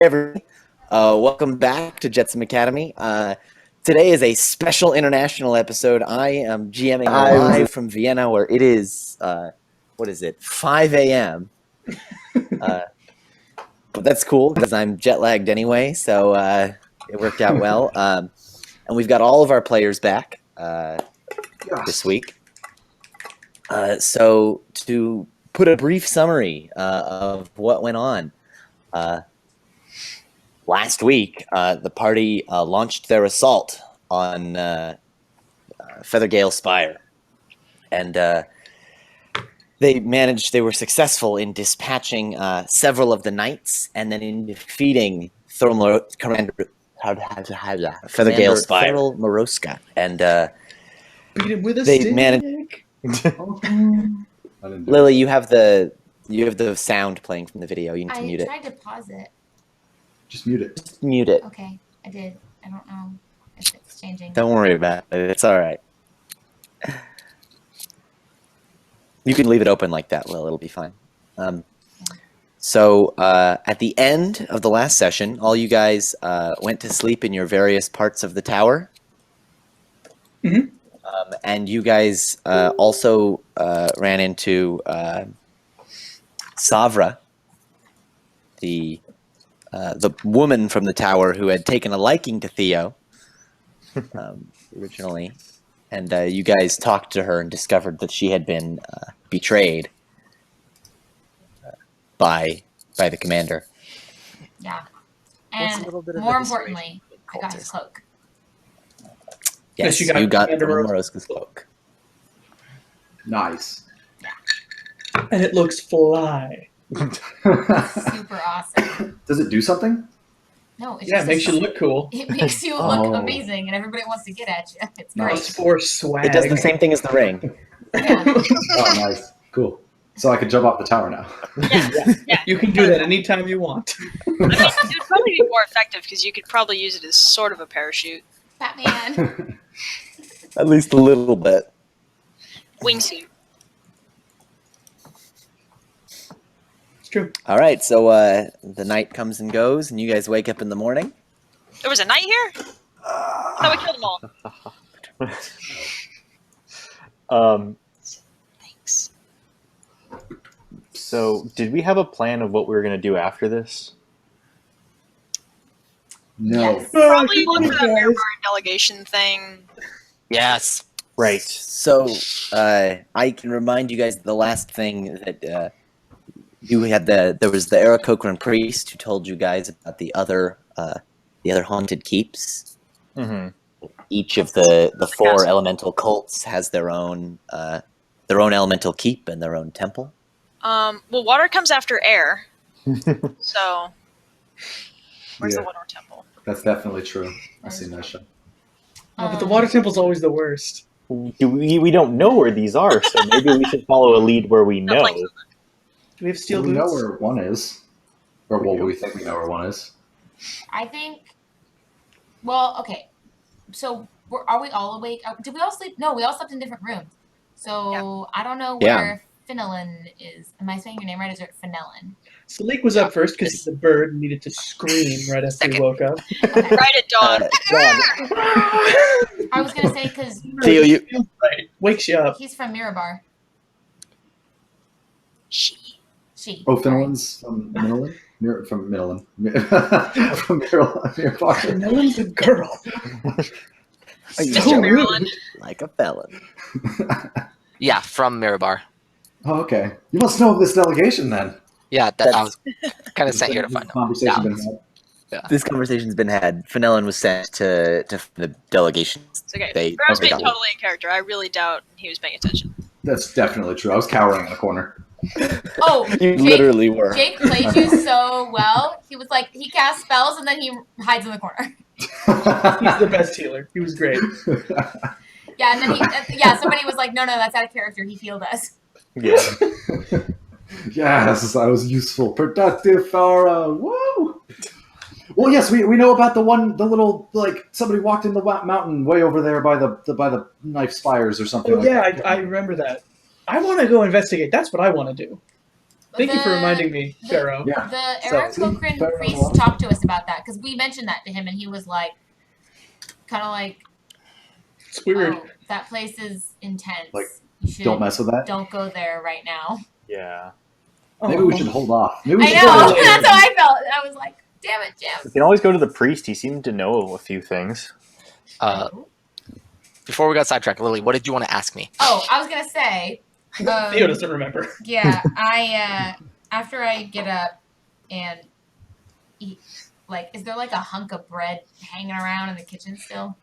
Everybody, welcome back to Jetsam Academy. Today is a special international episode. I am GMing live from Vienna, where it is, 5 a.m. But that's cool because I'm jet lagged anyway, so it worked out well. And we've got all of our players back this week. So to put a brief summary of what went on. Last week, the party launched their assault on Feathergale Spire, and they were successful in dispatching several of the knights, and then in defeating Commander Feathergale Spire, Moroska, and beat him with a they stick. managed. Lily, you have the sound playing from the video. You need to mute it. I tried to pause it. Just mute it. Just mute it. Okay, I did. I don't know if it's changing. Don't worry about it. It's all right. You can leave it open like that, Lil. It'll be fine. So at the end of the last session, all you guys went to sleep in your various parts of the tower. Mm-hmm. And you guys also ran into Savra, the woman from the tower who had taken a liking to Theo originally, and you guys talked to her and discovered that she had been betrayed by the commander. Yeah, and more importantly, I got his cloak. Yes, you got Moroska's cloak. Nice. And it looks fly. Super awesome. Does it do something? No, it's It makes you look cool. It makes you look amazing, and everybody wants to get at you. It's great. Nice for swag. It does the same thing as the ring. Yeah. Oh, nice. Cool. So I can jump off the tower now. Yeah. You can do that anytime you want. I mean, it would probably be more effective because you could probably use it as sort of a parachute. Batman. At least a little bit. Wingsuit. It's true. All right, so the night comes and goes, and you guys wake up in the morning. There was a knight here? No, we killed them all. Thanks. So, did we have a plan of what we were going to do after this? No. Yes. Probably look for that Rivergard delegation thing. Yes. Right. So I can remind you guys the last thing that you had there was the Aarakocran priest who told you guys about the other haunted keeps. Mm-hmm. Each of the four elemental cults has their own elemental keep and their own temple. Well, water comes after air. So, where's the water temple? That's definitely true. I've seen that show. Oh, but the water temple's always the worst. We don't know where these are, so maybe we should follow a lead where we know. Do we have steel We boots? know where one is. Or we think we know where one is. I think. Well, okay. So, are we all awake? Did we all sleep? No, we all slept in different rooms. So I don't know where Fenelon is. Am I saying your name right? Is it Fenelon? Salik was up first because the bird needed to scream right after he woke up. Okay. Right at dawn. I was gonna say because Theo, you Right. Wakes you up. he's from Mirabar. She. Oh, Finland's from Midland? From Midland. From Mirabar. Fenelon's a girl. Mr. Maryland. like a felon. Yeah, from Mirabar. Oh, okay. You must know this delegation then. Yeah, that I was kind of sent here to This find out. conversation Yeah. been had. This conversation's been had. Fenelon was sent to the delegation. It's okay. They Brown's being got- totally in character. I really doubt he was paying attention. That's definitely true. I was cowering in the corner. Oh, You literally were. Jake played you so well. He was like, he casts spells and then he hides in the corner. He's the best healer. He was great. Yeah, and then somebody was like, no, that's out of character. He healed us. Yeah. Yes, I was useful, productive, Farah. Woo! Well, yes, we know about the little, like, somebody walked in the mountain way over there by the knife spires or something. Oh, yeah, I remember that. I want to go investigate. That's what I want to do. Thank you for reminding me, Pharaoh. Yeah. The So, Aarakocran Pharaoh priest loves talked to us about that because we mentioned that to him, and he was like, kind of like, It's weird. "Oh, that place is intense. Like, you should don't mess with that. don't go there right now." Yeah. Maybe we should hold off. Maybe we I should know. go later. That's how I felt. I was like, "Damn it, Jim." You can always go to the priest. He seemed to know a few things. Before we got sidetracked, Lily, what did you want to ask me? Oh, I was gonna say. Theo doesn't remember. Yeah, I after I get up and eat, like, is there like a hunk of bread hanging around in the kitchen still?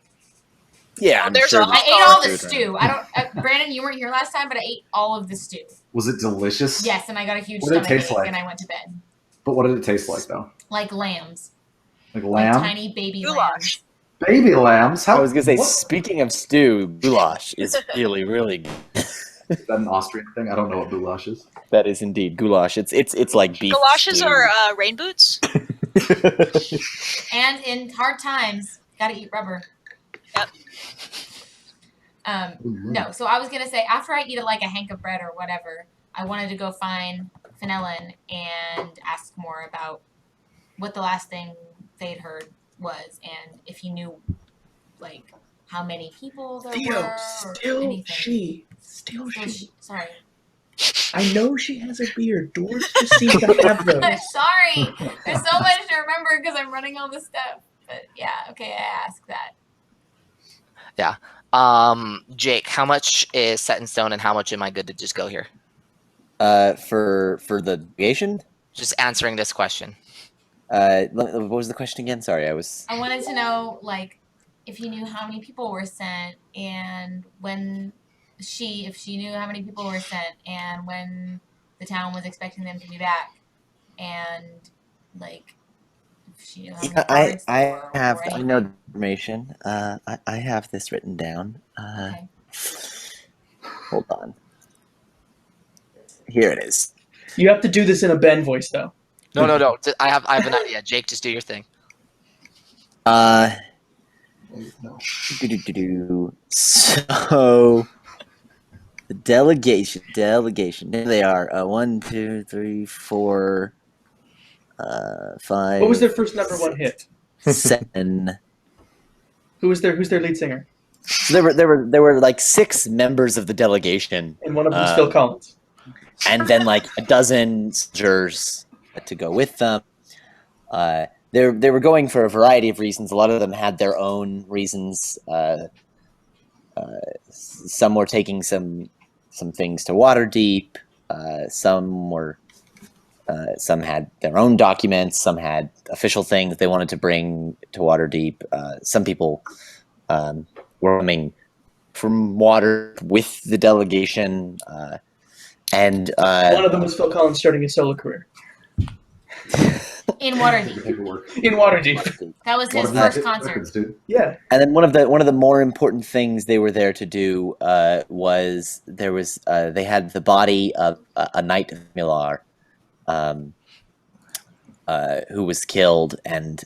Yeah, I'm There's sure. a I ate all the food, stew. I don't. Brandon, you weren't here last time, but I ate all of the stew. Was it delicious? Yes, and I got a huge What did it stomach taste ache, like? and I went to bed. But what did it taste like, though? Like lambs, Like like lamb? tiny baby Goulash. lambs. Baby lambs? How, I was gonna say, what? speaking of stew, goulash is really, really good. Is that an Austrian thing? I don't know what goulash is. That is indeed goulash. It's like beef. Galoshes stew. are rain boots. And in hard times, gotta eat rubber. Yep. No, so I was gonna say after I eat like a hank of bread or whatever, I wanted to go find Fenelon and ask more about what the last thing they'd heard was, and if he knew like how many people there Theo, were or still anything. she. So Still she. she. Sorry. I know she has a beard. Dwarves just seem to have I'm those. sorry. There's so much to remember because I'm running all this stuff. But yeah, okay, I asked that. Jake, how much is set in stone and how much am I good to just go here? For the delegation. Just answering this question. What was the question again? Sorry, I was. I wanted to know, like, if you knew how many people were sent, and when if she knew how many people were sent, and when the town was expecting them to be back, and like, if she knew how many guards there were. I know the information. I have this written down. Okay. Hold on. Here it is. You have to do this in a Ben voice, though. No. I have an idea. Jake, just do your thing. So the delegation. There they are. 1, 2, 3, 4, 5. What was their first number one hit? 7. Who's their lead singer? So there were like 6 members of the delegation, And one of them's Phil Collins. and then like a dozen soldiers to go with them. They were going for a variety of reasons. A lot of them had their own reasons. Some were taking some things to Waterdeep. Some had their own documents. Some had official things they wanted to bring to Waterdeep. Some people were coming from water with the delegation, and One of them was Phil Collins starting his solo career. In Waterdeep. Paperwork. In Waterdeep. That was his What about first concert. records, dude? Yeah. And then one of the more important things they were there to do was they had the body of a knight of Milar, who was killed and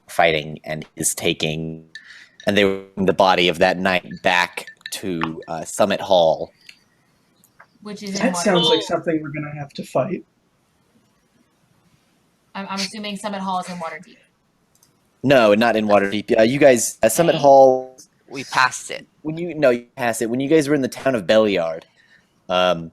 fighting, and is taking, and they were bringing the body of that knight back to Summit Hall. Which is in That Waterdeep. sounds like something we're going to have to fight. I'm assuming Summit Hall is in Waterdeep. No, not in Waterdeep. You guys, Summit Okay. Hall. We passed it. You passed it when you guys were in the town of Beliard. The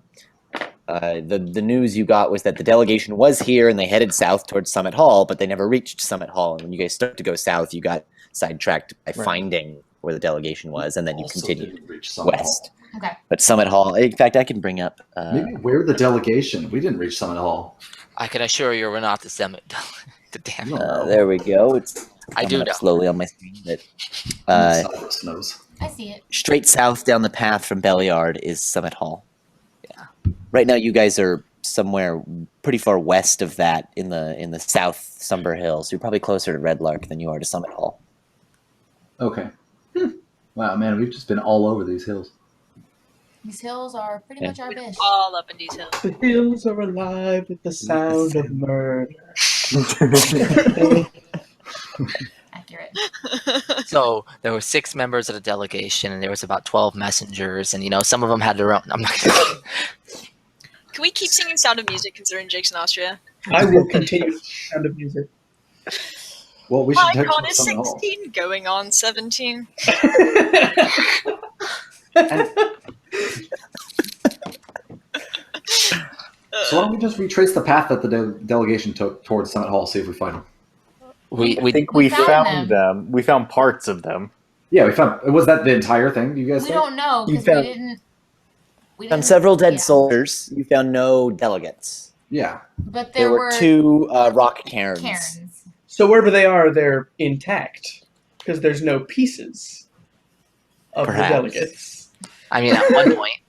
news you got was that the delegation was here and they headed south towards Summit Hall, but they never reached Summit Hall. And when you guys started to go south, you got sidetracked by finding where the delegation was, and then you Also continued didn't reach Summit west. Okay. But Summit Hall, in fact, I can bring up. Maybe we're the delegation. We didn't reach Summit Hall. I can assure you we're not the summit. The damn. There we go. It's I do coming up know. slowly on my screen, but Cyrus knows. I see it. straight south down the path from Beliard is Summit Hall. Yeah. Right now, you guys are somewhere pretty far west of that in the South Sumber Hills. You're probably closer to Red Lark than you are to Summit Hall. Okay. Wow, man, we've just been all over these hills. These hills are pretty much our bish. All up in these hills. The hills are alive with the sound of murder. Accurate. So there were 6 members of the delegation, and there was about 12 messengers, and some of them had their own. I'm not gonna. Can we keep singing Sound of Music considering Jake's in Austria? I will continue the Sound of Music. Well, we should My take con to is Summit Hall. 16, going on 17. So why don't we just retrace the path that the delegation took towards Summit Hall, see if we find them. We I think we found found them. them. We found parts of them. Yeah, we found. Was that the entire thing? You guys We think? don't know You because we found- didn't. We Found didn't. several dead yeah. soldiers. You found no delegates. Yeah. But There were two rock cairns. cairns. So wherever they are, they're intact because there's no pieces of Perhaps. the delegates. I mean, at one point.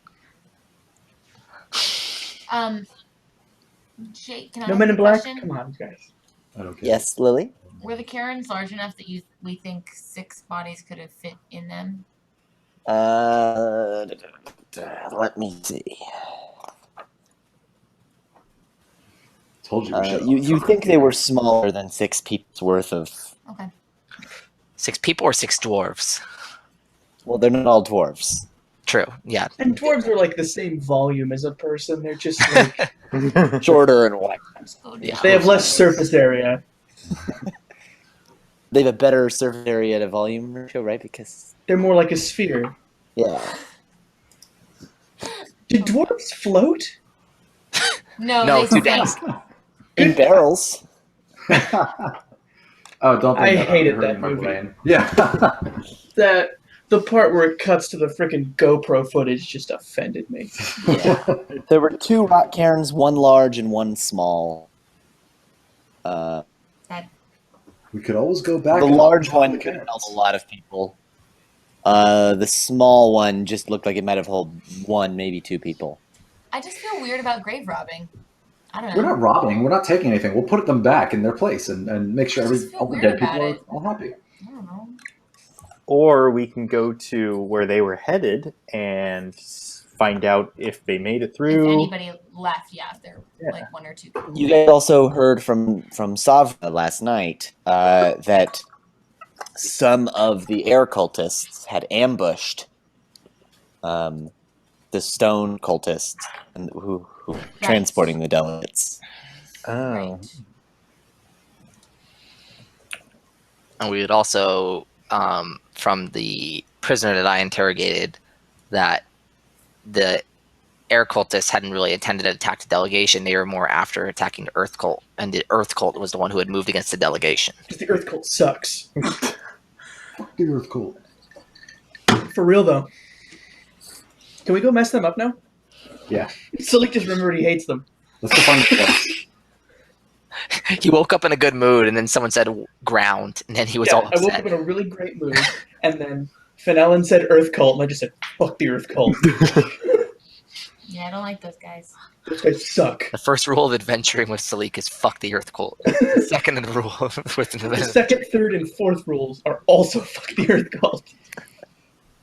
Jake, can I No ask Men you in a Black. question? Come on, guys. I don't care. Yes, Lily? Were the cairns large enough that we think 6 bodies could have fit in them? Let me see. Told you. We should. You think they were smaller than 6 people's worth of... Okay. 6 people or 6 dwarves? Well, they're not all dwarves. True. Yeah. And dwarves are like the same volume as a person. They're just like Shorter and white. Let's go Yeah. down. they have less surface area. They have a better surface area to volume ratio, right? Because, They're more like a sphere. yeah. Do dwarves float? No, No, they too sink. dense. In barrels. Oh, don't. Bring I that up. hated You're hurting that my movie. brain. Yeah. That the part where it cuts to the freaking GoPro footage just offended me. Yeah. There were 2 rock cairns, 1 large and 1 small. We could always go back. The and large talk to one the could have held parents. a lot of people. The small one just looked like it might have held 1, maybe 2 people. I just feel weird about grave robbing. I don't know. We're not robbing. We're not taking anything. We'll put them back in their place and make sure I just feel all the weird dead about people are it. all happy. I don't know. Or we can go to where they were headed and find out if they made it If through. anybody left, yeah, if they're Yeah. like 1 or 2 people. You guys also heard from Savra last night that some of the air cultists had ambushed the stone cultists and who were transporting the delegates. Oh. Right. And we would also, from the prisoner that I interrogated, that the air cultists hadn't really intended to attack the delegation. They were more after attacking the Earth cult, and the Earth cult was the one who had moved against the delegation. Because the Earth cult sucks. Fuck the Earth cool. For real though. Can we go mess them up now? Yeah. Salik just remembered he hates them. Let's go find the place. He woke up in a good mood, and then someone said ground, and then he was all I woke up upset. in a really great mood, and then Fenelon said Earth cult, and I just said, fuck the Earth cult. Yeah, I don't like those guys. Those guys suck. The first rule of adventuring with Salik is fuck the Earth cult. The second rule with The second, third, and fourth rules are also fuck the Earth cult.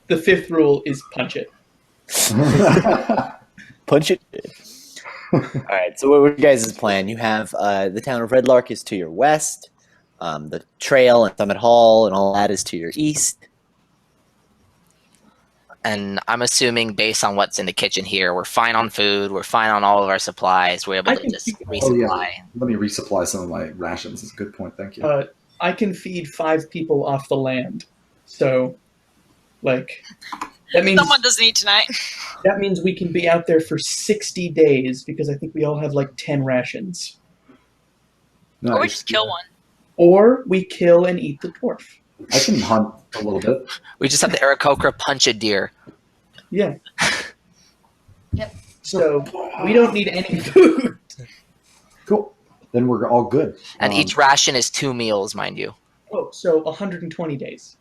The 5th rule is punch it. Punch it. All right. So, what was your guys' plan? You have the town of Red Lark is to your west. The trail and Summit Hall and all that is to your east. And I'm assuming, based on what's in the kitchen here, we're fine on food. We're fine on all of our supplies. We're able I to can just keep- Oh, resupply. yeah. Let me resupply some of my rations. It's a good point. Thank you. I can feed 5 people off the land. So, like, that means Someone doesn't eat tonight. we can be out there for 60 days because I think we all have like 10 rations. Nice. Or we just kill one. Or we kill and eat the dwarf. I can hunt a little bit. We just have the Aarakocra punch a deer. Yeah. Yep. So we don't need any food. Cool. Then we're all good. And each ration is 2 meals, mind you. Oh, so 120 days.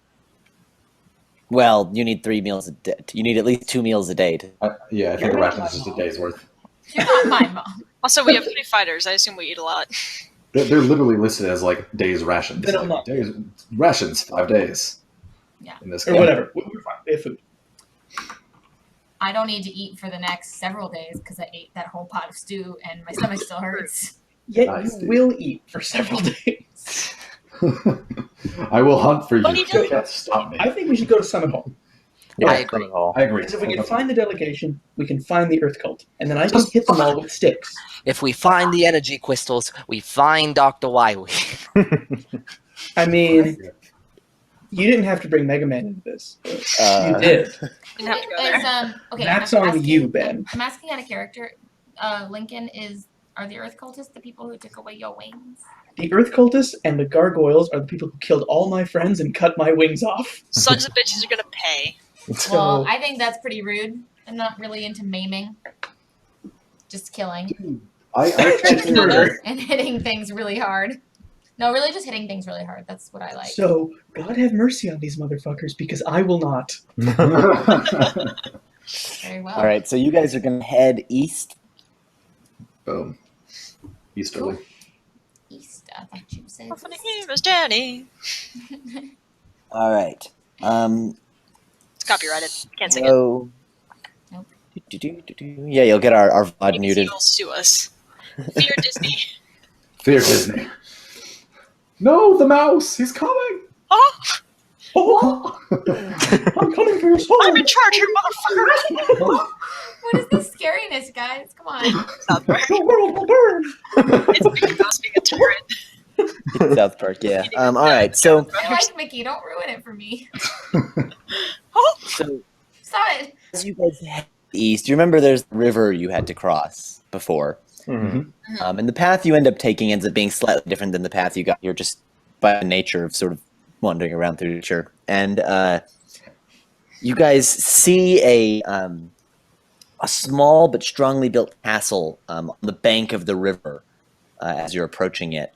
Well, you need 3 meals a day. You need at least 2 meals a day. Yeah, I think a ration is just a day's worth. You're not my mom. Also, we have 3 fighters. I assume we eat a lot. They're literally listed as like days rations. They don't Like, days rations, 5 days. Yeah. In this Or game. whatever. We're fine. We have food. I don't need to eat for the next several days because I ate that whole pot of stew and my stomach still hurts. Yet Nice, you dude. will eat for several days. I will hunt for you. What are you You doing? can't stop me. I think we should go to Summit Hall. Yeah, I agree. I agree. Because if we can find the delegation, we can find the Earth Cult, and then I can hit them all with sticks. If we find the energy crystals, we find Dr. Wiley. I mean, you didn't have to bring Mega Man into this. But you did. Didn't have to go there. Okay, That's I'm on asking, you, Ben. I'm asking out of character. Lincoln, are the Earth cultists the people who took away your wings? The Earth Cultists and the Gargoyles are the people who killed all my friends and cut my wings off. Sons of bitches are gonna pay. Well, I think that's pretty rude. I'm not really into maiming. Just killing. I Murder. And hitting things really hard. No, really just hitting things really hard. That's what I like. So, God have mercy on these motherfuckers, because I will not. Very well. All right, so you guys are going to head east. Boom. Easterly. Cool. East, I thought you said. Off on a hero's journey. All right. It's copyrighted. Can't sing it. So, Nope. yeah, you'll get our VOD muted. You'll sue us. Fear Disney. Fear Disney. No, the mouse! He's coming! Oh, Oh, I'm coming for your soul! I'm in charge here, motherfucker! What is this scariness, guys? Come on. South Park. The world will burn! It's Mickey Mouse being a tyrant. South Park, yeah. All right, so I like Mickey. Don't ruin it for me. Oh, so Stop it. as you guys head east, you remember there's the river you had to cross before. Mhm. And the path you end up taking ends up being slightly different than the path you got here, just by the nature of sort of wandering around through nature. And you guys see a small but strongly built castle on the bank of the river as you're approaching it.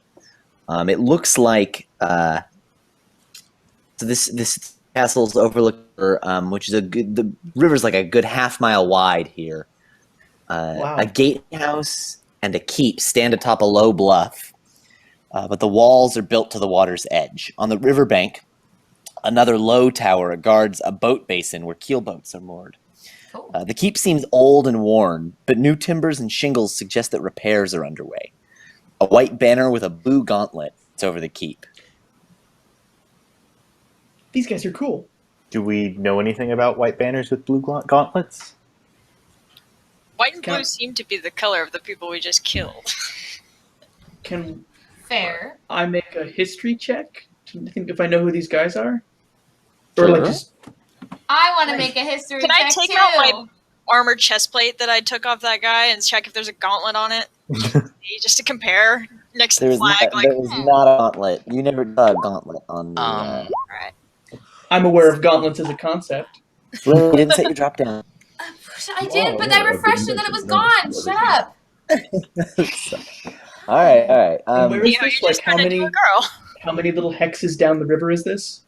It looks like so this castle's overlooking, which is the river's like a good half-mile wide here. Wow. A gatehouse and a keep stand atop a low bluff, but the walls are built to the water's edge. On the riverbank, another low tower guards a boat basin where keelboats are moored. Cool. The keep seems old and worn, but new timbers and shingles suggest that repairs are underway. A white banner with a blue gauntlet is over the keep. These guys are cool. Do we know anything about white banners with blue gauntlets? white and Can I- blue seem to be the color of the people we just killed. Can Fair. I make a history check to think if I know who these guys are? Or like Sure. just I want to make a history Can I check take too. out my armored chest plate that I took off that guy and check if there's a gauntlet on it? Just to compare next to the There's flag. not, there was not a gauntlet. You never saw a gauntlet on the. Um, Alright. I'm aware of gauntlets as a concept. Well, you didn't set your drop down. I did, Whoa, but yeah, I refreshed it, then it was gone. Shut up. All right, all right. And where is You know, this? you Like just turned into a girl. how many little hexes down the river is this?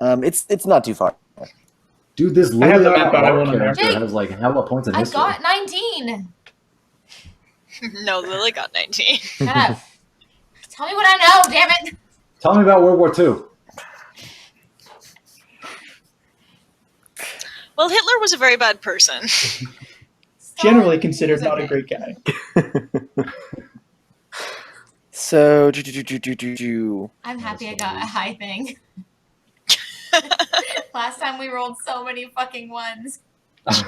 It's not too far. Dude, this I have Lily the map out, I want to character know. has like hella points in I history. got 19. No, Lily got 19. Shut up. Tell me what I know, damn it. Tell me about World War II. Well, Hitler was a very bad person. Generally considered not a great guy. So, I'm happy I got a high thing. Last time we rolled so many fucking ones. I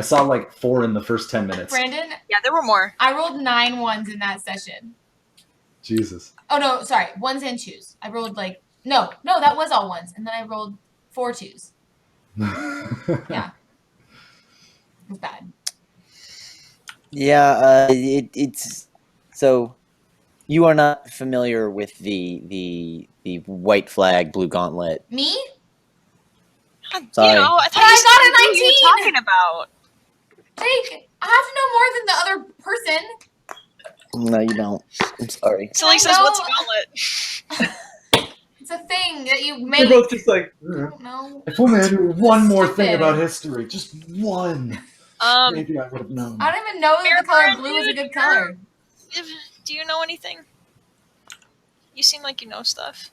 saw like 4 in the first 10 minutes. Brandon, Yeah, there were more. I rolled 9 ones in that session. Jesus. Oh no, sorry, 1s and 2s. I rolled like no, that was all 1s, and then I rolled 4 2s. Yeah. It was bad. yeah, it's so. You are not familiar with the white flag, blue gauntlet. Me? God, Sorry. You know, I thought But you I got said a you knew what you 19. were talking about. Jake, I have to know more than the other person. No, you don't. I'm sorry. Silly I says, know. what's a gauntlet? It's a thing that you They're make. both just like, I don't know. If only I knew one more thing Stupid. about history. Just one. Maybe I would have known. I don't even know that the color blue is a good color. Do you know anything? You seem like you know stuff.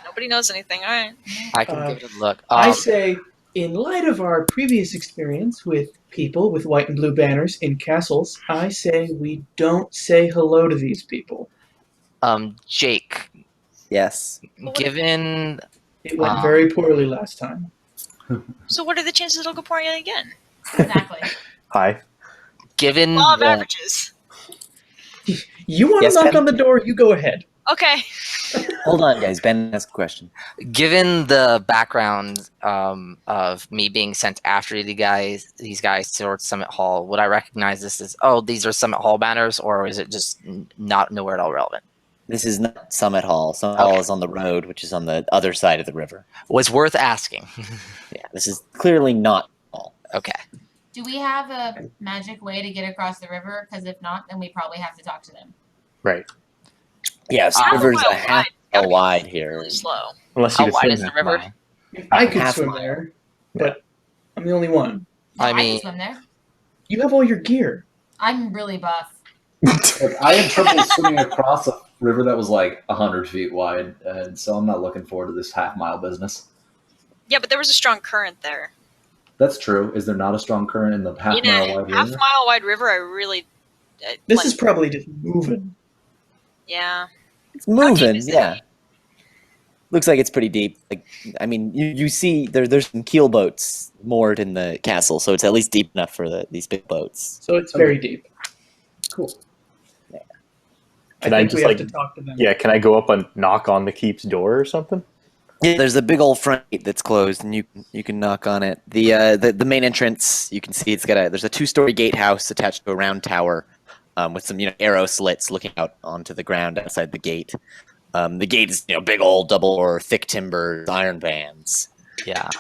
Nobody knows anything. All right. I can give it a look. I say, in light of our previous experience with people with white and blue banners in castles, I say we don't say hello to these people. Jake, Yes. given It went very poorly last time. So what are the chances it'll go poorly again? Exactly. Hi. Given Law of the, averages. You want to Yes, knock Ben? on the door? You go ahead. Okay. Hold on, guys. Ben, ask a question. given the background of me being sent after these guys towards Summit Hall, would I recognize this as, oh, these are Summit Hall banners, or is it just not nowhere at all relevant? This is not Summit Hall. Summit Hall is on the road, which is on the other side of the river. Was worth asking. Yeah, this is clearly not Hall. Okay. Do we have a magic way to get across the river? Because if not, then we probably have to talk to them. Right. Yes, Half the river's a a mile half wide. mile wide here. Really slow. Unless How you wide swim is the that river? mile. I could Half swim mile. there, but I'm the only one. I I mean- can swim there. You have all your gear. I'm really buff. Like, I had trouble swimming across a river that was like 100 feet wide, and so I'm not looking forward to this half-mile business. Yeah, but there was a strong current there. That's true. Is there not a strong current in the In half-mile a wide river? half-mile wide river, I really... This like, is probably just moving. Yeah. It's How deep moving, is it? yeah. Looks like it's pretty deep. Like, I mean, you see there's some keel boats moored in the castle, so it's at least deep enough for these big boats. So it's very deep. Cool. Can I I think just, we like- have to talk to them. Yeah, can I go up and knock on the keep's door or something? Yeah, there's a big old front gate that's closed, and you can knock on it. The main entrance, you can see there's a 2-story gatehouse attached to a round tower, with some arrow slits looking out onto the ground outside the gate. The gate is big old double or thick timber iron bands. Yeah.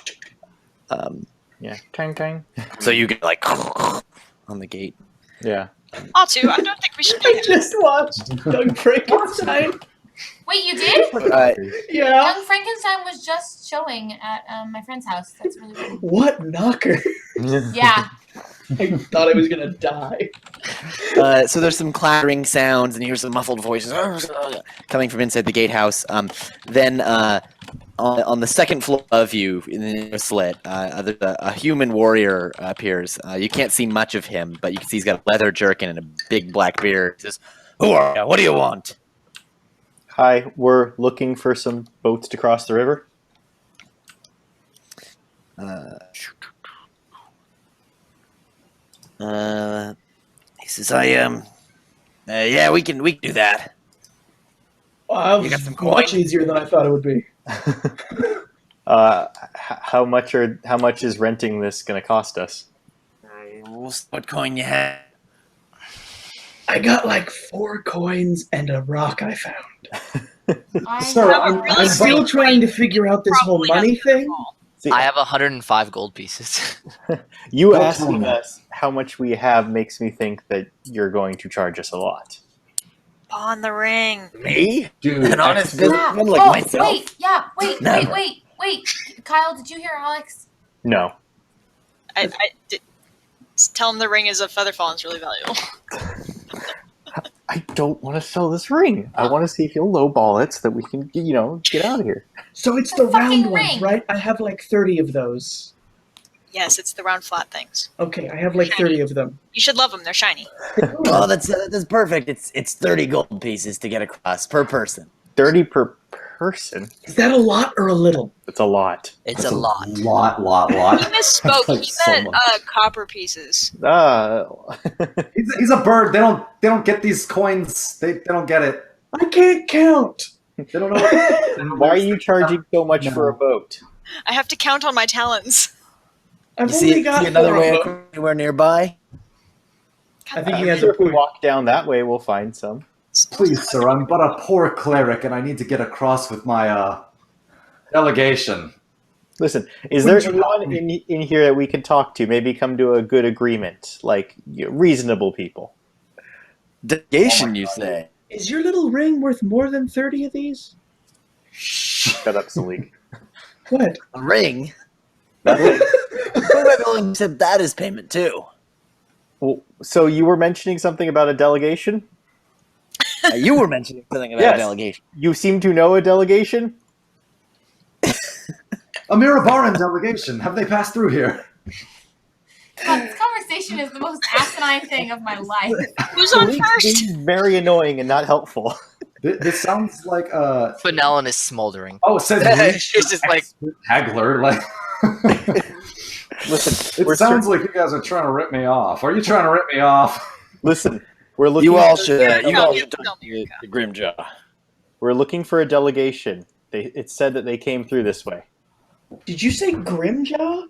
Yeah. Tang tang. So you get like on the gate. Yeah. Atu, I don't think we should I do this. just watched Doug Frankenstein. Wait, you did? Yeah. Young Frankenstein was just showing at my friend's house. That's really cool. What knocker? Yeah. I thought I was gonna die. So there's some clattering sounds, and you hear some muffled voices coming from inside the gatehouse. Then on the second floor of you, in the slit, there's a human warrior appears. You can't see much of him, but you can see he's got a leather jerkin and a big black beard. He says, "Who are you? What do you want?" Hi, we're looking for some boats to cross the river. He says, yeah, we can do that. Wow, got some much coin? easier than I thought it would be. How much is renting this going to cost us? What coin you have? I got like 4 coins and a rock I found. Sir, I'm really I'm still great trying to figure out this whole Probably has money the other thing. fault. See, I have 105 gold pieces. you Don't asking tell me. us how much we have makes me think that you're going to charge us a lot. Pawn the ring. Me? Dude, An honest expert- businessman like oh, myself? wait. Kyle, did you hear Alex? No. I did, tell him the ring is a feather fall and it's really valuable. I don't want to sell this ring. I want to see if you'll lowball it so that we can, get out of here. So it's The the round fucking ones, ring. right? I have like 30 of those. Yes, it's the round flat things. Okay, I have like 30 of them. You should love them. They're shiny. Oh, that's perfect. It's 30 gold pieces to get across per person. 30 per person? Is that a lot or a little? It's a lot. It's That's a lot. Lot. He misspoke. Like He so meant much. copper pieces. He's a bird. They don't get these coins. They don't get it. I can't count. They don't know what. Why are you charging so much for a boat? I have to count on my talons. I've You only see got another 4 way of them. anywhere nearby? I think he I'm has sure a if we point. walk down that way, we'll find some. Please, sir, I'm but a poor cleric, and I need to get across with my delegation. Listen, is there Wouldn't you help anyone in here that we can talk to? Maybe come to a good agreement, like reasonable people. Delegation, Oh my you God. say? Is your little ring worth more than 30 of these? Shut up, Salik. What? A ring? What am I willing to accept that as payment too? Well, so you were mentioning something about a delegation? You were mentioning something about Yes. a delegation. You seem to know a delegation? A Mirabaran delegation. Have they passed through here? God, this conversation is the most asinine thing of my life. Who's on Salik's first? being very annoying and not helpful. This sounds like Fenelon is smoldering. Oh, it says She's just like haggler. Like, Listen, it sounds like you guys are trying to rip me off. Are you trying to rip me off? listen. We're looking. You all should. You Tell all me, should tell talk me. to the Grimjaw. We're looking for a delegation. It said that they came through this way. Did you say Grimjaw?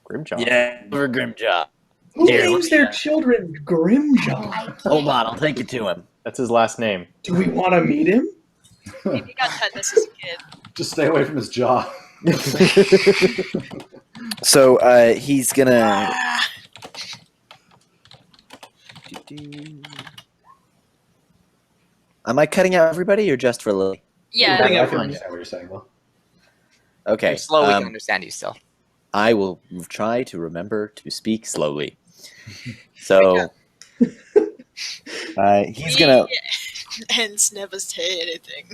Grimjaw. Yeah, over Grimjaw. Who Here, names their children Grimjaw? I can't. Hold on, I'll take you to him. That's his last name. Do we want to meet him? Maybe he got tetanus as a kid. Just stay away from his jaw. So he's gonna. Am I cutting out everybody or just for Lily? Yeah. Cutting I out can for understand what you're saying, though. Okay. slowly can understand you still. I will try to remember to speak slowly. So he's gonna Hence never say anything.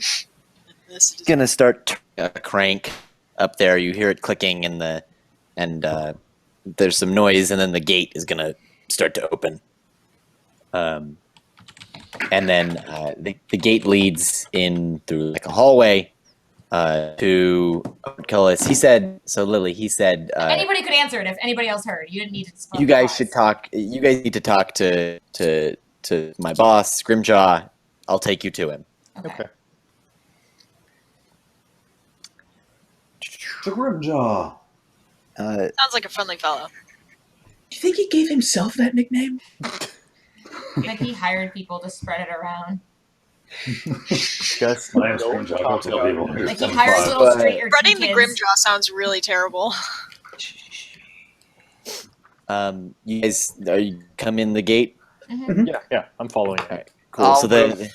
This is gonna start a crank up there. You hear it clicking, and there's some noise, and then the gate is gonna start to open. And then the gate leads in through like a hallway to Cullis. He said, so Lily, he said, Anybody could answer it if anybody else heard. You didn't need to. you guys should talk. You guys need to talk to my boss, Grimjaw. I'll take you to him. Okay. The Grimjaw. sounds like a friendly fellow. Do you think he gave himself that nickname? Like he hired people to spread it around. Just My name's Grimjaw. Don't tell people. Like he hired little straight or Spreading the Grimjaw sounds really terrible. You guys, are you come in the gate? yeah, I'm following it. All right, cool. So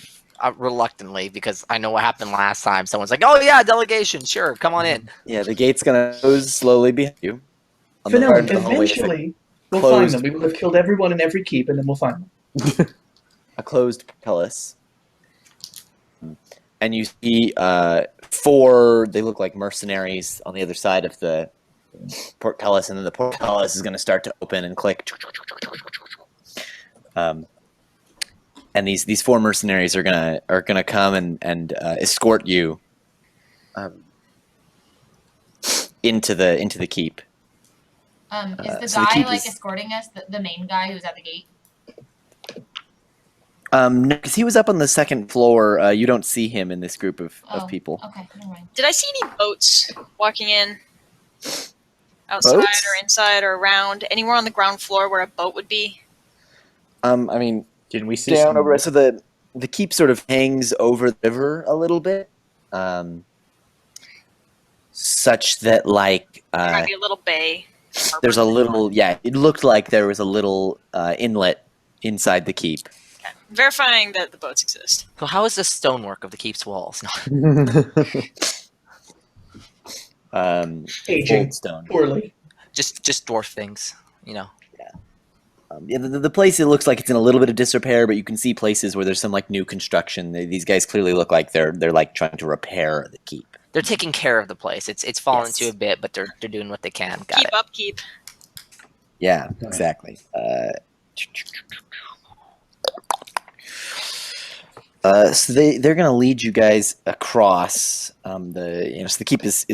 Reluctantly, because I know what happened last time. Someone's like, "Oh yeah, delegation, sure, come on in." yeah, the gate's gonna close slowly behind you. On the Fenelon, far end of the hallway is eventually we'll closed- find them. We will have killed everyone in every keep, and then we'll find them. a closed portcullis, and you see four. They look like mercenaries on the other side of the portcullis, and then the portcullis is going to start to open and click. And these four mercenaries are gonna come and escort you into the keep. Is the so the guy keep like is- escorting us? The main guy who's at the gate? No, because he was up on the second floor. You don't see him in this group of people. Okay, never mind. Did I see any boats walking in? Outside Boats? or inside or around? Anywhere on the ground floor where a boat would be? I mean, Didn't we see down some- over. So the keep sort of hangs over the river a little bit, such that like There might be a little bay. there's a little. Yeah, it looked like there was a little inlet inside the keep. Okay. Verifying that the boats exist. So how is the stonework of the keep's walls? Aging Old stone. poorly. just dwarf things, you know. Yeah, the place, it looks like it's in a little bit of disrepair, but you can see places where there's some like new construction. These guys clearly look like they're like trying to repair the keep. They're taking care of the place. It's fallen Yes. into a bit, but they're doing what they can. Got Keep it. upkeep. Yeah, exactly. So they're going to lead you guys across so the keep is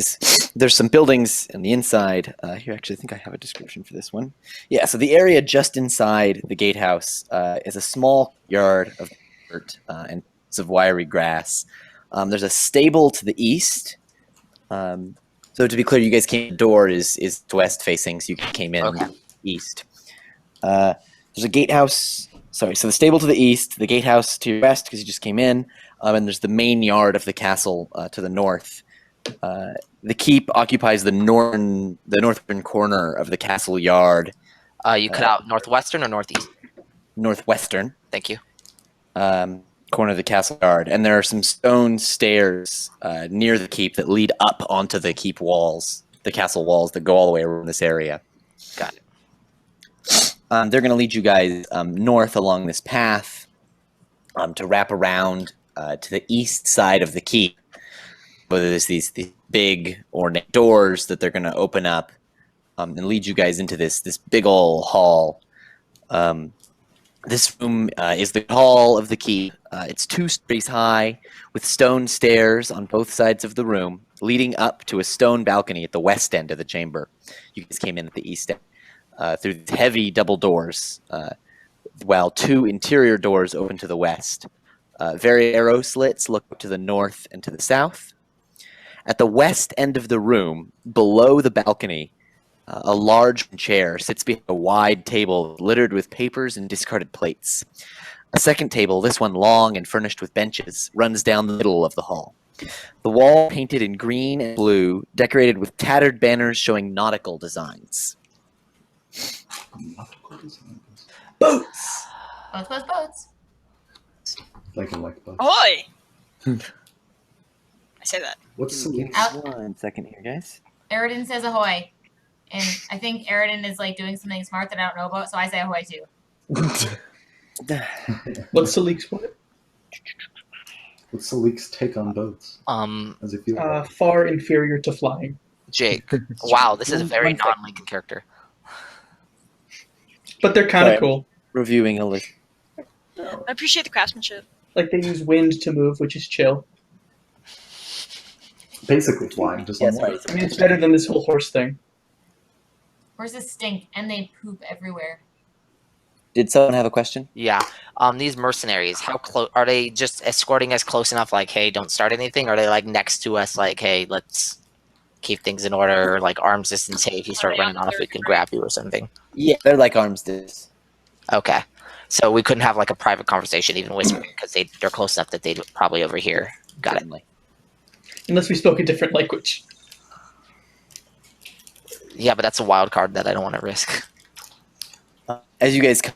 there's some buildings on the inside. Here, actually, I think I have a description for this one. Yeah, so the area just inside the gatehouse is a small yard of dirt and of wiry grass. There's a stable to the east. So to be clear, you guys came. The door is west facing, so you came in Okay. east. There's a gatehouse. Sorry, so the stable to the east, the gatehouse to your west because you just came in, and there's the main yard of the castle to the north. The keep occupies the northern corner of the castle yard, You cut out northwestern or northeast? northwestern Thank you. corner of the castle yard, and there are some stone stairs near the keep that lead up onto the keep walls, the castle walls that go all the way around this area. Got it. They're going to lead you guys north along this path to wrap around to the east side of the keep. Whether there's these big ornate doors that they're going to open up and lead you guys into this big old hall. This room is the hall of the keep. It's 2 stories high, with stone stairs on both sides of the room, leading up to a stone balcony at the west end of the chamber. You guys came in at the east end through heavy double doors, while 2 interior doors open to the west. Very arrow slits look to the north and to the south. At the west end of the room, below the balcony, a large chair sits behind a wide table littered with papers and discarded plates. A second table, this one long and furnished with benches, runs down the middle of the hall. The wall painted in green and blue, decorated with tattered banners showing nautical designs. Boats! Boats. Like boats. Ahoy! I say that. What's Give me Out. 1 second here, guys. Aridin says ahoy. And I think Aridin is like doing something smart that I don't know about, so I say ahoy too. What's Salik's what? What's Salik's take on boats? As it feels Far inferior to flying. Jake. Wow, this is a very non-Lincoln character. But they're kind of Sorry. cool. Reviewing a list. I appreciate the craftsmanship. Like they use wind to move, which is chill. basically flying, just on water. I mean, it's better than this whole horse thing. Horses stink and they poop everywhere. Did someone have a question? Yeah. These mercenaries, how close are they? Just escorting us close enough, like, hey, don't start anything? Or are they like next to us, like, hey, let's keep things in order, like arms distance? Hey, if you start running off, we can grab you or something. Yeah, they're like arms distance. Okay. So we couldn't have like a private conversation, even whispering, because they're close enough that they'd probably overhear. Got it. Certainly. Unless we spoke a different language. Yeah, but that's a wild card that I don't want to risk. As you guys come,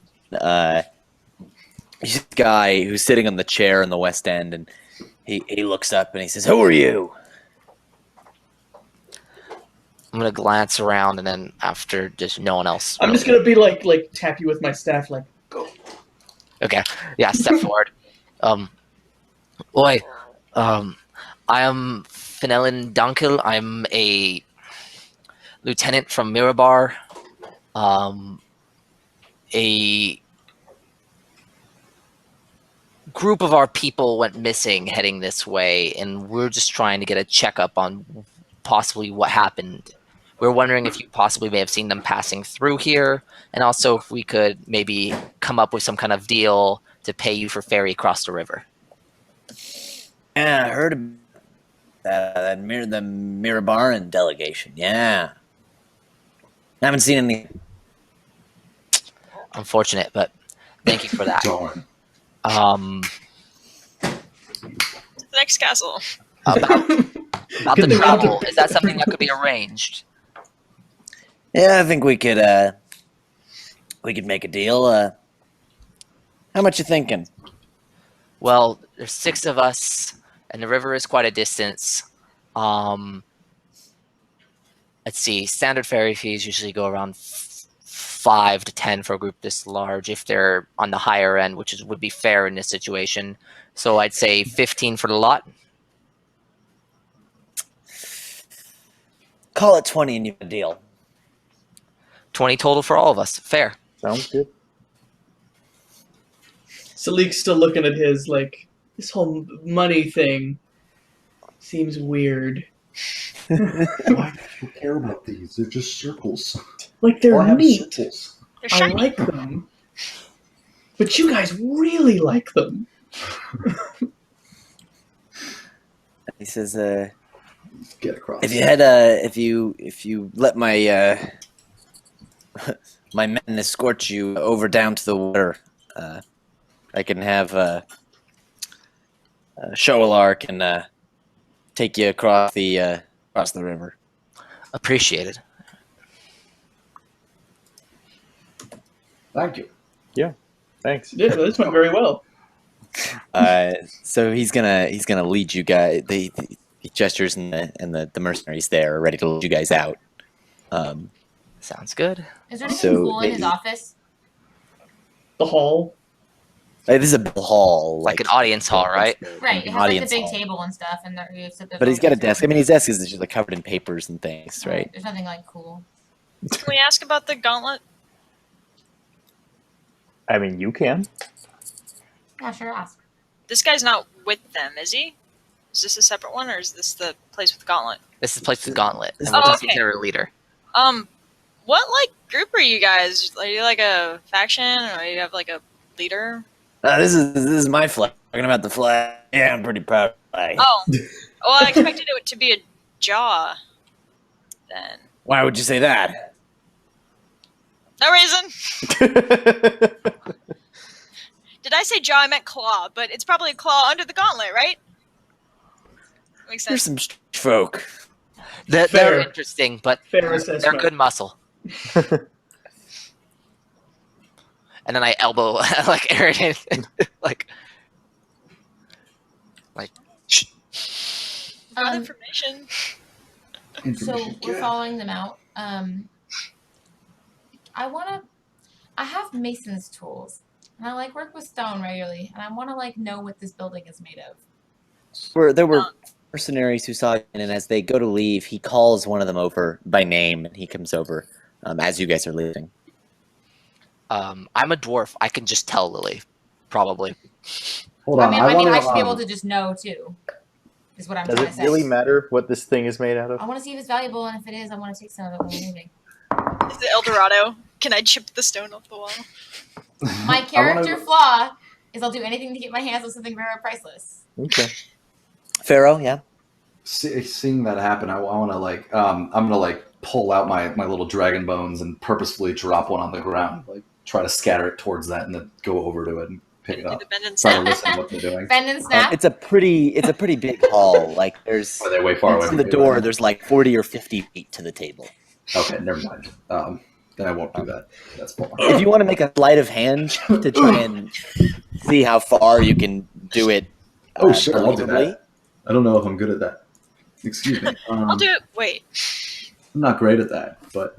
he's this guy who's sitting on the chair in the west end, and he looks up and he says, "Who are you?" I'm gonna glance around, and then after just no one else. I'm just gonna be like tap you with my staff, like go. Okay. Yeah, step forward. Oi. I am Fenelon Dunkel. I'm a lieutenant from Mirabar. A group of our people went missing heading this way, and we're just trying to get a checkup on possibly what happened. We're wondering if you possibly may have seen them passing through here, and also if we could maybe come up with some kind of deal to pay you for ferry across the river. Yeah, I heard about the Mirabaran delegation. Yeah, I haven't seen any. Unfortunate, but thank you for that. Darn. The next castle. About the travel, is that something that could be arranged? Yeah, I think we could make a deal. How much you thinking? Well, there's 6 of us, and the river is quite a distance. Let's see. Standard ferry fees usually go around 5 to 10 for a group this large, if they're on the higher end, which would be fair in this situation. So I'd say 15 for the lot. Call it 20 and you have a deal. 20 total for all of us. Fair. Sounds good. Salik's still looking at his like this whole money thing seems weird. Why do you care about these? They're just circles. Like they're All I have is neat. circles. They're I shiny. like them. But you guys really like them. He says, Get across. if you had if you let my my men escort you over down to the water, I can have Shoalark and take you across the river. Appreciated. Thank you. Thanks. Yeah, this went very well. So he's gonna lead you guys. The gestures and the mercenaries there are ready to lead you guys out. Sounds good. Is there anything So cool in his office? The hall. This is a big hall, Like an audience hall, right? Right, it An has like the audience big hall. table and stuff, and But he's got a desk. I mean, his desk is just like covered in papers and things, right? There's nothing like cool. Can we ask about the gauntlet? I mean, you can. Yeah, sure, ask. this guy's not with them, is he? Is this a separate one, or is this the place with the gauntlet? This is place with the gauntlet, and Oh, we're talking okay. to their leader. What group are you guys? Are you like a faction, or you have like a leader? This is my flag. Talking about the flag. Yeah, I'm pretty proud of the flag. Oh, well, I expected it to be a jaw. Then Why would you say that? no reason. Did I say jaw? I meant claw, but it's probably a claw under the gauntlet, right? Makes There's sense. some folk. They're Fair. interesting, but Fair they're assessment. good muscle. And then I elbow like Aaron in, like shh. Not information. So we're following them out. I have mason's tools, and I work with stone regularly, and I want to know what this building is made of. There were mercenaries who saw it, and as they go to leave, he calls one of them over by name, and he comes over as you guys are leaving. I'm a dwarf. I can just tell Lily, probably. Hold on. I should be able to just know too. Is what I'm Does trying it to say. really matter what this thing is made out of? I want to see if it's valuable, and if it is, I want to take some of it when we're leaving. Is it El Dorado? Can I chip the stone off the wall? My character flaw is I'll do anything to get my hands on something rare or priceless. Okay. Pharaoh, yeah. Seeing that happen, I want to I'm gonna pull out my little dragon bones and purposefully drop one on the ground, try to scatter it towards that, and then go over to it and pick it Do up. the bend and Try to snap. listen to what they're doing. Bend and snap. It's a pretty big hall. There's Are they way far away from the you? door. There's 40 or 50 feet to the table. Okay, never mind. Then I won't do that. That's far. If you want to make a sleight of hand to try and see how far you can do it, Oh, sure, I'll do believably. that. I don't know if I'm good at that. Excuse me. I'll do it. Wait. I'm not great at that, but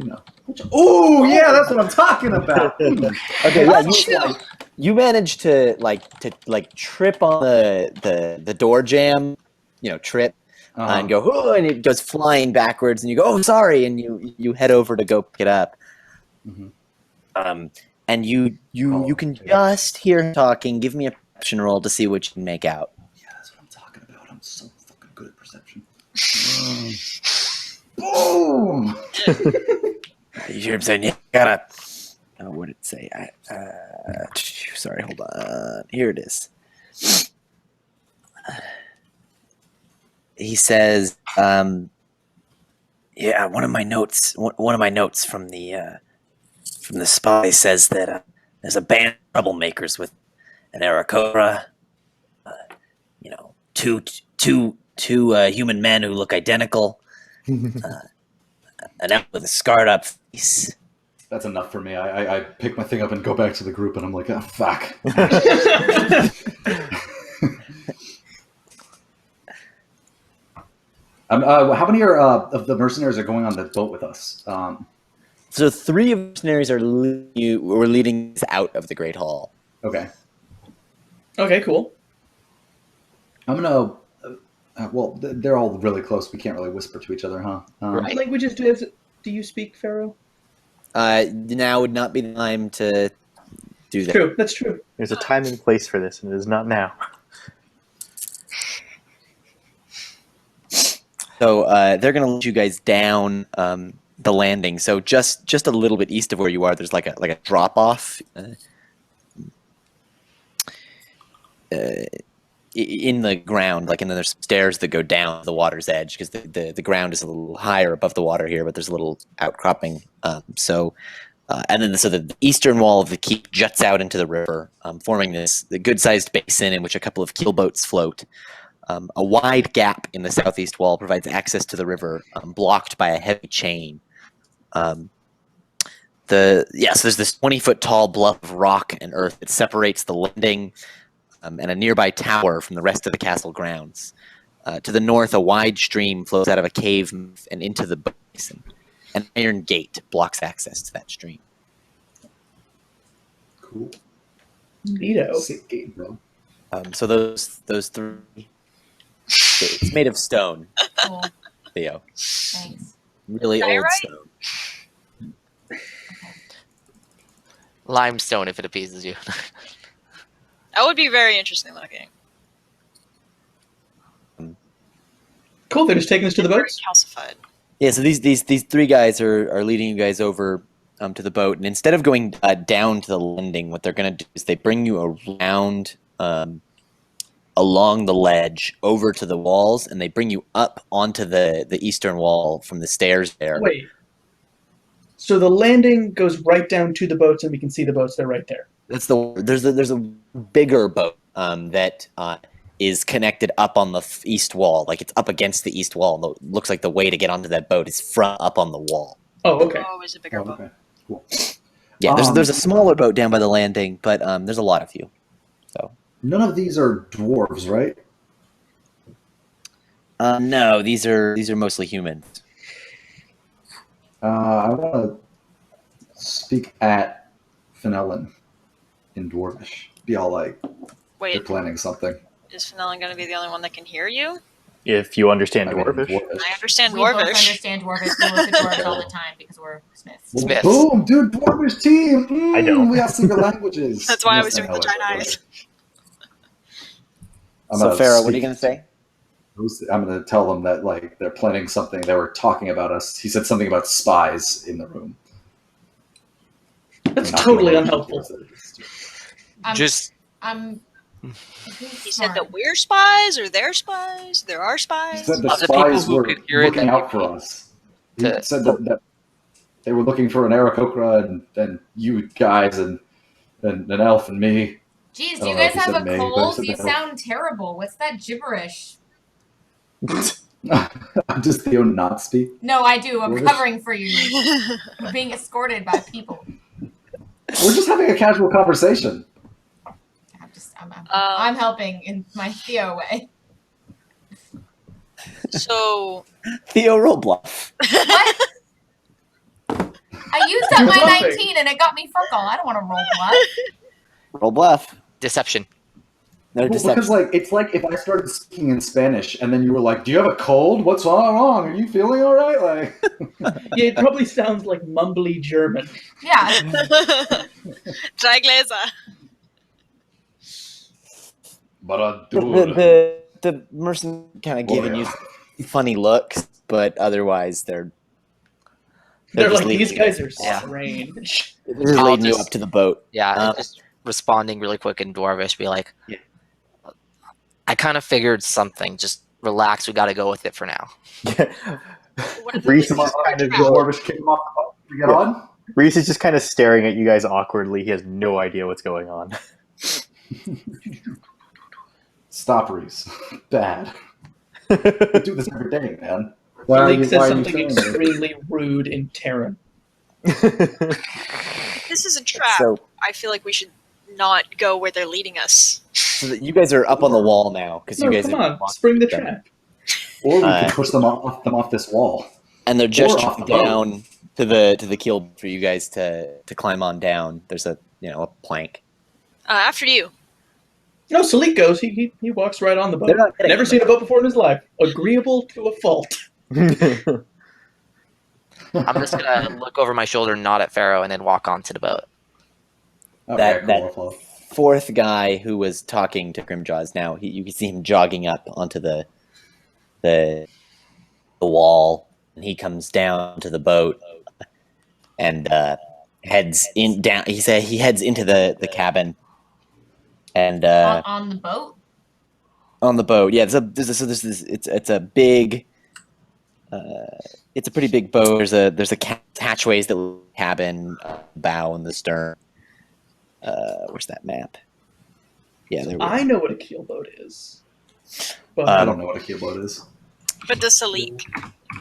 Oh yeah, that's what I'm talking about. Okay, yeah, you managed to trip on the door jamb, trip and go, oh, and it goes flying backwards, and you go, oh, sorry, and you head over to go pick it up. Mhm. And you can just hear him talking. Give me a perception roll to see what you can make out. Yeah, that's what I'm talking about. I'm so fucking good at perception. Boom! You hear him saying, "You gotta." Oh, what did it say? Sorry, hold on. Here it is. He says, "Yeah, one of my notes from the spy says that there's a band of troublemakers with an Aarakocra. Two human men who look identical. An elf with a scarred up face." That's enough for me. I pick my thing up and go back to the group, and I'm like, oh, fuck. How many of the mercenaries are going on the boat with us? So 3 of the mercenaries are leading us out of the Great Hall. Okay. Okay, cool. I'm gonna. Well, they're all really close. We can't really whisper to each other, huh? What languages do you speak, Pharaoh? Now would not be the time to do that. True, that's true. There's a time and place for this, and it is not now. So they're going to let you guys down the landing. So just a little bit east of where you are, there's like a drop off in the ground, and then there's stairs that go down the water's edge because the ground is a little higher above the water here, but there's a little outcropping. So the eastern wall of the keep juts out into the river, forming the good-sized basin in which a couple of keelboats float. A wide gap in the southeast wall provides access to the river, blocked by a heavy chain. So there's this 20-foot tall bluff of rock and earth that separates the landing and a nearby tower from the rest of the castle grounds. To the north, a wide stream flows out of a cave and into the basin. An iron gate blocks access to that stream. Cool. Neato. Sick game, bro. So those 3, it's made of stone, Cool. Theo. Thanks. Really old Diorite? stone. Limestone, if it appeases you. That would be very interesting looking. Cool. They're just taking us to the boats. Calcified. Yeah, so these three guys are leading you guys over to the boat, and instead of going down to the landing, what they're going to do is they bring you around along the ledge over to the walls, and they bring you up onto the eastern wall from the stairs there. Wait. So the landing goes right down to the boats, and we can see the boats. They're right there. There's a bigger boat that is connected up on the east wall, like it's up against the east wall. It looks like the way to get onto that boat is from up on the wall. Oh, okay. Oh, it's a bigger boat. Okay. Cool. Yeah, there's a smaller boat down by the landing, but there's a lot of you. So None of these are dwarves, right? no, these are mostly humans. I want to speak at Fenelon in Dwarvish. Be all like, they're Wait, planning something. is Fenelon going to be the only one that can hear you? If you understand I mean, Dwarvish. I understand We both Dwarvish. understand Dwarvish. We work with Dwarves all the time because we're Smiths. Well, Smiths. boom, dude, Dwarvish team. I don't. We have secret languages. That's why I Yes, was doing know the it, giant but eyes. I'm So gonna Farah, what are speak- you gonna say? I'm going to tell them that like they're planning something. They were talking about us. He said something about spies in the room. That's Not totally gonna- unhelpful. Just He said that we're spies, or they're spies. There are He spies. said the Other people spies who were could hear it looking that out may for be us. He to- said that they were looking for an Aarakocra and you guys and an elf and me. Geez, I do don't you know if guys he have said a May, but he cold? said You that. sound terrible. What's that gibberish? I'm just Theo not speak. No, I do. I'm Dwarvish? covering for you. You're being escorted by people. We're just having a casual conversation. I'm helping in my Theo way. So Theo roll bluff. What? I used up my 19 and it got me Furkle. I don't want to roll bluff. Roll bluff. deception. No Well, deception. because like it's like if I started speaking in Spanish and then you were like, "Do you have a cold? What's wrong? Are you feeling all right?" Like, Yeah, it probably sounds like mumbly German. Yeah. Drei Gläser. but the mercenary kind of giving you funny looks, but otherwise they're They're just like, leading these guys are Yeah. strange. they're just I'll leading you just- up to the boat. Yeah, just responding really quick in Dwarvish, be like, Yeah. I kind of figured something. Just relax. We got to go with it for now. What are the Reese things is you're kind of about? Dwarvish kick him off the boat. We get on. Reese is just kind of staring at you guys awkwardly. He has no idea what's going on. Stop, Reese. Bad. We do this every day, man. Why are Blake you, says why are you something saying this? extremely rude in Terran. If this is a trap, So, I feel like we should not go where they're leading us. so that you guys are up on the wall now because No, you guys come are on, spring the them. trap. Or we Uh, could push them off this wall. and they're just Or off the down to the keel for you guys to climb on down. There's a plank. After you. No, Salik goes. He walks right on the They're boat. not getting Never on seen the a boat before in his life. Agreeable to a fault. I'm just gonna look over my shoulder, nod at Pharaoh, and then walk onto the boat. Okay, that- cool. Fourth guy who was talking to Grimjaws now, you can see him jogging up onto the wall, and he comes down to the boat and heads in down. He said he heads into the cabin and On the boat? on the boat. Yeah, it's a big. It's a pretty big boat. There's a hatchways that cabin, bow, and the stern. Where's that map? Yeah, there we I go. know what a keelboat is. But I don't know what a keelboat is. But the Salik.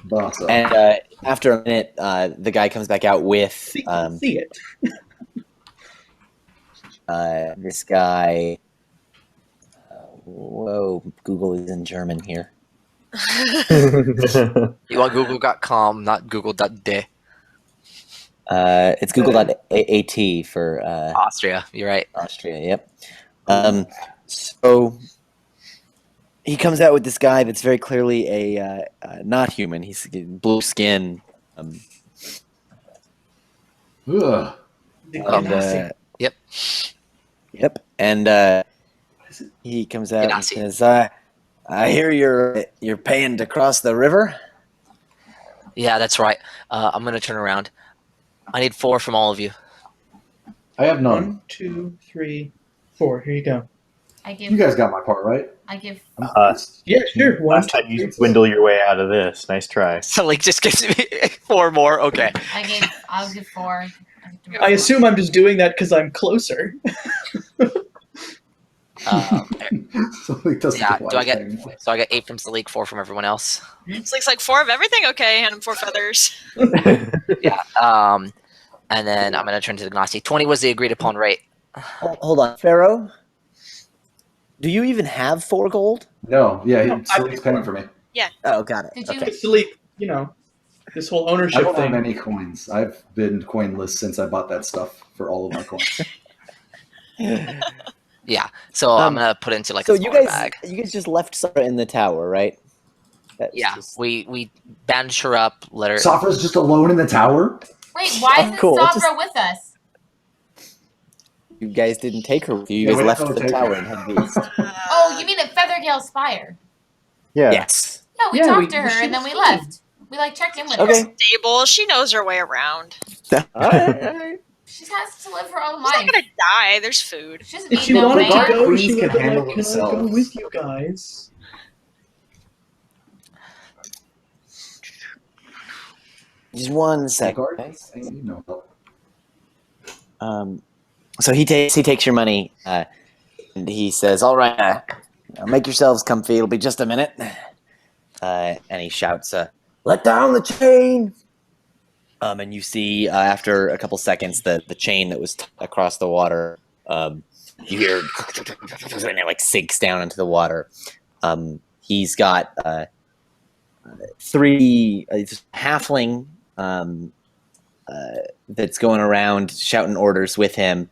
But, And after a minute, the guy comes back out with see it. this guy. Whoa, Google is in German here. You want Google.com, not Google.de. It's Google.at for Austria. You're right. Austria. Yep. So he comes out with this guy that's very clearly a not human. He's blue skin. ugh. The And, Ganassi. yep. And he comes out and Ganassi. says, I hear you're paying to cross the river. Yeah, that's right. I'm gonna turn around. I need 4 from all of you. I have none. 1, 2, 3, 4. Here you go. I give. You guys got my part, right? I give. Yeah, sure. 1, Last 2, time you 3, 4. swindle your way out of this. Nice try. So like, just gives me 4 more. Okay. I'll give 4. I assume I'm just doing that because I'm closer. Salik doesn't Yeah. get Do I get? anything. So I got 8 from Salik, 4 from everyone else. It's like 4 of everything. Okay, hand him 4 feathers. Yeah. And then I'm gonna turn to the Gnassi. 20 was the agreed upon rate. Hold on, Pharaoh. Do you even have 4 gold? No, yeah, No, Salik's paying for me. Oh, got it. Did you? Okay. Sleep, this whole I ownership don't have thing. any coins. I've been coinless since I bought that stuff for all of my coins. Yeah. So I'm gonna put it into like So a you smaller guys, bag. you guys just left Sarah in the tower, right? That's Yeah. just- We bandaged her up. Let her. Safra's just alone in the tower? Wait, why isn't cool. Sabra with us? You guys didn't take her with you. You Yeah, guys we left didn't the take tower her. and headed east. Oh, you mean at Feathergale Spire? Yeah. Yes. Yeah, we Yeah, talked we- to her she and then was we fine. left. We checked in with Okay. her. Stable. She knows her way around. All right. She has to live her own She's life. not gonna die. There's food. She doesn't If need she no wanted to man. go, Queens she would can have been handle like, "Can I go themselves." with you guys?" Just one second. Guard? guys. Hey, you know. So he takes your money, and he says, "All right, make yourselves comfy. It'll be just a minute." And he shouts, "Let down the chain!" And you see after a couple seconds the chain that was across the water. You hear, and it like sinks down into the water. He's got 3 halfling that's going around shouting orders with him,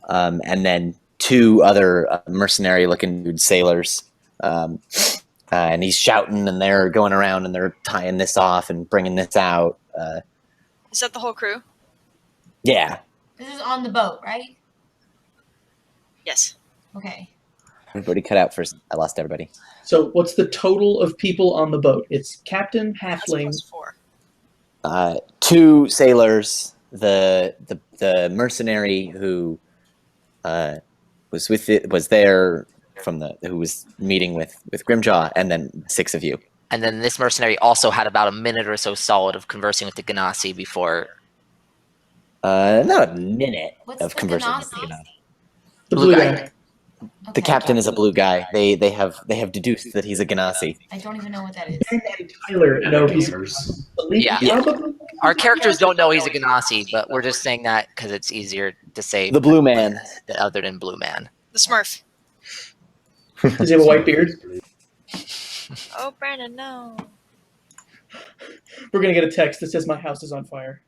and then 2 other mercenary-looking dude sailors. And he's shouting, and they're going around, and they're tying this off and bringing this out. Is that the whole crew? Yeah. This is on the boat, right? Yes. Okay. Everybody cut out first. I lost everybody. So, what's the total of people on the boat? It's captain, That's halfling. plus 4. 2 sailors, the mercenary who was there who was meeting with Grimjaw, and then 6 of you. And then this mercenary also had about a minute or so solid of conversing with the Ganassi before. Not a minute What's of the conversing. Ganassi? The Blue blue guy. guy. The Okay. captain is a blue guy. They have deduced that he's a Ganassi. I don't even know what that is. And Tyler, no, he's Gamers. Yeah. probably. Our characters don't know he's a Ganassi, but we're just saying that because it's easier to say The blue man. other than Blue Man. The Smurf. Does he have a white beard? Oh, Brandon, no. We're gonna get a text that says my house is on fire.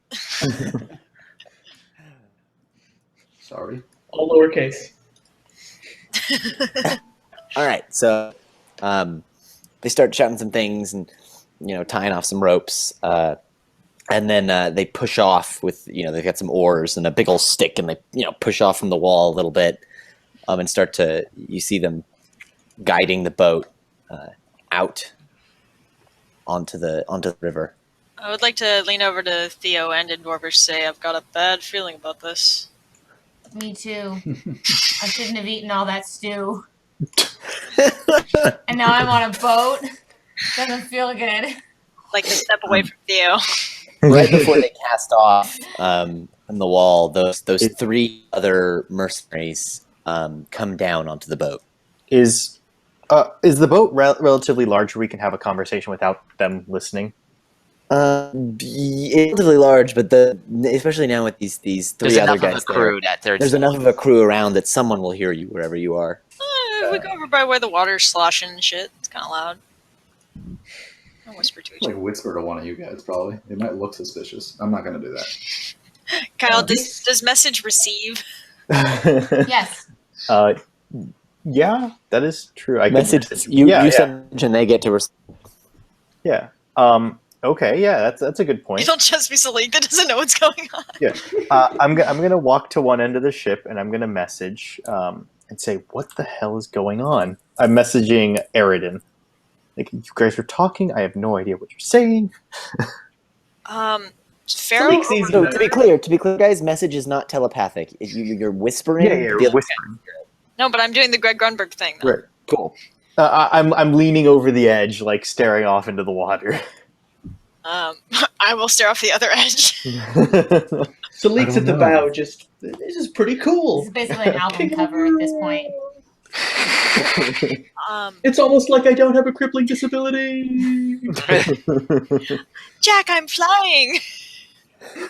Sorry. All lowercase. All right, so they start shouting some things and tying off some ropes, and then they push off with they've got some oars and a big old stick, and they push off from the wall a little bit, and start to you see them guiding the boat out onto the river. I would like to lean over to Theo and Dwarvish say, I've got a bad feeling about this. Me too. I shouldn't have eaten all that stew. And now I'm on a boat. Doesn't feel good. Like to step away from Theo. Right before they cast off from the wall, those 3 other mercenaries come down onto the boat. Is the boat relatively large where we can have a conversation without them listening? It's relatively large, but especially now with these 3 There's other enough guys of a crew that there's enough of a crew around that someone will hear you wherever you are. If we go over by where the water's sloshing and shit, it's kind of loud. I'll whisper to each Like other. whisper to one of you guys, probably. It might look suspicious. I'm not going to do that. Kyle, does message receive? Yes. Yeah, that is true. I could Message you send and they get to respond. Yeah. Okay. Yeah, that's a good point. It'll just be Salik that doesn't know what's going on. Yeah. I'm gonna walk to one end of the ship and I'm gonna message and say, "What the hell is going on?" I'm messaging Eridan. Like, you guys are talking. I have no idea what you're saying. Pharaoh. Leaks easy. So to be clear, guys, message is not telepathic. You're whispering. Yeah, you're whispering. No, but I'm doing the Greg Grunberg thing. Though. Right. Cool. I'm leaning over the edge, like staring off into the water. I will stare off the other edge. So Leaks at the bow. Just this is pretty This cool. is basically an album cover at this point. It's almost like I don't have a crippling disability. Jack, I'm flying.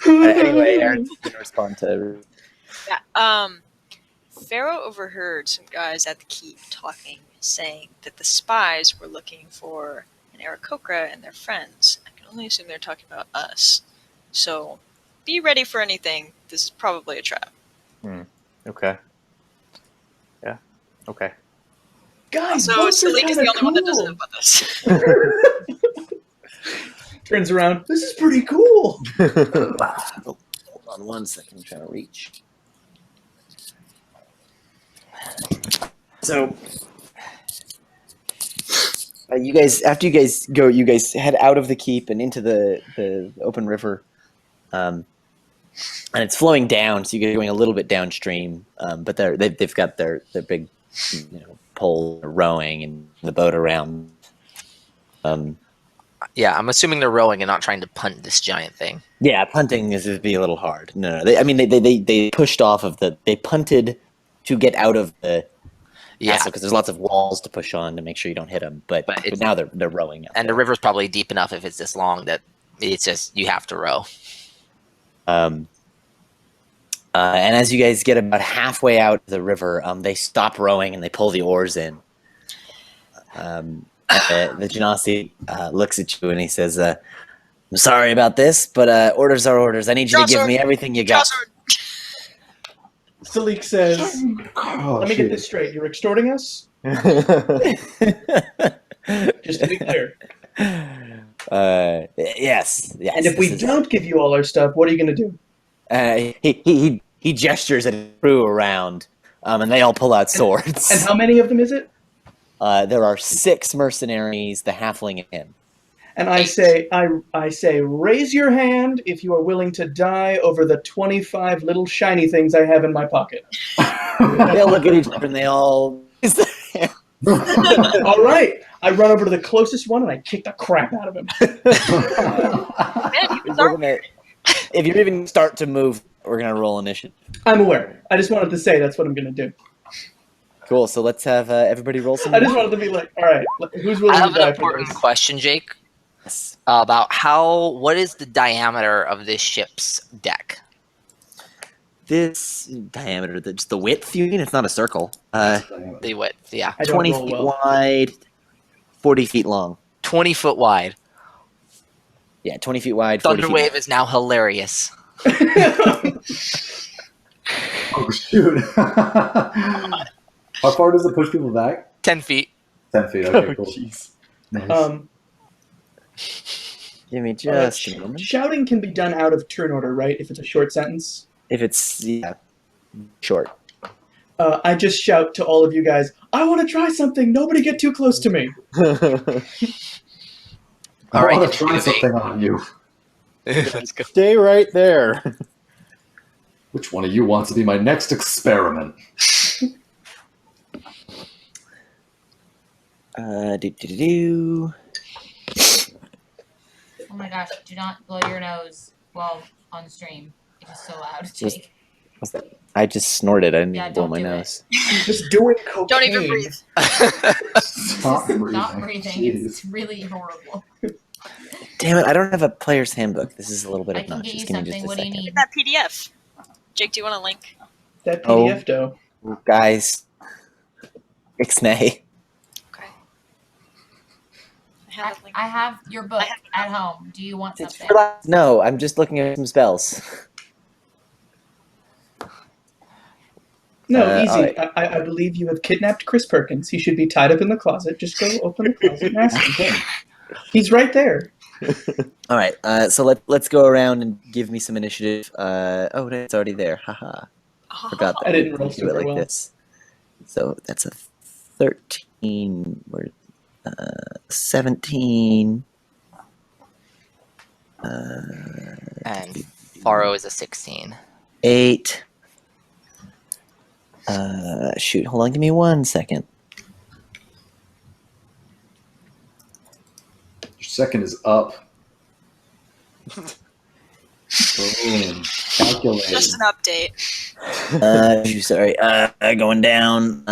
Anyway, Aaron's going to respond to. Yeah. Pharaoh overheard some guys at the keep talking, saying that the spies were looking for an Aarakocra and their friends. I can only assume they're talking about us. So, be ready for anything. This is probably a trap. Okay. Yeah. Okay. Guys, So boats are Salik is the kinda only one that doesn't know about this. Turns around. This is pretty cool. Hold on 1 second. I'm trying to reach. So, you guys, after you guys go, you guys head out of the keep and into the open river, and it's flowing down. So you guys are going a little bit downstream, but they've got their big, pole rowing and the boat around. Yeah, I'm assuming they're rowing and not trying to punt this giant thing. Yeah, punting is would be a little hard. No. They pushed off of they punted to get out of the castle because there's lots of walls to push on to make sure you don't hit them. But now they're rowing. And the river's probably deep enough if it's this long that it's just you have to row. And as you guys get about halfway out of the river, they stop rowing and they pull the oars in. The Genasi looks at you and he says, "I'm sorry about this, but orders are orders. I need you to give me everything you got." Salik says, "Let me get this straight. You're extorting us? Just to be clear." Yes. And if we don't give you all our stuff, what are you going to do? He gestures at his crew around, and they all pull out swords. And how many of them is it? There are 6 mercenaries, the halfling and him. And I say, raise your hand if you are willing to die over the 25 little shiny things I have in my pocket. They all look at each other and they all. All right. I run over to the closest one and I kick the crap out of him. If you even start to move, we're gonna roll initiative. I'm aware. I just wanted to say that's what I'm gonna do. Cool. So let's have everybody roll some. I just wanted to be like, all right, who's willing I have to die an for important this? question, Jake, Yes. about what is the diameter of this ship's deck? This diameter, just the width. You mean it's not a circle? The width, yeah, I don't 20 roll feet well. wide, 40 feet long. 20 foot wide. Yeah, 20 feet wide. 40 feet Thunderwave is now hilarious. Oh shoot! How far does it push people back? 10 feet. 10 feet. Okay, cool. Jeez. Nice. Give me just a moment. Shouting can be done out of turn order, right? If it's a short sentence. If it's short. I just shout to all of you guys, I want to try something. Nobody get too close to me. I right, want to try something on you. Let's go. Stay right there. Which one of you wants to be my next experiment? Do. Oh my gosh, do not blow your nose while on stream. It is so loud, Jake. What's that? I just snorted. I didn't Yeah, even blow don't my do it. nose. Just doing cocaine. Don't even breathe. Stop breathing. Stop breathing. Jeez. It's really horrible. Damn it! I don't have a player's handbook. This is a little bit I can get obnoxious. you Give me just something. a What do you second. need? That PDF. Jake, do you want a link? That PDF, though. Guys, Ixnay. Okay. I have a link. I have your book at home. Do you want It's something? No, I'm just looking at some spells. No, easy. all right. I believe you have kidnapped Chris Perkins. He should be tied up in the closet. Just go open the closet and ask him. He's right there. All right, so let's go around and give me some initiative. Oh, no, it's already there. Haha. Forgot that. I didn't roll we do it super like well. this. So that's a 13. Where 17. And Faro is a 16. 8. Shoot, hold on, give me 1 second. Your second is up. Boom. Calculated. Just an update. Sorry, going down.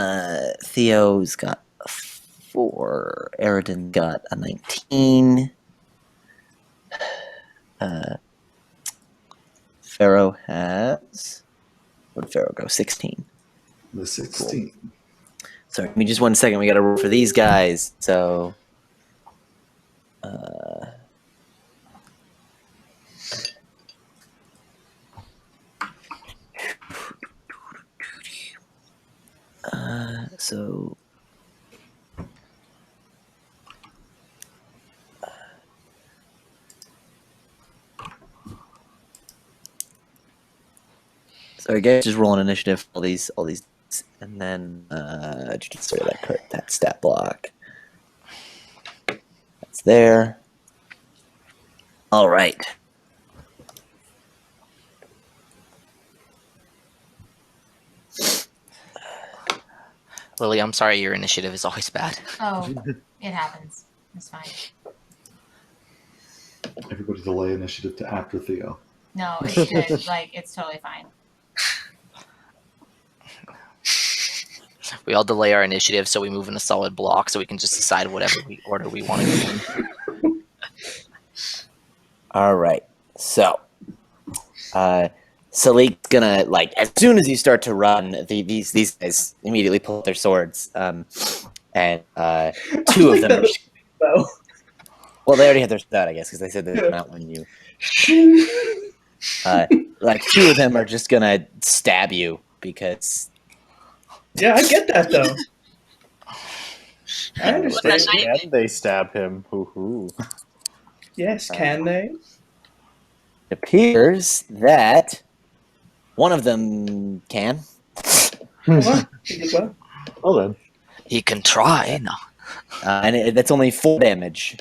Theo's got a 4. Eridan got a 19. Pharaoh has. Where'd Pharaoh go? 16. The 16. Cool. Sorry, give me just 1 second. We got to roll for these guys. So. So. Sorry, guys, just rolling initiative. All these, and then sorry, that stat block. That's there. All right. Lily, I'm sorry, your initiative is always bad. Oh, it happens. It's fine. Everybody delay initiative to after Theo. No, it's good. Like, it's totally fine. We all delay our initiative so we move in a solid block so we can just decide whatever order we want to go in. All right. So, Salik's gonna, like, as soon as you start to run, these guys immediately pull out their swords, and 2 of them. Well, they already had their stat, I guess, because they said they didn't out when you. Like 2 of them are just gonna stab you because. Yeah, I get that though. I understand. Can they stab him? Hoo-hoo. Yes, can they? It appears that one of them can. Well, he did well. Well then. He can try. No. And that's only 4 damage.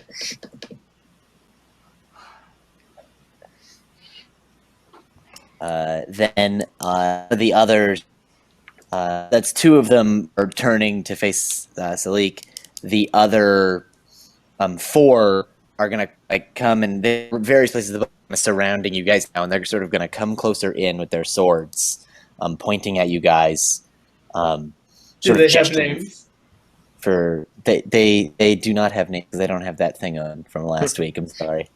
Then the others, that's 2 of them are turning to face Salik. The other 4 are gonna come, and they're various places of the surrounding you guys now, and they're sort of gonna come closer in with their swords, pointing at you guys. Do they have names? They do not have names. They don't have that thing on from last week. I'm sorry.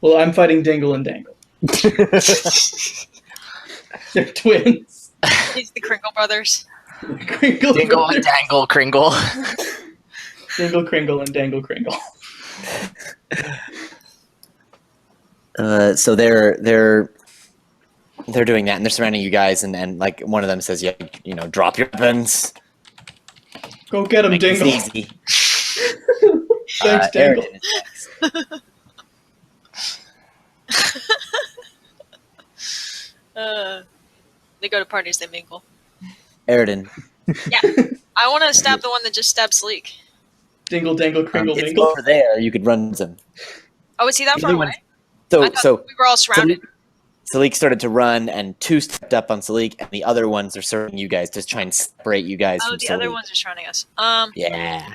Well, I'm fighting Dingle and Dangle. They're twins. He's the Kringle brothers. Kringle, Dingle and Dangle Kringle. Dingle Kringle and Dangle Kringle. So they're doing that, and they're surrounding you guys, and like one of them says, "Yeah, drop your weapons. Go get him, Make this Dingle." easy." Thanks, Dangle. Eridan is next. They go to parties, they mingle. Eridan. Yeah. I want to stab the one that just stabbed Sleek. Dingle, Dangle, Kringle, It's Mingle. over there. You could run them. Oh, is he that far away? So We were all surrounded. Salik started to run, and 2 stepped up on Salik, and the other ones are serving you guys to try and separate you guys Oh, from the Salik. other ones are surrounding us. Yeah.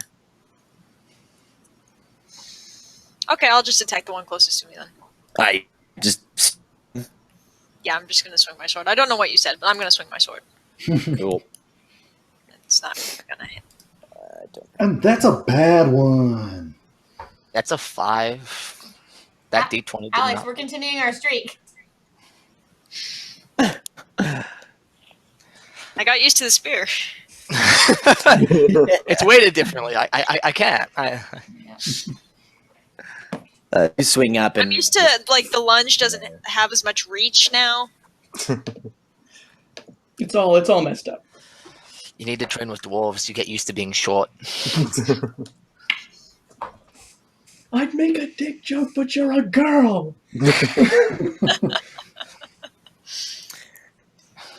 Okay, I'll just attack the one closest to me then. I just Yeah, I'm just gonna swing my sword. I don't know what you said, but I'm gonna swing my sword. cool. It's not gonna hit. And that's a bad one. That's a 5. That D20 did Alex, not. we're continuing our streak. I got used to the spear. It's weighted differently. I can't. You swing up, and I'm used to, like, the lunge doesn't have as much reach now. It's all messed up. You need to train with dwarves. You get used to being short. I'd make a dick joke, but you're a girl.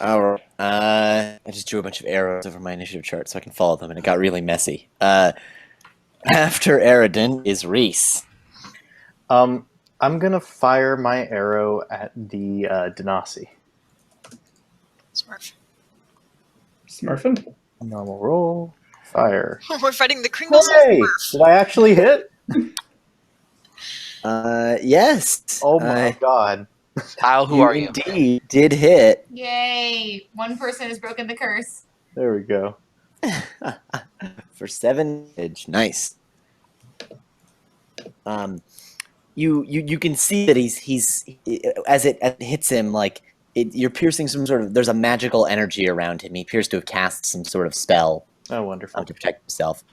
All right. I just drew a bunch of arrows over my initiative chart so I can follow them, and it got really messy. After Aridin is Reese. I'm gonna fire my arrow at the Denasi. Smurf. Smurfing. Normal roll. Fire. We're fighting the Kringles. Hey! Did I actually hit? Yes. Oh my god. Kyle, who are you? Indeed did hit. Yay! One person has broken the curse. There we go. For 7 damage. Nice. You can see that he's as it hits him, like you're piercing some sort of. There's a magical energy around him. He appears to have cast some sort of spell Oh, wonderful. to protect himself.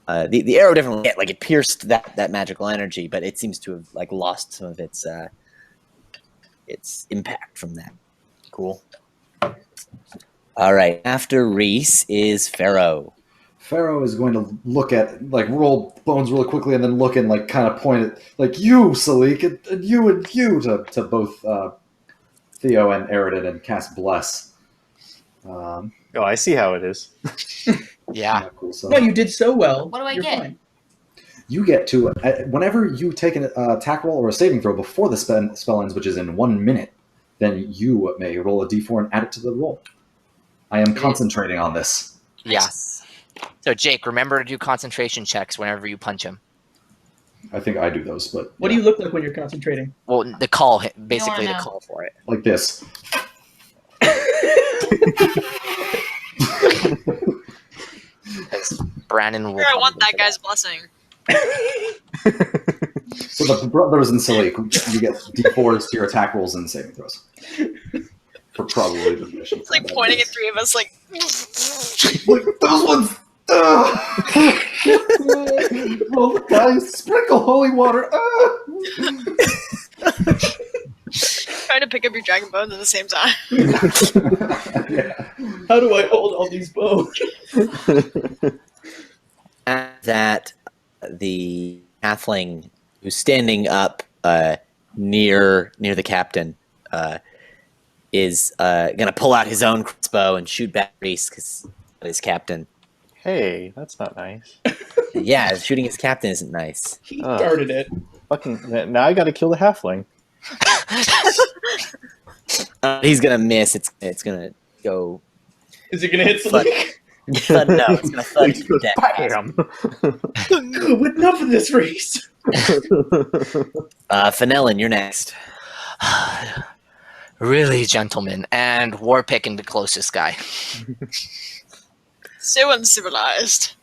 The arrow definitely hit, like it pierced that magical energy, but it seems to have like lost some of its impact from that. Cool. All right. After Reese is Pharaoh. Pharaoh is going to look at, like, roll bones really quickly and then look and, like, kind of point at, like, you, Salik, and you to both Theo and Aridin and cast Bless. Oh, I see how it is. Yeah. Cool. So No, you did so well. What do I You're get? fine. you get to, whenever you take an attack roll or a saving throw before the spell ends, which is in 1 minute, then you may roll a d4 and add it to the roll. I am concentrating on this. Yeah. So, Jake, remember to do concentration checks whenever you punch him. I think I do those, but What do you look like when you're concentrating? Well, the call, basically the know. call for it. like this. Because Brandon will. Here, I want probably that guy's blessing. So the brothers and Salik, you get d4s to your attack rolls and saving throws. For probably the mission. It's like pointing at three of us, like. Like, those ones! Roll the dice, sprinkle holy water! Trying to pick up your dragon bones at the same time. Yeah. How do I hold all these bows? At that, the halfling who's standing up near the captain is gonna pull out his own crossbow and shoot back Reese because his captain. Hey, that's not nice. Yeah, shooting his captain isn't nice. He started it. Fucking now I gotta kill the halfling. He's gonna miss. It's gonna go. Is he gonna hit Fuck. something? No, it's gonna thud you to death. Bam! Good enough of this race. Fenelon, you're next. Really, gentlemen, and Warpick and the closest guy. So uncivilized.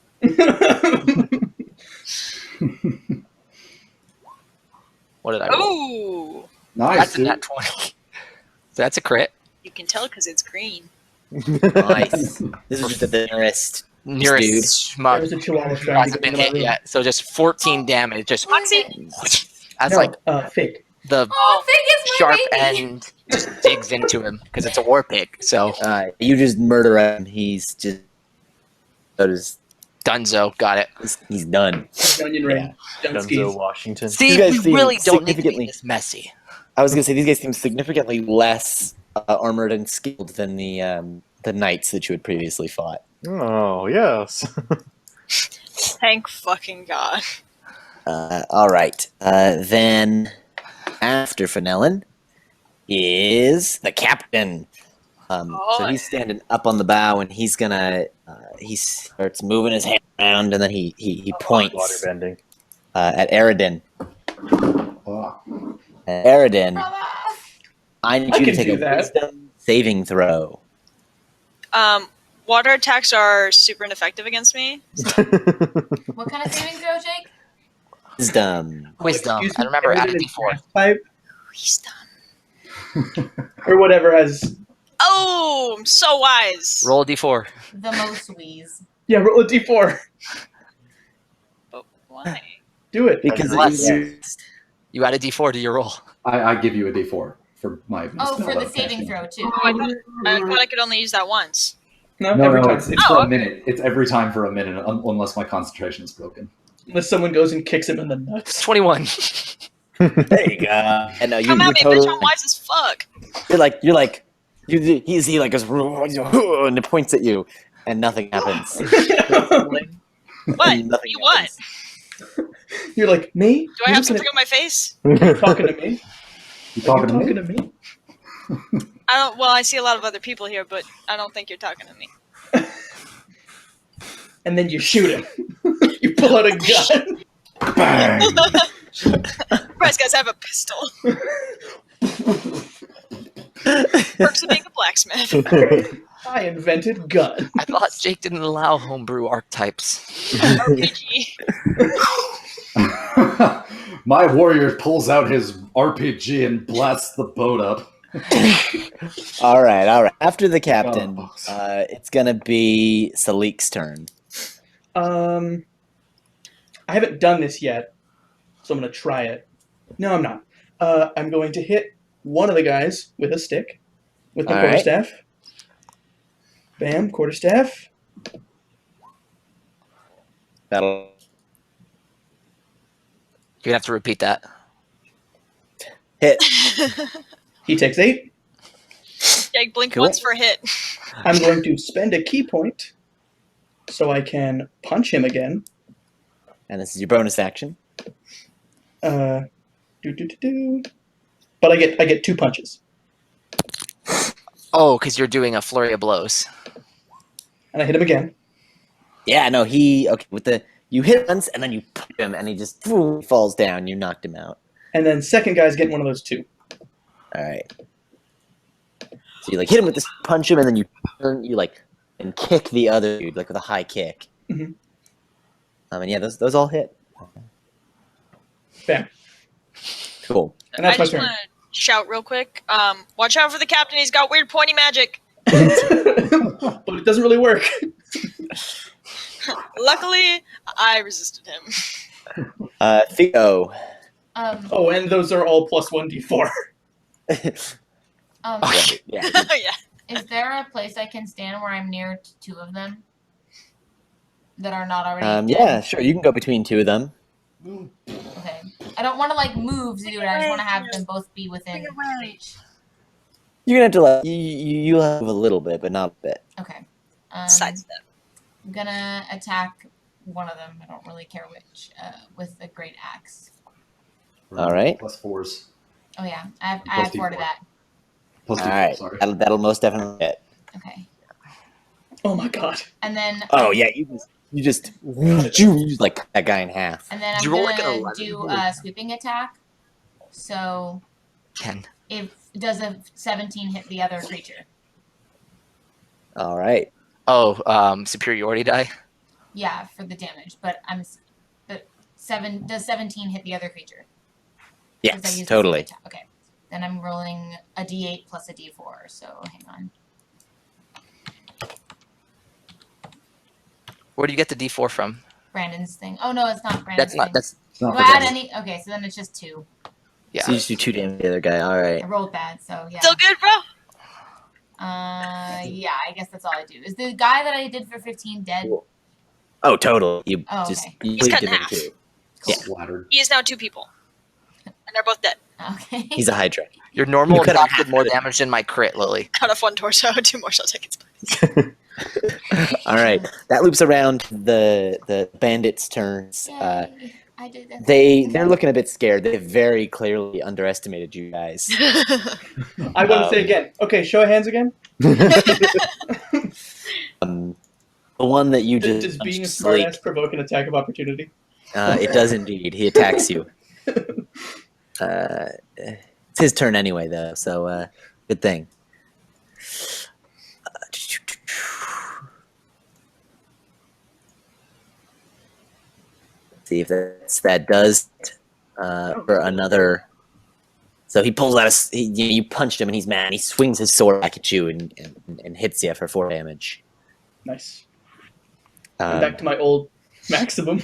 What did I roll? Ooh! Nice, That's a dude. nat 20. So that's a crit. You can tell because it's green. Nice. This is just the nearest. Nearest There schmuck was a chihuahua trying to hasn't get been in my hit room. yet. So just 14 damage. Just Foxy! that's No, like fake. the Oh, Fig is my sharp baby. end just digs into him because it's a Warpick. So You just murder him. He's just. Dunzo, got it. He's done. Onion ring. Dunzo, Dunskies. Washington. See, These guys we seem really don't need to significantly- be this messy. I was gonna say these guys seem significantly less armored and skilled than the knights that you had previously fought. Oh yes. Thank fucking God. All right. Then after Fenelon is the captain. So he's standing up on the bow and he's gonna he starts moving his hand around and then he points Waterbending. at Aridin. Oh. Aridin, Brother. I need I you to can take do a that. wisdom saving throw. Water attacks are super ineffective against me. What kind of saving throw, Jake? Wisdom. Wisdom. Excuse I me, remember add a everything d4. is pipe Wisdom. or whatever has. Oh, I'm so wise. Roll a d4. The most wheeze. Yeah, roll a d4. But why? Do it. Because Less. you- You add a d4 to your roll. I give you a d4 for my. Oh, for spell the saving casting. throw too. I thought I could only use that once. No, No, every no, time. it's for a minute. It's every time for a minute, unless my concentration is broken. Unless someone goes and kicks him in the It's nuts. 21. There you go. And Come you're at me, totally. bitch, I'm wise as fuck. He like goes and it points at you and nothing happens. What? Nothing You what? happens. You're like, me? Do I have something on my face? You talking to me? You Are you talking to me? talking to me? I don't. Well, I see a lot of other people here, but I don't think you're talking to me. And then you shoot him. You pull out a gun. Bang! You guys have a pistol. Perks of being a blacksmith. I invented gun. I thought Jake didn't allow homebrew archetypes. RPG. My warrior pulls out his RPG and blasts the boat up. All right. After the captain, Oh. it's gonna be Salik's turn. I haven't done this yet, so I'm gonna try it. No, I'm not. I'm going to hit one of the guys with a stick, with my All right. quarterstaff. Bam, quarterstaff. That'll You're gonna have to repeat that. hit. He takes 8. Jake, blink Cool. once for a hit. I'm going to spend a key point so I can punch him again. And this is your bonus action. But I get 2 punches, Oh, because you're doing a flurry of blows. and I hit him again. Yeah, no, you hit once and then you punch him and he just falls down. You knocked him out. And then second guy's getting one of those 2. All right. So you like hit him with this, punch him, and then you turn, and kick the other dude like with a high kick. Mhm. And yeah, those all hit. Bam. Cool. And that's I my just turn. want to shout real quick. Watch out for the captain. He's got weird pointy magic. But it doesn't really work. Luckily, I resisted him. Theo. Oh, and those are all plus 1d4. Right, yeah. Yeah. Is there a place I can stand where I'm near 2 of them that are not already? Yeah, sure. You can go between 2 of them. Okay. I don't want to move to do it. I just want to have them both be within reach. You're gonna have to you'll have a little bit, but not a bit. Okay. Sidestep. I'm gonna attack one of them. I don't really care which. With the great axe. All right. Plus 4s. Oh yeah, I Plus have 4 to D4. that. Plus All D4, right. sorry. That'll most definitely hit. Okay. Oh my god. And then. Oh yeah, you just cut that guy in half. And then I'm You roll like an gonna 11. do a sweeping attack. So, Ken. does a 17 hit the other creature? All right. Oh, superiority die. Yeah, for the damage. But does 17 hit the other creature? 'Cause I Yes, used the totally. sweeping attack. Okay. Then I'm rolling a d8 plus a d4. So hang on. Where do you get the D4 from? Brandon's thing. Oh no, it's not Brandon's That's not. thing. That's It's not Do for I add damage. any? Okay, so then it's just 2. yeah. So you just do 2 damage to the other guy. All right. I rolled bad, so yeah. Still good, bro? Yeah, I guess that's all I do. Is the guy that I did for 15 dead? Oh, totally. You Oh, just okay. you He's bleed cut in him in half. 2. Cool. Splattered. He is now 2 people. And they're both dead. Okay. He's a Hydra. Your normal You cut him attack half. did more damage than my crit, Lily. Cut off 1 torso, 2 more shell tickets. Please. All right. That loops around the bandits' turns. Yay. I did that. They're looking a bit scared. They very clearly underestimated you guys. I want to say again. Okay, show of hands again. The one that you Does just being a punched, Sleek, smartass provoke an attack of opportunity? it does indeed. He attacks you. It's his turn anyway, though, so good thing. See if that does for another. So he pulls out you punched him and he's mad. And he swings his sword back at you and hits you for 4 damage. Nice. I'm back to my old maximum.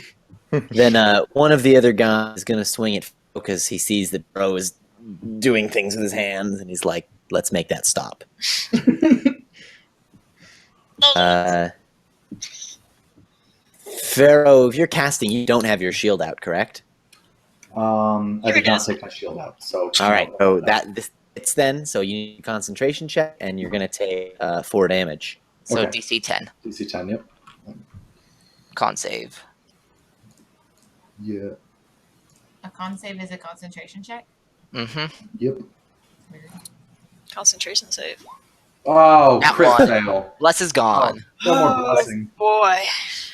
Then one of the other guys is going to swing it because he sees that Bro is doing things with his hands, and he's like, let's make that stop. Pharaoh, if you're casting, you don't have your shield out, correct? I did not take my shield out, so. All right, so this hits then, so you need a concentration check, and you're going to take 4 damage. So Okay. DC 10. DC 10, yep. Con save. Yeah. A con save is a concentration check? Mm-hmm. Yep. Weird. Concentration save. Oh, That crit one. fail. Bless is gone. No more blessing. Boy.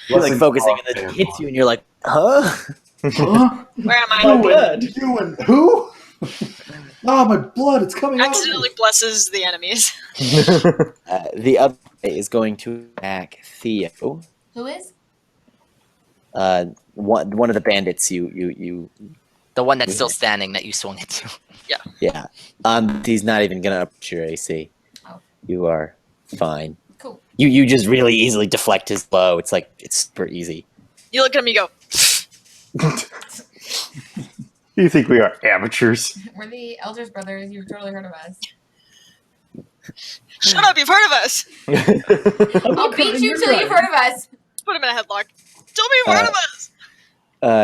You're like Blessing focusing off and then there. it hits you and you're like, huh? Huh? Where am I? My blood. You and who? Oh, my blood! It's coming out. Accidentally blesses the enemies. The other guy is going to attack Theo. Who is? One of the bandits you The one that's still standing that you swung into. yeah. He's not even gonna approach your AC. Oh. You are fine. Cool. You just really easily deflect his blow. It's like it's super easy. You look at him, you go, You think we are amateurs? We're the Elders brothers. You've totally heard of us. shut up, you've heard of us! I'll beat you till you've heard of us. Put him in a headlock. Tell me you've heard of us!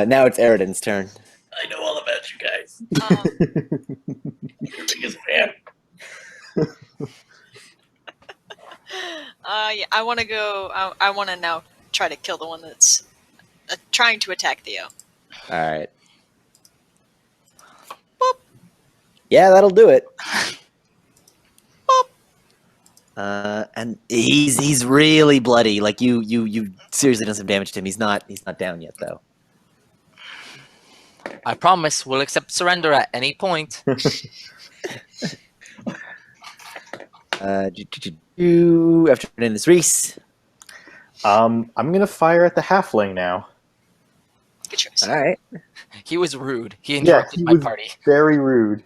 Now it's Eridan's turn. I know all about you guys. You're the biggest fan. Yeah, I want to go. I want to now try to kill the one that's trying to attack Theo. All right. Boop. Yeah, that'll do it. Boop. And he's really bloody. Like you seriously done some damage to him. He's not down yet though. I promise we'll accept surrender at any point. After putting in this Reese. I'm gonna fire at the halfling now. Good choice. All right. He was rude. He interrupted he my was party. very rude.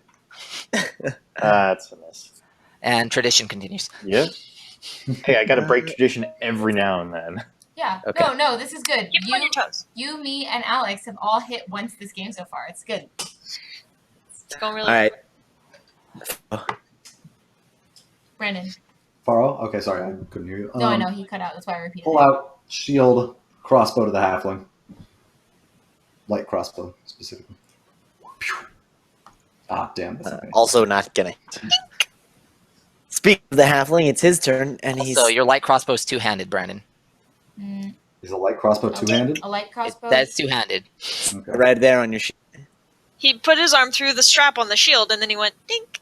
That's a miss. And tradition continues. Yep. Hey, I gotta break tradition every now and then. Yeah. Okay. No, this is good. Keep him on your toes. You, me, and Alex have all hit once this game so far. It's good. It's going really All right. Brandon. Faro? Okay, sorry, I couldn't hear you. No, I know he cut out. That's why I repeated Pull it. out shield, crossbow to the halfling. Light crossbow, specifically. Pew. Ah, damn. That's okay. Also not gonna. Speaking of the halfling, it's his turn, and he's So your light crossbow's two-handed, Brandon. Mm, Is a light crossbow two-handed? a light crossbow. That's two-handed. Okay. right there on your sheet. He put his arm through the strap on the shield, and then he went dink.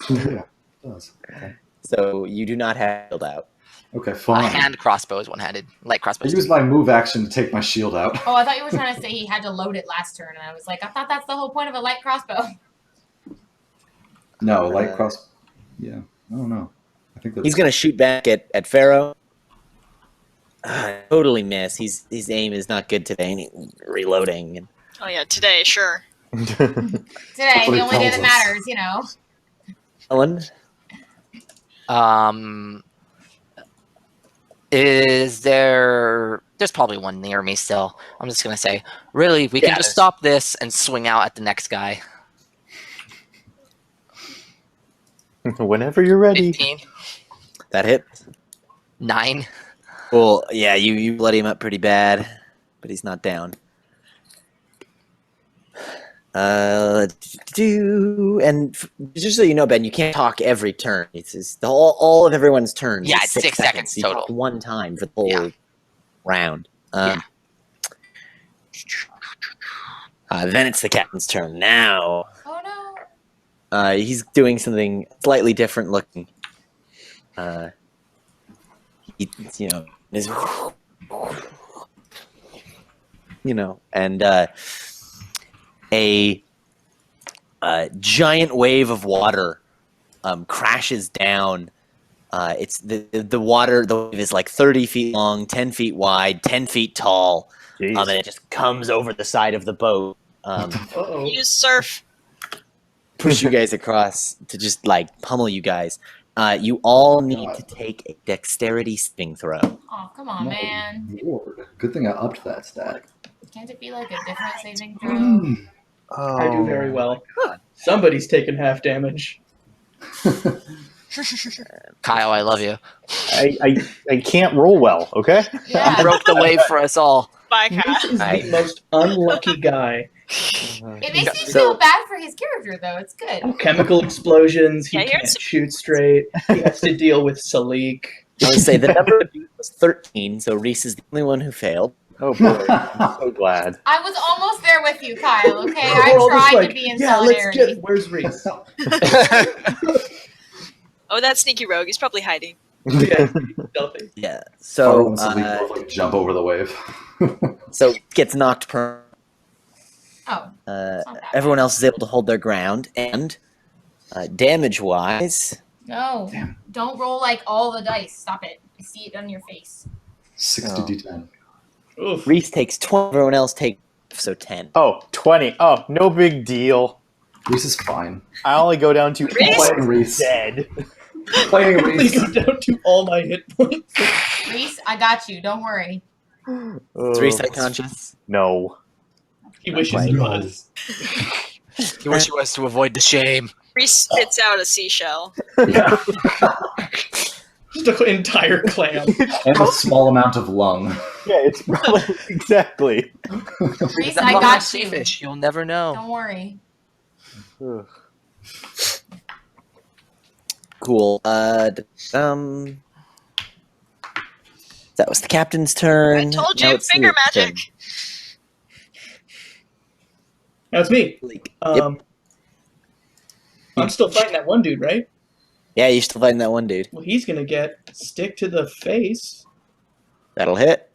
Yeah, it does. Okay, So you do not have shield out. okay A fine. hand crossbow is one-handed. Light crossbow I is used my move action to take my shield out. Oh, I thought you were trying to say he had to load it last turn, and I was like, I thought that's the whole point of a light crossbow. No, light cross. Yeah, I don't know. I think that's. He's gonna shoot back at Pharaoh. Totally miss. His aim is not good today. And he's reloading. And Oh yeah, today, sure. Today, what the he only day tells that us. matters, you know. Ellen, Is there... There's probably one near me still. I'm just going to say, really, we can Yeah, just there's- stop this and swing out at the next guy. Whenever you're ready. 15, that hit. 9. Well, yeah, you bloody him up pretty bad, but he's not down. And just so you know, Ben, you can't talk every turn. It's just all of everyone's turns. Yeah, is it's 6 seconds You total. talk one time for the whole Yeah. round. Yeah. Then it's the captain's turn. Now Oh no. he's doing something slightly different looking. He, is and a giant wave of water crashes down. It's the water. The wave is like 30 feet long, 10 feet wide, 10 feet tall. Jeez. And it just comes over the side of the boat, Uh-oh. Use surf. push you guys across to just like pummel you guys. You all need to take a dexterity saving throw. Oh, come on, man. Lord. Good thing I upped that stat. Can't it be like a different saving throw? Mm. I do very well. Somebody's taking half damage. Kyle, I love you. I can't roll well, okay? You Yeah. broke the wave for us all. Bye, This Kat. is the most unlucky guy. It makes me So- feel bad for his character, though. It's good. Chemical explosions. He Yeah, he can't has- shoot straight. He has to deal with Salik. I would say the number of you was 13, so Reese is the only one who failed. Oh boy, I'm so glad. I was almost there with you, Kyle. Okay, I We're all just tried like, to be in yeah, solidarity. let's get. Where's Reese? Oh, that sneaky rogue. He's probably hiding. Yeah, stealthy. Yeah. So, So both like jump over the wave. so gets knocked prone. Oh, it's not that Everyone bad. else is able to hold their ground, and damage-wise, No, Damn. don't roll like all the dice. Stop it. I see it on your face. 60 Oh. d10. Oof. Reese takes 12. Everyone else takes so 10. Oh, 20. Oh, no big deal. Reese is fine. I only go down to Reese? Playing Reese. dead. Playing They Reese. go down to all my hit points. Reese, I got you. Don't worry. Is Reese unconscious? No. He wishes he No. was. He wish he was to avoid the shame. Reese spits out a seashell. Yeah. Just an entire clam. And a small amount of lung. Yeah, it's probably exactly. Reese, That I long got sea you. fish, you'll never know. Don't worry. Ugh. Cool. That was the captain's turn. I told Now you, it's finger Sleek's magic. turn. That's me. Sleek. Yep. I'm still fighting that one dude, right? Yeah, you're still fighting that one dude. Well, he's gonna get stick to the face. That'll hit.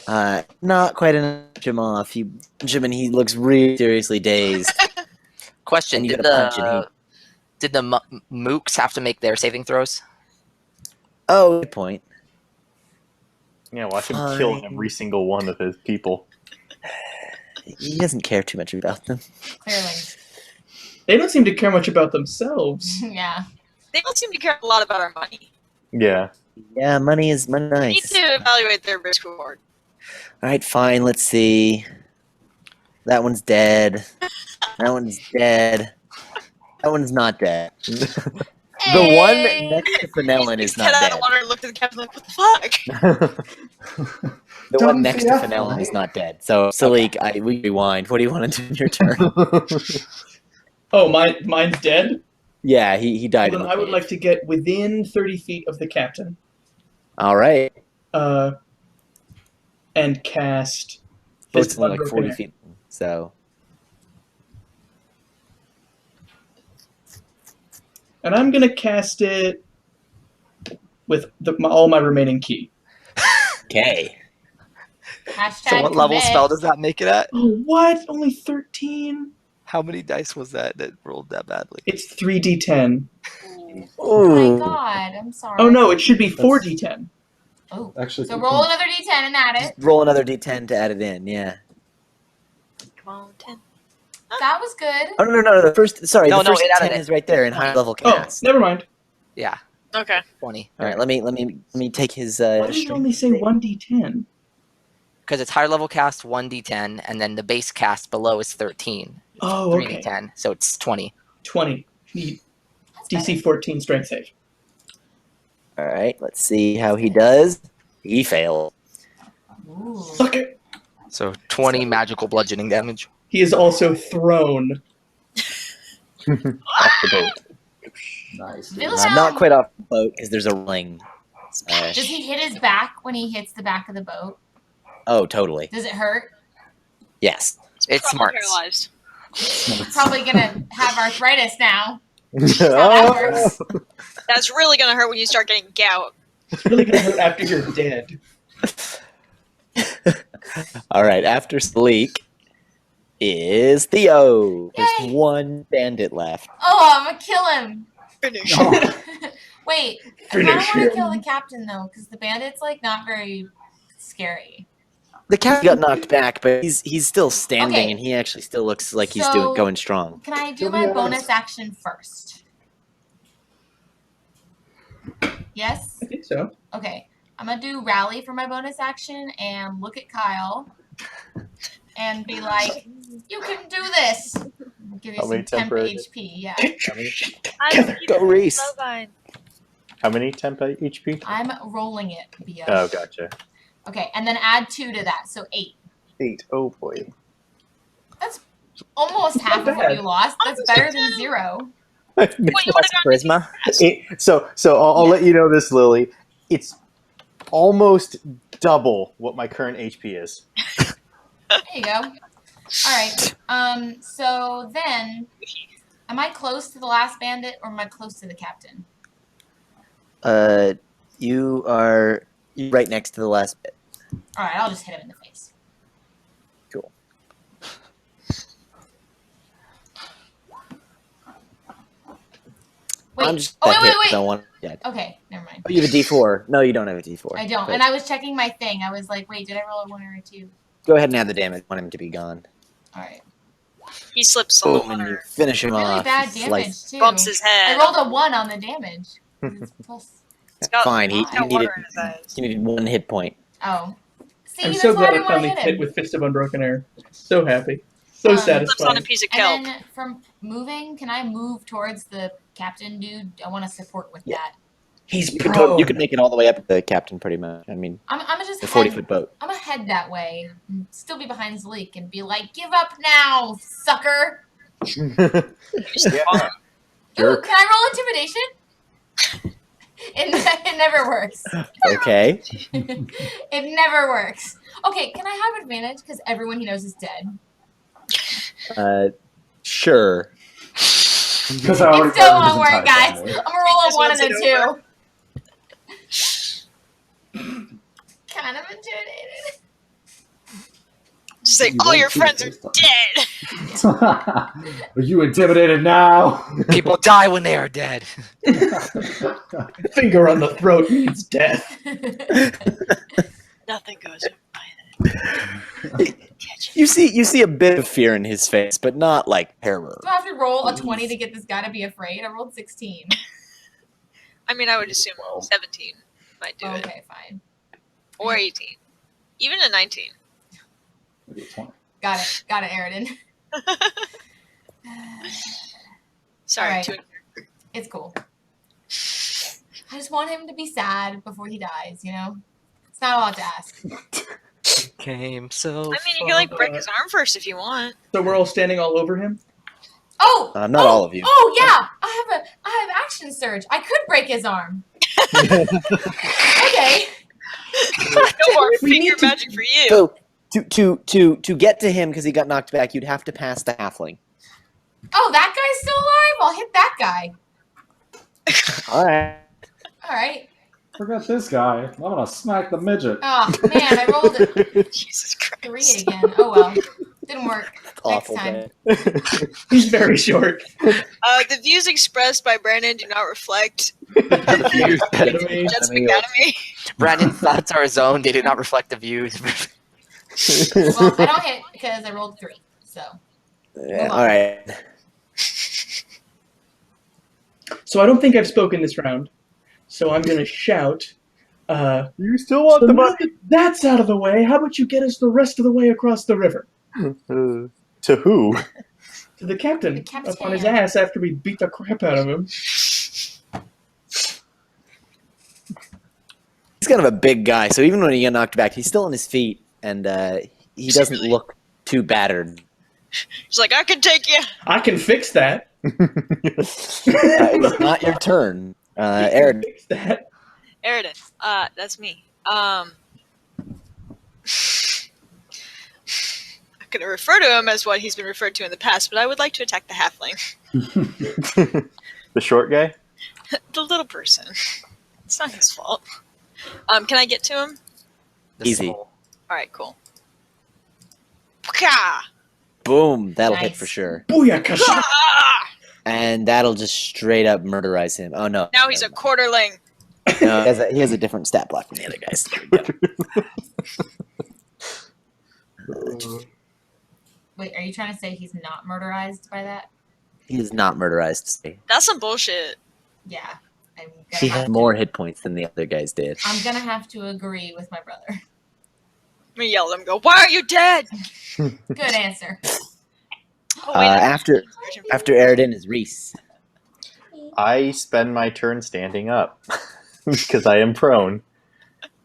Not quite enough to him off. Benjamin, he looks really seriously dazed. Question: And you Did gotta punch, and the mooks have to make their saving throws? Oh, good point. Yeah, watch him kill Fine. every single one of his people. He doesn't care too much about them. Clearly. They don't seem to care much about themselves. Yeah. They don't seem to care a lot about our money. Yeah. Yeah, money is money. We need Nice. to evaluate their risk reward. All right, fine. Let's see. That one's dead. That one's dead. That one's not dead. The one next to Fenelon is not Get out of dead. the water and looked at the captain like, what the fuck? The Dumb one next to CF, Fenelon right? is not dead. So, Salik, we rewind. What do you want to do in your turn? Oh, mine's dead? Yeah, he died. Well, in then the I would cave. like to get within 30 feet of the captain. All right. And cast Both Fist of them of like Unbroken 40 Air. feet. So, And I'm gonna cast it with all my remaining key. okay. Hashtag So what level commit. spell does that make it at? Oh, what? Only 13? How many dice was that rolled that badly? It's 3d10. Oh my god, I'm sorry. Oh no, it should be 4d10. Oh. Actually, So roll another d10 and add it. Just roll another d10 to add it in. Yeah. Come on, 10. That was good. Oh no! The first, sorry, No, the first it added 10 it. is right there in high level Oh, cast. never mind. Yeah, Okay. 20. All right, let me take his. Why did it only say 1d10? Because it's higher level cast 1d10, and then the base cast below is 13. Oh, okay. 3d10, so it's 20. 20. Need That's DC better. 14 strength save. All right, let's see how he does. He failed. Ooh. Suck it! So 20 magical bludgeoning damage. He is also thrown. Off the boat. Nice. dude. Vilhelm, Not quite off the boat because there's a ring. does he hit his back when he hits the back of the boat? Oh, totally. Does it hurt? Yes. It's Probably smart. paralyzed. Probably gonna have arthritis now. Oh. works. That's really gonna hurt when you start getting gout. It's really gonna hurt after you're dead. All right, after Sleek is Theo. There's Yay. one bandit left. Oh, I'm gonna kill him. Finish. Oh, Wait, I Finish kind of want him. to kill the captain though, because the bandit's like not very scary. The cat got knocked back, but he's still standing, Okay. and he actually still looks like he's So- going strong. Can I do Kill my the bonus eyes. action first? Yes? I think so. Okay. I'm gonna do rally for my bonus action and look at Kyle and be like, "You can do this." I'll give you How many some temp temporary- HP. Yeah. Go, Reese. How many temp HP? I'm rolling it via. Oh, gotcha. Okay, and then add 2 to that, so 8. 8. Oh boy. That's almost half of what bad. you lost. That's Almost better a than 2. 0. What you Plus charisma. So I'll Yeah. let you know this, Lily. It's almost double what my current HP is. There you go. All right. So then, am I close to the last bandit or am I close to the captain? You are right next to the last bit. All right, I'll just hit him in the face. Cool. Wait. I'm just Wait. Yeah. Okay, never mind. Oh, you have a D4. No, you don't have a D4. I don't. But And I was checking my thing. I was like, wait, did I roll a 1 or a 2? go ahead and add the damage. I want him to be gone. All right. He slips on the Boom, and you water, finish him Really off. bad You damage, slice- too. bumps his head. I rolled a 1 on the damage. It's plus... He's got, Fine. he's got He water in his eyes. needed 1 hit point. Oh. See, I'm that's so why I glad I didn't want finally to hit hit him. with Fist of Unbroken Air. So happy. So Slips on a satisfying. piece of kelp. And then from moving, can I move towards the captain dude? I want to support with Yeah. that. He's You could make it all the way up to the captain, pretty much. I mean, I'm gonna just the head, 40-foot boat. I'm gonna head that way and still be behind Zalik and be like, give up now, sucker. You just Yeah. follow him. Ooh, Jerk. can I roll intimidation? It never works. Okay. It never works. Okay, can I have advantage because everyone he knows is dead? Sure. Because I already It still fired his won't work, entire guys. family. I'm gonna roll a Just 1 wants and a it 2. over. Kind of intimidated. Just say, You all won't your see friends it are this dead. Are you intimidated now? People die when they are dead. Finger on the throat means death. Nothing goes by that. You see a bit of fear in his face, but not like terror. Do I have to roll a 20 to get this guy to be afraid? I rolled 16. I mean, I would assume 17 might do it. Okay, fine. Or 18. Even a 19. Got it, Aridin. Sorry. Alright. To It's cool. I just want him to be sad before he dies, you know? It's not a lot to ask. Came so. I mean, you can like break his arm first if you want. So we're all standing all over him? Oh! Not all of you. Oh, yeah! I have action surge. I could break his arm. Okay. No more We finger need to- magic for you. So to get to him because he got knocked back, you'd have to pass the halfling. Oh, that guy's still alive? I'll hit that guy. All right. All right. Forget this guy. I'm gonna smack the midget. Oh, man, I rolled a Jesus 3 Christ. again. Oh, well. Didn't work. Awful. time. Bad. He's very short. The views expressed by Brandon do not reflect Academy. Jets Academy. Brandon's thoughts are his own. They do not reflect the views. Well, I don't hit because I rolled 3. So, Yeah, all right. So I don't think I've spoken this round. So I'm going to shout. You still want So the now money? that that's out of the way, how about you get us the rest of the way across the river? To who? To the captain, The captain. up on his ass after we beat the crap out of him. He's kind of a big guy, so even when he got knocked back, he's still on his feet, and he doesn't look too battered. He's like, I can take you. I can fix that. It's not your turn, Aaron. Fix that. Aridin. That's me. I'm going to refer to him as what he's been referred to in the past, but I would like to attack the halfling. The short guy? The little person. It's not his fault. Can I get to him? Easy. Alright, cool. Pka! Boom, that'll hit Nice. for sure, Booyakasha. Ah! and that'll just straight up murderize him. Oh no! Now he's a quarterling. No, he has a different stat block from the other guys. There we go. wait, are you trying to say he's not murderized by that? He is not murderized. That's some bullshit. Yeah. I'm He gonna, had have more hit points than the other guys did. to, I'm gonna have to agree with my brother. I'm gonna yell at him and go, why are you dead? Good answer. Oh, wait, After Aridin is Reese. I spend my turn standing up because I am prone.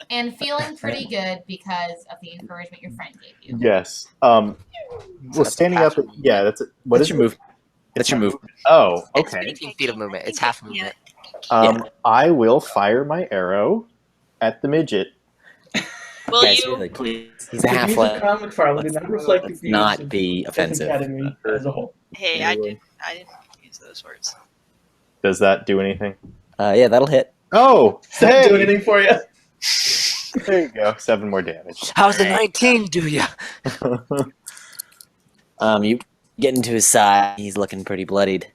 And feeling pretty good because of the encouragement your friend gave you. Yes. Well, That's standing half up. Yeah, that's it. What That's is your move. That's your move. Oh, It's okay. 18 feet of movement. It's half movement. I will fire my arrow at the midget Will Guys, you? really, please. He's a The views of half-life. Kyle McFarlane do not reflect the Let's views not of be Jets offensive. Academy as a whole. Hey, Anyway. I didn't use those words. Does that do anything? Yeah, that'll hit. Oh, Does that do anything for you? There you go. 7 more damage. How's the 19 do ya? You get into his side. He's looking pretty bloodied.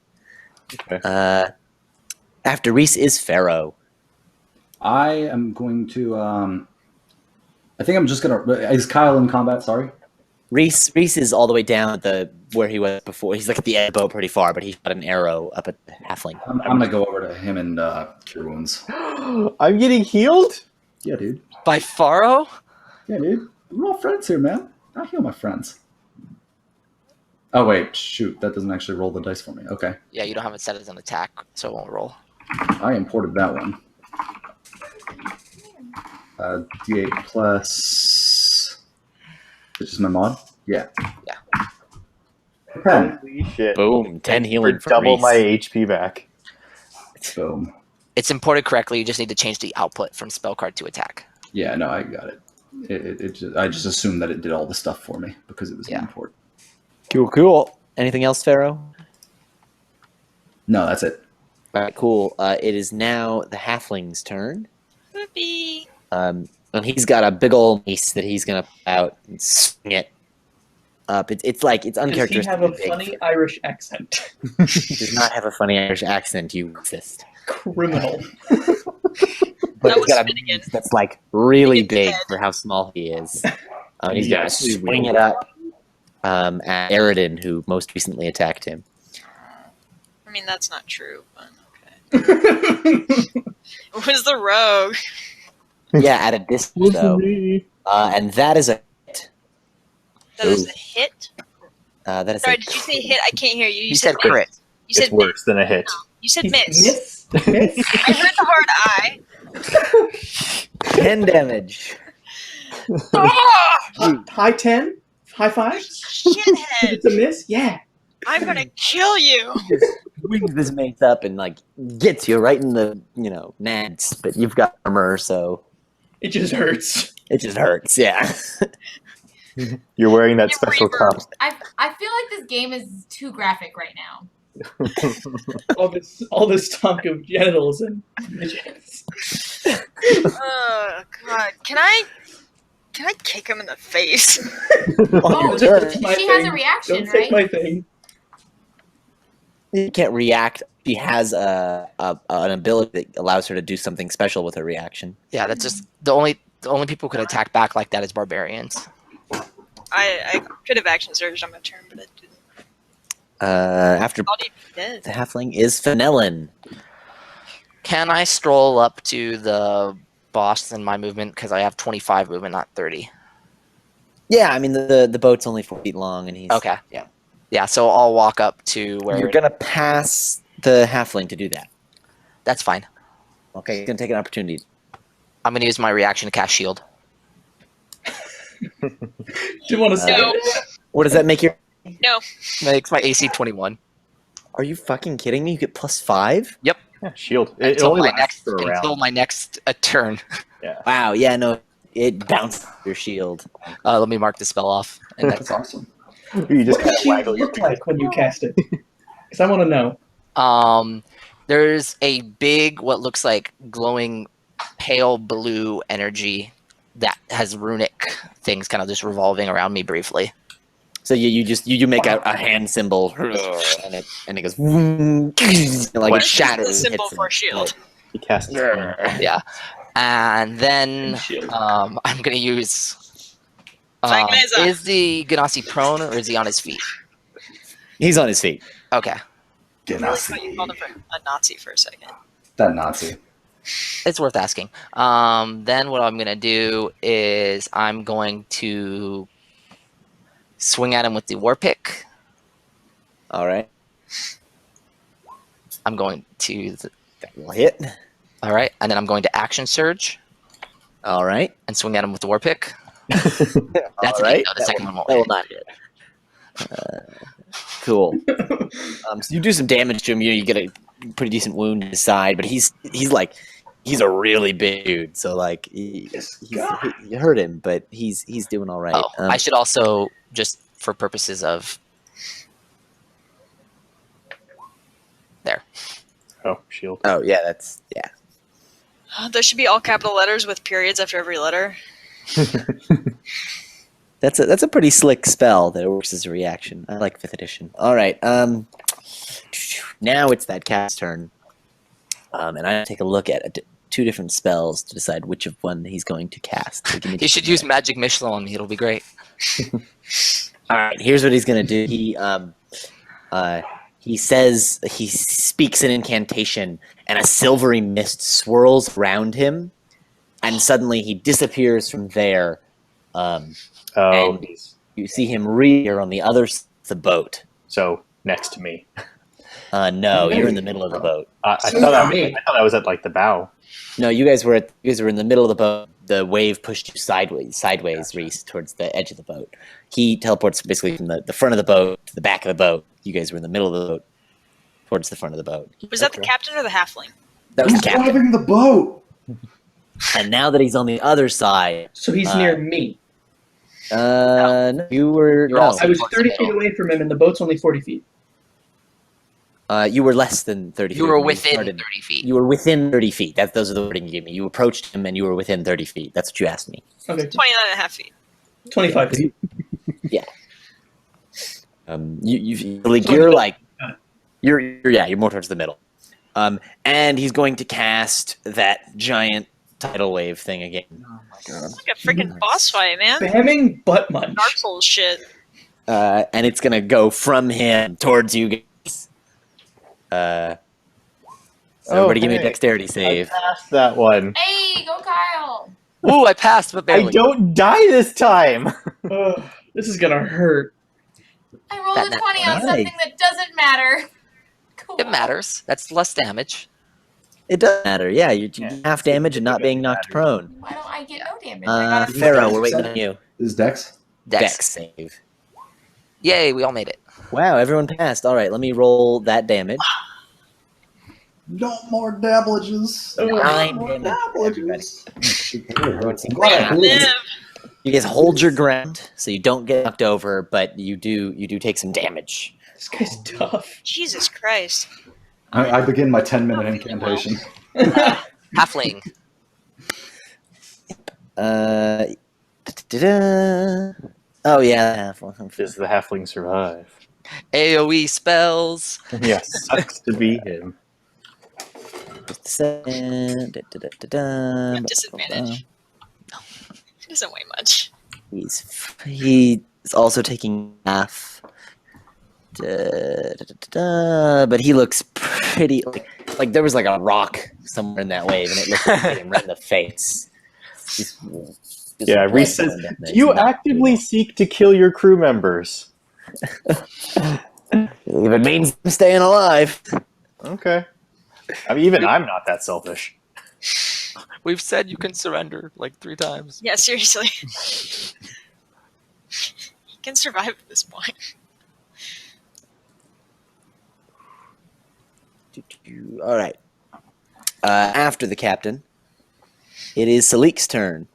Okay. After Reese is Pharaoh. I am going to. I think I'm just gonna. Is Kyle in combat? Sorry. Reese is all the way down at where he was before. He's like at the end of the bow pretty far, but he shot an arrow up at the halfling. I'm gonna go over to him and cure wounds. I'm getting healed? Yeah, dude. By Pharaoh? Yeah, dude. We're all friends here, man. I heal my friends. Oh wait, shoot! That doesn't actually roll the dice for me. Okay. Yeah, you don't have it set as an attack, so it won't roll. I imported that one. D8 plus. Which is my mod? Yeah. Yeah. 10. Holy shit. Boom, 10 healing for Double Reese. my HP back. Boom. It's imported correctly. You just need to change the output from spell card to attack. Yeah, no, I got it. I just assumed that it did all the stuff for me because it was an import. Cool. Anything else, Pharaoh? No, that's it. All right, cool. It is now the halfling's turn. Whoopee. And he's got a big old mace that he's gonna pull out and swing it up. It's Does he uncharacteristic. have a funny Irish accent? He does not have a funny Irish accent. You insist. Criminal. But That he's was got a Finnegan. mace that's like really Finnegan's big dead. for how small he is. He's Yeah, gonna actually swing really it up at Aridin, who most recently attacked him. I mean, that's not true, but okay. It was the rogue. Yeah, at a distance though. And that is a hit. That is a hit. That is Sorry, a did you say hit? I can't hear you. You said crit. You It's said worse than a hit. You said He's miss. Miss. I heard the hard I. 10 damage. High 10? High 5? If Shithead. it's a miss? Yeah. I'm gonna kill you. Swings this mace up and like gets you right in the nads, but you've got armor, so It just hurts. it just hurts. Yeah. You're wearing that It special reverbs. cup. I feel like this game is too graphic right now. all this talk of genitals and midgets. Oh god. Can I kick him in the face? Oh, Sure. That's my she has a thing. reaction, Don't take right? my thing. You can't react. She has an ability that allows her to do something special with her reaction. Yeah, that's just the only people who can attack back like that is barbarians. I could have action surged on my turn, but I didn't. After I'll be dead. the halfling is Fenelon. Can I stroll up to the boss in my movement because I have 25 movement, not 30? Yeah, I mean the boat's only 4 feet long, and he's Okay. Yeah, Yeah, so I'll walk up to where you're gonna pass the halfling to do that. that's fine. Okay, you're gonna take an opportunity. I'm gonna use my reaction to cast shield. Do you want to say No. it? What does that make your? No. Makes my AC 21. Are you fucking kidding me? You get +5? Yeah, shield. It Until only my lasts next for a round. turn. Wow. Yeah. No. It bounced off your shield. Let me mark the spell off. And That's awesome. You just What kind does of she waggle your look like when you cast it? Because I want to know. there's a big, what looks like glowing pale blue energy that has runic things kind of just revolving around me briefly. So you make a hand symbol, and it goes like What it is shatters. the and symbol hits for him. shield? You cast it. Yeah, and then Shield. I'm gonna use. Magneza. Is the Ganassi prone or is he on his feet? He's on his feet. Okay, I really thought you called him a Nazi for a second. That Nazi. it's worth asking. Then what I'm gonna do is I'm going to swing at him with the war pick. All right. I'm going to. That will hit. All right, and then I'm going to action surge All right. and swing at him with the war pick. That's All a right. hit, though. The second one won't That will hit. not hit. Cool. So you do some damage to him. You get a pretty decent wound in his side, but he's like he's a really big dude, so like he hurt him, but he's doing all right. Oh, I should also, just for purposes of there. Oh, shield. Oh yeah, that's yeah. There should be all capital letters with periods after every letter. That's a pretty slick spell that works as a reaction. I like 5th edition. All right, now it's that cat's turn, and I take a look at 2 different spells to decide which of one he's going to cast. So He should use Magic Missile on me. It'll be great. All right, here's what he's gonna do. He says he speaks an incantation, and a silvery mist swirls around him, and suddenly he disappears from there. And you see him reappear on the other side of the boat. So next to me. No, you're in the middle of the boat. I thought I was at like the bow. No, you guys were in the middle of the boat. The wave pushed you sideways, Reese, towards the edge of the boat. He teleports basically from the front of the boat to the back of the boat. You guys were in the middle of the boat, towards the front of the boat. Was that the captain or the halfling? That was Who's the captain. driving the boat? And now that he's on the other side, So he's near me. no, you were You're no, also- I was towards 30 the feet middle. away from him, and the boat's only 40 feet. you were less than 30 feet. You were when within started. 30 feet. You were within 30 feet. Those are the wording you gave me. You approached him and you were within 30 feet. That's what you asked me. Okay, 29 and a half feet. 25 feet. You're like, you're more towards the middle. And he's going to cast that giant tidal wave thing again. Oh my god. It's like a freaking boss fight, man. Spamming butt munch. Dark Souls shit. And it's going to go from him towards you guys. So everybody give me a hey. dexterity save. I passed that one. Hey, go Kyle! Ooh, I passed, but I barely. don't die this time. Ugh, this is gonna hurt. I rolled That a net 20 on one. something that doesn't matter. Cool. It matters. That's less damage. It doesn't matter. Yeah, you're half damage and not being knocked Matters. prone. Why don't I get no damage? I got a Pharaoh, we're waiting on you. This is Dex. Dex save. Yay, we all made it. Wow, everyone passed. All right, let me roll that damage. No more dablages. Oh, 9 more damage, everybody. dablages. I'm glad I Live. You guys hold your ground, so you don't get knocked over, but you do take some damage. This guy's tough. Jesus Christ. I begin my 10-minute incantation. Halfling. Oh yeah, half. Does the halfling survive? AoE spells. Yes, sucks to be him. Disadvantage. It doesn't weigh much. He's also taking half. But he looks pretty like there was like a rock somewhere in that wave, and it looked like it hit him right in the face. Yeah, Reese says, do you actively seek to kill your crew members? If it means I'm staying alive. Okay. I mean, even I'm not that selfish. We've said you can surrender like 3 times. Yeah, seriously. He can survive at this point. All right. After the captain, it is Salik's turn.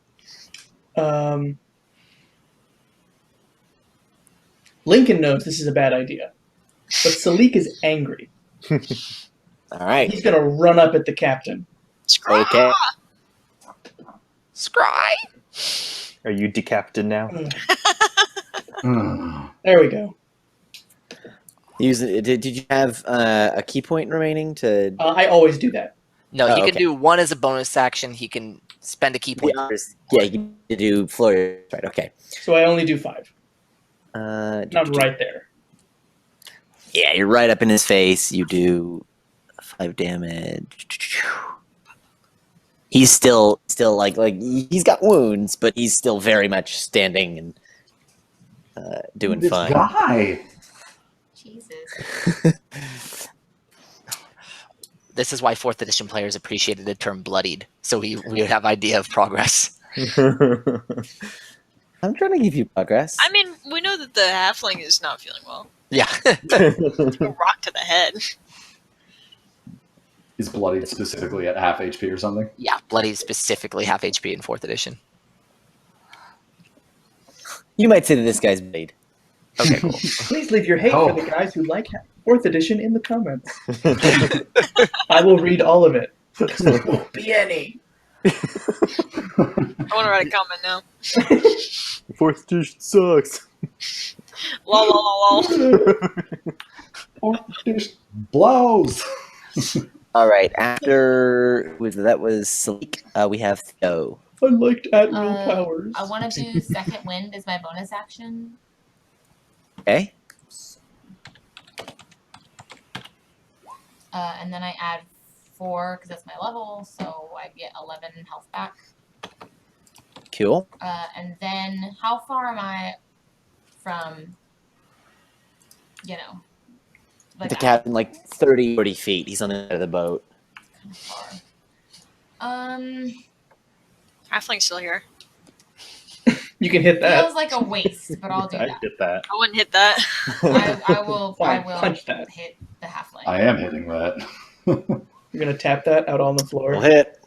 Lincoln knows this is a bad idea, but Salik is angry. All right. He's gonna run up at the captain. Scraw! Okay. Scry! Are you decapitated now? There we go. Did you have a key point remaining to? I always do that. No, Oh, he can okay. do 1 as a bonus action. He can spend a key point. Yeah, you can do Flurry. Right. Okay. So I only do 5. Not Not right there. Yeah, you're right up in his face. You do 5 damage. He's still like he's got wounds, but he's still very much standing and doing This fine. guy. Jesus. This is why 4th edition players appreciated the term bloodied, so we would have idea of progress. I'm trying to give you progress. I mean, we know that the halfling is not feeling well. Yeah. A rock to the head. Is bloodied specifically at half HP or something? Yeah, bloody specifically half HP in 4th edition. You might say that this guy's made. Okay, cool. Please leave your hate for the guys who like 4th edition in the comments. I will read all of it. There won't be any. I want to write a comment now. 4th edition sucks. Lol, lol, lol, lol. 4th edition blows. All right. After that was Sleek. We have Theo. I liked Admiral Powers. I want to do Second Wind as my bonus action. Okay. And then I add 4 because that's my level, so I get 11 health back. Cool. And then how far am I from, like The captain, like 30, 40 feet. He's on the end of the boat. kind of far. Halfling's still here. You can hit that. Feels like a waste, but I'll do I that. get that. I wouldn't hit that. I will Fine, punch that. hit the halfling. I am hitting that. You're gonna tap that out on the floor. We'll hit.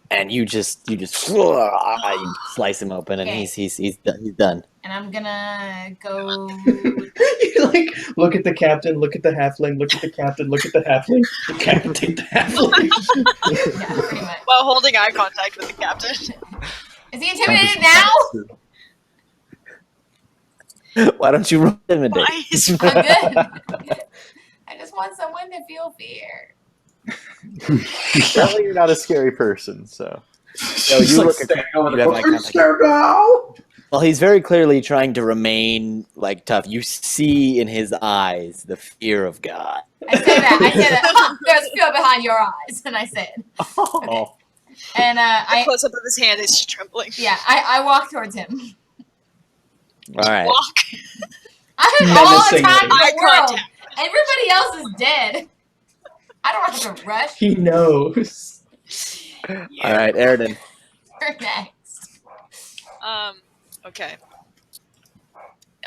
And you just you slice him open, and Okay. he's done. And I'm gonna go. You like look at the captain, look at the halfling, look at the captain, look at the halfling, decapitate the halfling. Yeah, pretty much. While holding eye contact with the captain. Is he intimidated now? Why don't you roll intimidate? Why is I'm good. I just want someone to feel fear. Apparently, you're not a scary person, so. So you look at you have eye contact. Well, he's very clearly trying to remain like tough. You see in his eyes the fear of God. I say that. There's fear behind your eyes, and I say it. Oh. And the I close up of his hand is just trembling. I walk towards him. All right. Walk. I have all the Menacingly. time in Eye the world. contact. Everybody else is dead. I don't have to rush. He knows. All right, Aridin. You're next. Okay.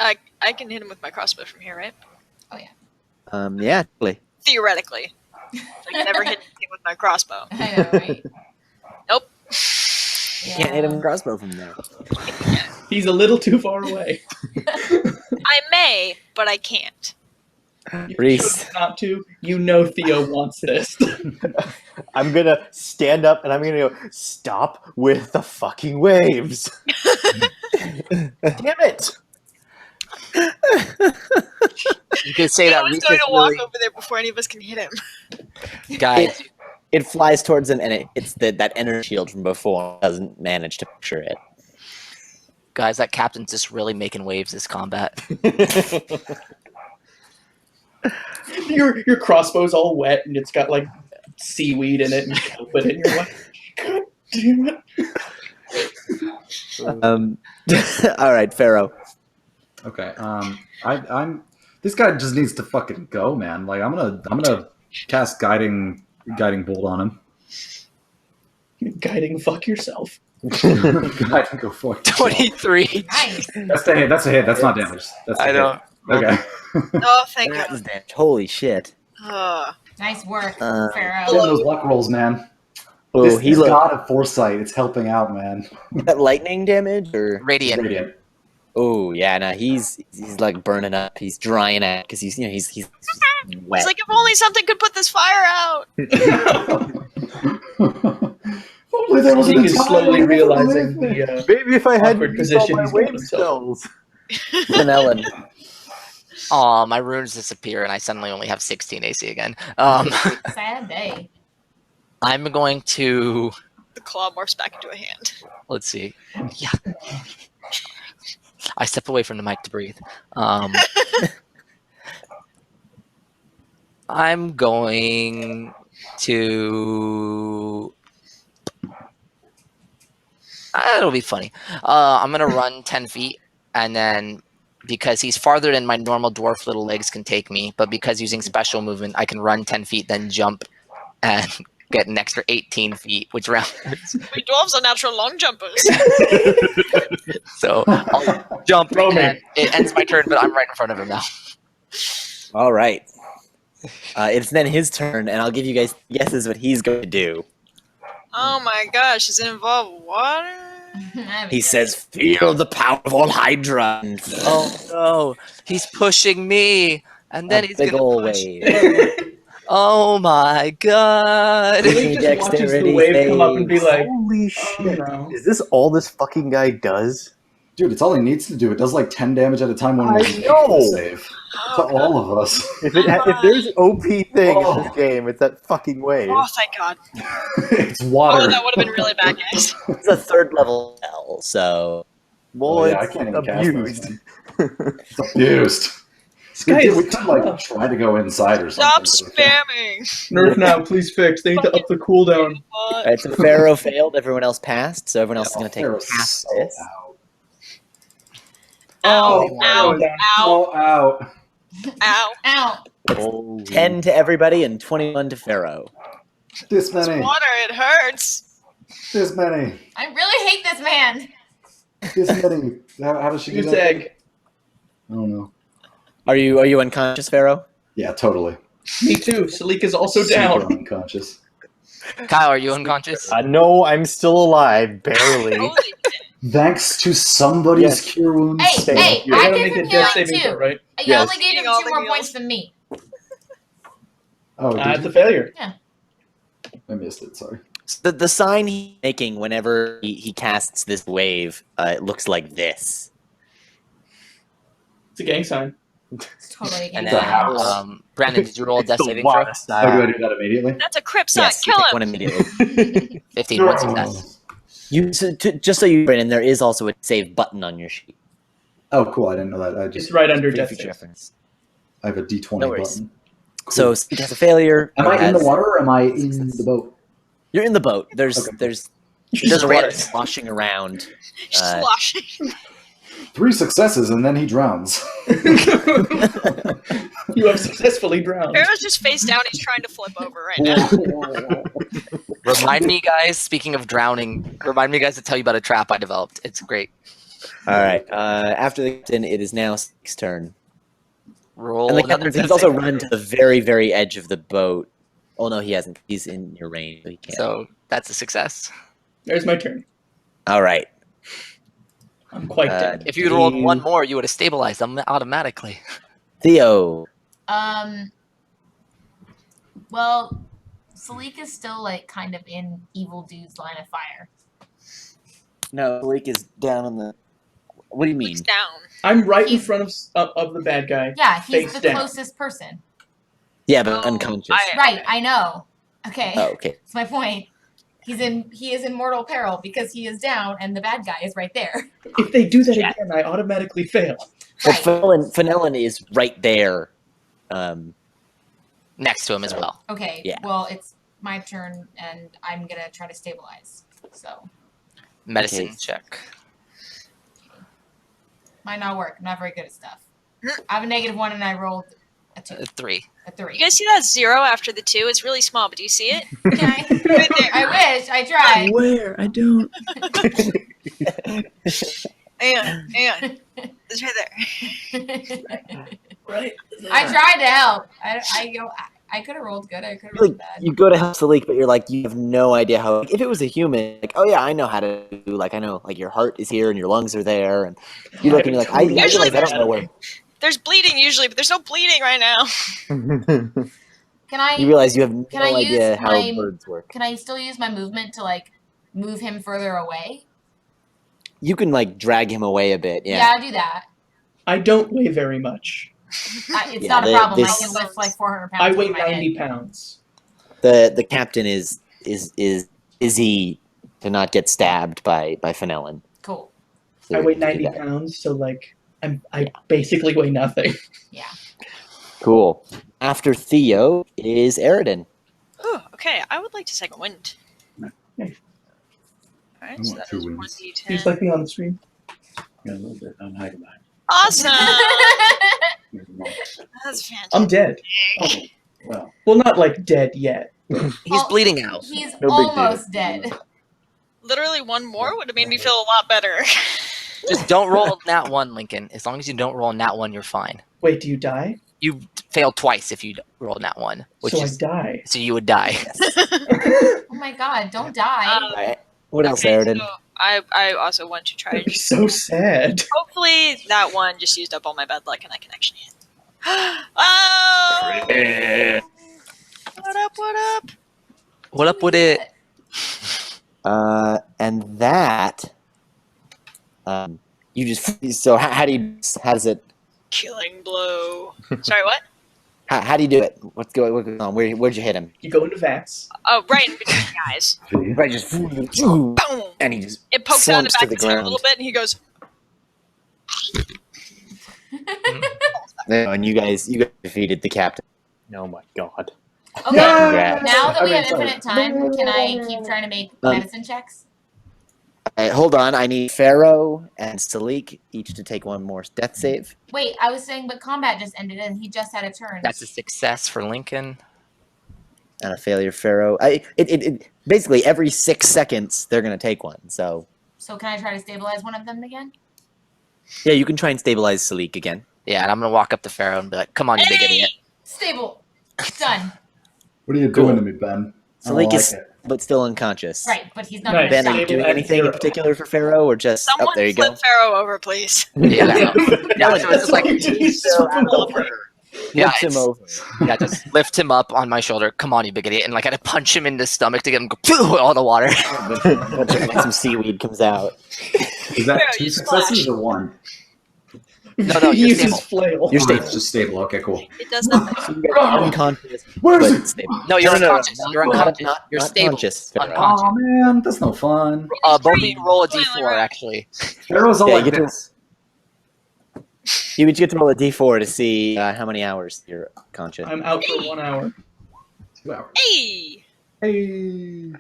I can hit him with my crossbow from here, right? Yeah, actually. Theoretically. I can never hit anything with my crossbow. I know, right? Nope. You can't hit him with a crossbow from there. He's a little too far away. I may, but I can't. You Reese. chose not to. You know Theo wants this. I'm gonna stand up and I'm gonna go, stop with the fucking waves. Damn it! You could say that I was Reese going is to walk really, over there before any of us can hit him. guys. It flies towards him, and it's that energy shield from before doesn't manage to picture it. Guys, that captain's just really making waves this combat. Your crossbow's all wet and it's got like seaweed in it and kelp in it. And you're like, God damn it. All right, Pharaoh. Okay. I'm. This guy just needs to fucking go, man. Like I'm gonna cast guiding bolt on him. Guiding fuck yourself. Guiding go fuck. 23. Nice. That's a hit. That's a hit. That's not damage. That's a I hit. don't. Okay. Oh, thank That God. was damage. Holy shit. Nice work, Uh, Pharaoh. Getting those luck rolls, man. Oh, This he looked god of foresight. It's helping out, man. that lightning damage, or Radiant. Radiant. oh yeah, no, he's like burning up. He's drying out because he's he's wet. It's like, if only something could put this fire out. Only there was He a is time slowly when realizing everything- the Maybe if I had awkward used all position my he's got wave himself. spells. Ellen. Aw, my runes disappear and I suddenly only have 16 AC again. Sad day. I'm going to, The claw morphs back into a hand. let's see. Yeah. I stepped away from the mic to breathe. I'm going to. It'll be funny. I'm gonna run 10 feet, and then because he's farther than my normal dwarf little legs can take me, but because using special movement, I can run 10 feet, then jump, and get an extra 18 feet, which round. We dwarves are natural long jumpers. So I'll jump, Roaming. and it ends my turn, but I'm right in front of him now. All right. It's then his turn, and I'll give you guys guesses what he's going to do. Oh my gosh, does it involve water? He says, "Feel the powerful Hydra." And Oh no, he's pushing me, and then a he's big gonna ol' push. wave. Oh my god! He just watches the wave come up and be like, Holy "Oh shit! no." Is this all this fucking guy does? Dude, it's all he needs to do. It does like 10 damage at a time when I we make know. the save. To all of us. If there's an OP thing in Oh. this game, it's that fucking wave. Oh, thank God. It's water. Oh, that would have been really bad, guys. It's a 3rd level spell, so Well, Oh, yeah, I it's can't even cast abused. those, It's abused. This guy We is could like try to go inside or Stop something. spamming! Nerf now, please fix. They need to up the cooldown. all right. So Pharaoh failed. Everyone else passed. So everyone else is Oh, going to take Pharaoh's half so this. out. Ow, Oh, ow, down. ow, So out. ow. Ow. Holy 10 to everybody and 21 to Pharaoh. This It's many. water, it hurts. This many. I really hate this man. This many. How does she do Goose that? egg. I don't know. Are you unconscious, Pharaoh? Yeah, totally. Me too. Salik is also Super down. unconscious. Kyle, are you unconscious? No, I'm still alive, barely. Holy Thanks to somebody's Yes. cure wounds. Hey, Thank hey, you. I I gotta did make a some death healing saving too. throw, right? You Yes. only gave him Eating all 2 the more heals. points than me. Oh, did It's you? a failure. I missed it. Sorry. So the sign he's making whenever he casts this wave, it looks like this. It's a gang sign. It's totally a And game The then, house. Brandon, did you roll a death The saving throw? water Oh, do style. I do that immediately? That's a crypt sign. Yes, you Kill take him. one immediately. 15, one success. Just so you, Brandon, there is also a save button on your sheet. Oh, cool. I didn't know that. I It's just right under For your death future saves. reference. I have a D20 No worries. button. Cool. So Sneak has a failure. Am or I in the has- water or am I in success. the boat? You're in the boat. There's Okay. there's You're there's just Brandon right. sloshing around. Sloshing. 3 successes and then he drowns. You have successfully drowned. Pharaoh's just face down. He's trying to flip over right now. Remind me, guys, speaking of drowning, remind me, guys, to tell you about a trap I developed. It's great. All right. After the captain, it is now Sneak's turn. Roll And the another captain, he's death also saving run throw. to the very, very edge of the boat. Oh no, he hasn't. He's in your range, so he can't. So that's a success. There's my turn. All right. I'm quite dead. If you'd rolled one more, you would have stabilized them automatically. Theo. Well, Salik is still like kind of in Evil Dude's line of fire. No, Blake is down on the. What do you mean? He's down. I'm right in front of the bad guy. Yeah, he's Face the down. closest person. Yeah, but Oh, unconscious. Right, I know. Okay. Oh, okay. That's my point. He is in mortal peril because he is down and the bad guy is right there. If they do that Yeah. again, I automatically fail. But Right. Fenelon is right there. Next to him as well. Okay. Yeah. Well, it's my turn and I'm gonna try to stabilize. So Medicine Okay. check. might not work. I'm not very good at stuff. I have a -1 and I rolled a 2, 3. a 3. You guys see that 0 after the 2? It's really small, but do you see it? Okay. Right there. I wish I tried. Where? I don't. And it's right there. Right. I tried to help. I could have rolled good. I could have rolled bad. You go to help Salik, but you're like, you have no idea how. If it was a human, like, oh yeah, I know how to do. Like, I know, like your heart is here and your lungs are there, and you look and you're like, I realize I don't know where. There's bleeding usually, but there's no bleeding right now. Can I? You realize you have no Can I idea use how my- birds work. Can I still use my movement to like move him further away? You can like drag him away a bit. Yeah, Yeah. I'll do that. I don't weigh very much. It's Yeah, not a problem. I this- can lift like 400 pounds. I with weigh my head. 90 pounds. The captain is busy to not get stabbed by Fenelon. Cool. So I weigh you can do 90 that. pounds, so like I basically weigh nothing. Yeah. Cool. After Theo is Eridan. Oh, okay. I would like to take a wind. Nice. Alright, I so want that 2 is winds. 1d10. He's like me on the screen. Yeah, a little bit. I'm hiding behind. Awesome! There's That's fantastic. I'm dead. Well, Well, not like dead yet. He's Oh, bleeding out. He's No big deal. almost dead. Literally one more would have made me feel a lot better. Just don't roll nat 1, Lincoln. As long as you don't roll nat 1, you're fine. Wait, do you die? You failed twice if you rolled that one, which So is I die. so you would die. Oh my god, don't die. All right. What else, Okay, Aridin? so I also want to try. That'd be so sad. Hopefully that one just used up all my bad luck and I can actually hit. Oh! What up? What up? What up with it? And that, you just so how does it? Killing blow. Sorry, what? How do you do it? What's going on? Where'd you hit him? You go into vats. Oh, right in between the guys. Right, just Boom! and he just It pokes out in the slumps back to of the his head a ground. little bit, and he goes, And you guys defeated the captain. Oh my god. Okay, Congrats. now that we have sorry. infinite time, can I keep trying to make medicine checks? Hold on, I need Pharaoh and Salik each to take one more death save. Wait, I was saying, but combat just ended and he just had a turn. That's a success for Lincoln. And a failure, Pharaoh. It basically every 6 seconds they're gonna take one. So So can I try to stabilize one of them again? yeah, you can try and stabilize Salik again. Yeah, and I'm gonna walk up to Pharaoh and be like, "Come on, you big idiot." Stable. Done. What are you doing to me, Ben? I don't Salik like is it. but still unconscious. Right, but he's not Right. going Ben, to are you stop. doing Stable at anything in 0. particular for Pharaoh, or just someone there you flip go? Pharaoh over, please. Yeah, No, That's so it's just all like you did, you just flip him over. Yeah, lift him it's- over. yeah, just lift him up on my shoulder. Come on, you big idiot, and like I had to punch him in the stomach to get him to go all the water. Some seaweed comes out. Is that Pharaoh, 2 you successes splash. or 1? No, He you're uses stable. flail. You're Oh, stable. it's just stable. Okay, cool. It does nothing. So you guys are unconscious, Where's but it? stable. No, you're No, no, no, unconscious. not- You're unconscious. not You're not stable. conscious, Pharaoh. Unconscious. Oh man, that's no fun. Both of you roll a Flailing d4 around. actually. Pharaoh's all Yeah, like you get to- this. You each get to roll a d4 to see how many hours you're conscious. I'm out for 1 hour. 2 hours. Hey! Hey.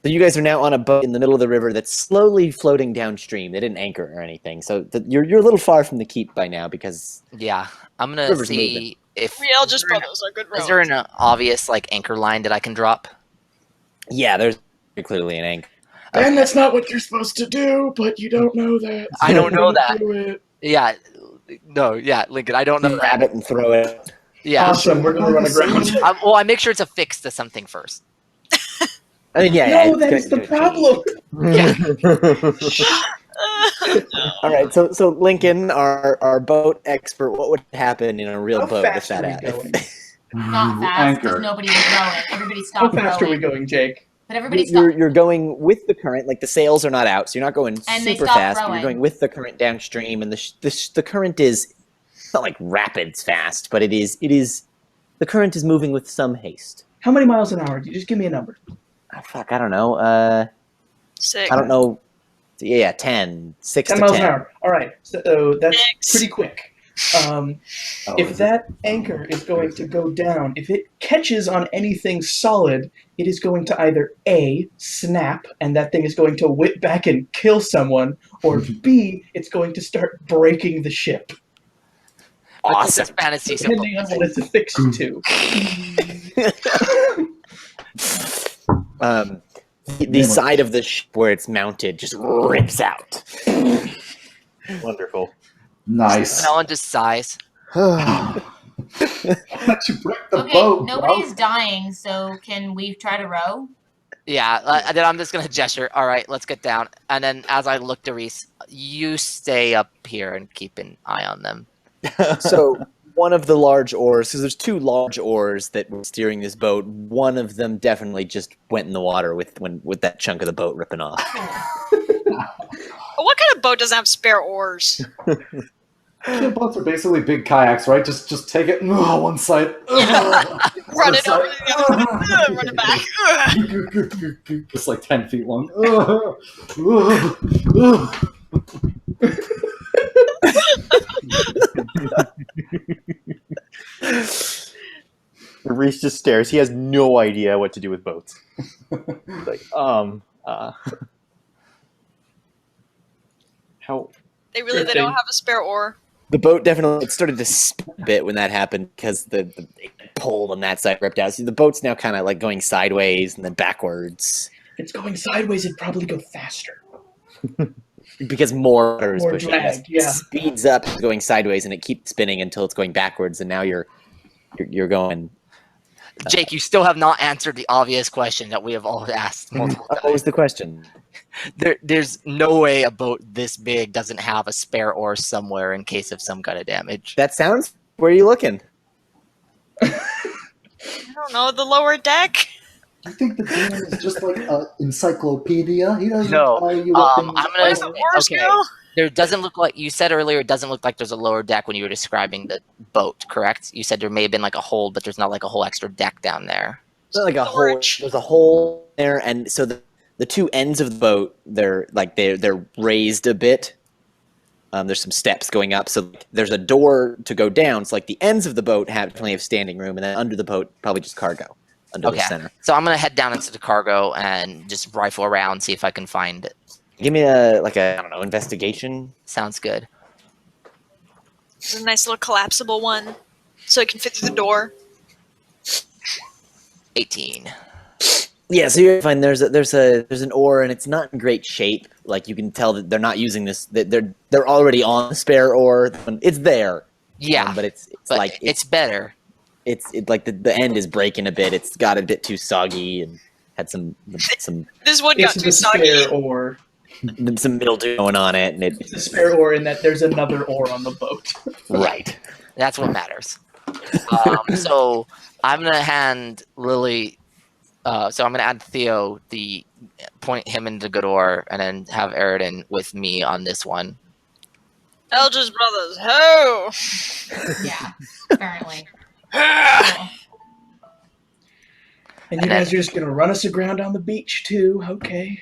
So you guys are now on a boat in the middle of the river that's slowly floating downstream. They didn't anchor or anything, so you're a little far from the keep by now because Yeah, I'm gonna River's see moving. if Real just brothers are good is there roads. an obvious like anchor line that I can drop. yeah, there's very clearly an anchor. Ben, that's not what you're supposed to do, but you don't know that. I don't know that. Do it. Yeah, no, yeah, Lincoln. I don't know that. Grab it and throw it. Yeah. Awesome, we're gonna run aground. Well, I make sure it's affixed to something first. I mean, yeah, No, it's that gonna is the do it. problem. All right, so Lincoln, our boat expert, what would happen in a real How boat if fast that are we happened? going? Not fast because Anchor. nobody was rowing. Everybody How stopped fast are we rowing. going, Jake? But everybody stopped. You're going with the current, like the sails are not out, so you're not going And they super stopped fast. But rowing. you're going with the current downstream, and the current is it's not like rapids fast, but it is the current is moving with some haste. How many miles an hour? You just give me a number. Oh, fuck, I don't know. 6. I don't know. Yeah, 10, 6 10 to miles 10. an hour. All right, so that's Six. pretty quick. Oh, If is that anchor is going to go down, if it catches on anything solid, it is going to either A, snap, and that thing is going to whip back and kill someone, or B, it's going to start breaking the ship, But Awesome. This is fantasy. So depending on what it's affixed to. The side of the ship where it's mounted just rips out. Wonderful. Nice. Alan just sighs. Why don't you break the Okay, boat, nobody's dying, so can we try to row? Yeah, then I'm just gonna gesture. All right, let's get down. And then as I look to Reese, you stay up here and keep an eye on them. So one of the large oars, because there's two large oars that were steering this boat. One of them definitely just went in the water with that chunk of the boat ripping off. What kind of boat doesn't have spare oars? Kid boats are basically big kayaks, right? Just take it one side. Run it over to the other side. Run it back. Just like 10 feet long. Reese just stares. He has no idea what to do with boats. He's like, how? They don't have a spare oar. The boat definitely started to spin a bit when that happened because the pole on that side ripped out. So the boat's now kind of like going sideways and then backwards. If it's going sideways, it'd probably go faster. Because more water is More pushing. drag, It yeah. speeds up, going sideways, and it keeps spinning until it's going backwards, and now you're going. Jake, you still have not answered the obvious question that we have all asked multiple What was times. the question? There's no way a boat this big doesn't have a spare oar somewhere in case of some kind of damage. That sounds. Where are you looking? I don't know, the lower deck? You think the DM is just like an encyclopedia? He doesn't No, tell you what I'm things gonna Where's say, the oars okay. go? There doesn't look like you said earlier. It doesn't look like there's a lower deck when you were describing the boat. Correct? You said there may have been like a hold, but there's not like a whole extra deck down there. It's not like a hole. Storage. There's a hole there, and so the two ends of the boat, they're raised a bit. There's some steps going up, so there's a door to go down. So like the ends of the boat have plenty of standing room, and then under the boat probably just cargo under the center. So I'm gonna head down into the cargo and just rifle around, see if I can find it. Give me I don't know, investigation. Sounds good. It's a nice little collapsible one, so it can fit through the door. 18. Yeah, so you're fine. There's an oar, and it's not in great shape. Like you can tell that they're not using this. That they're already on the spare oar. It's there. Yeah, but it's better. It's like the end is breaking a bit. It's got a bit too soggy and had some This one got It's too the soggy. spare oar. some mildew going on it, and It's the spare oar in that there's another oar on the boat. right. That's what matters. So I'm gonna hand Lily. So I'm gonna add Theo, point him into good oar, and then have Eridan with me on this one. Eldridge Brothers, ho! Yeah, apparently. Cool. And you guys are just gonna run us aground on the beach too? Okay.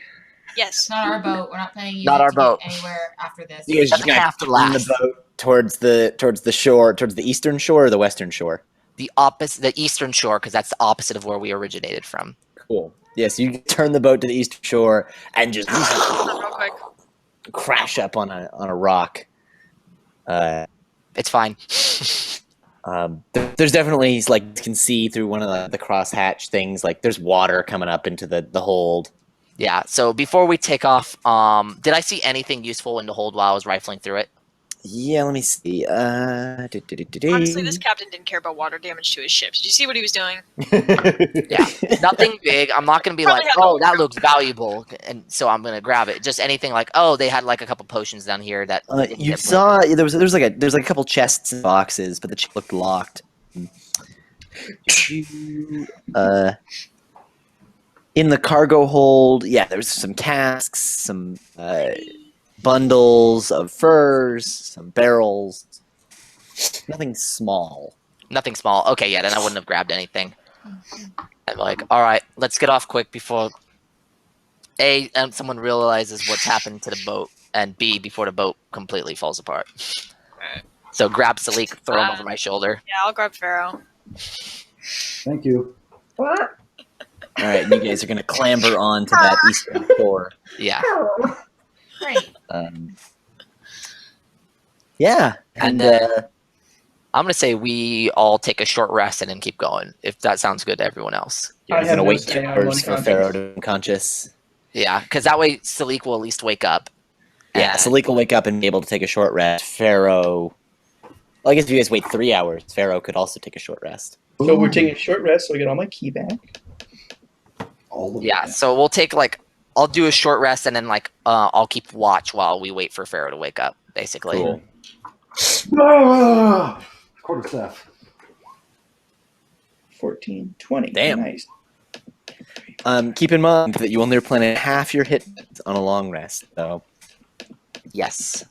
Yes. It's not our boat. We're not planning to use Not it our to boat. get anywhere after this. You guys just Doesn't gonna have to turn last. the boat towards the shore, towards the eastern shore or the western shore. The eastern shore, because that's the opposite of where we originated from. Cool. Yes, you turn the boat to the eastern shore and just Real quick. crash up on a rock. It's fine. There's definitely, like, you can see through one of the crosshatch things, like there's water coming up into the hold. Yeah. So before we take off, did I see anything useful in the hold while I was rifling through it? Yeah, let me see. Honestly, this captain didn't care about water damage to his ships. Did you see what he was doing? Yeah, nothing big. I'm not gonna be Probably like, had oh, the- that looks valuable, and so I'm gonna grab it. Just anything like, oh, they had like a couple potions down here that didn't You get saw there's like a couple chests and boxes, but the chest looked locked. In the cargo hold, yeah, there's some casks, some bundles of furs, some barrels. Nothing small. Nothing small. Okay, yeah, then I wouldn't have grabbed anything. I'm like, all right, let's get off quick before someone realizes what's happened to the boat, and B, before the boat completely falls apart. Alright. So grab Salik, throw him over my shoulder. Yeah, I'll grab Pharaoh. Thank you. All right, you guys are gonna clamber onto that eastern shore. Yeah, Great. Yeah, and I'm gonna say we all take a short rest and then keep going. If that sounds good to everyone else. you're I gonna have no wait say, 2 I'm hours for unconscious. Pharaoh to be unconscious. Yeah, because that way Salik will at least wake up. Yeah, And- Salik will wake up and be able to take a short rest. Pharaoh, well, I guess if you guys wait 3 hours, Pharaoh could also take a short rest. So we're taking a short rest so I get all my key back. All of Yeah, it. so we'll take I'll do a short rest and then I'll keep watch while we wait for Pharaoh to wake up, basically. Cool. Ah! Quarterstaff. 14, 20. Damn. Nice. Keep in mind that you only replenish half your hit on a long rest, so Yes,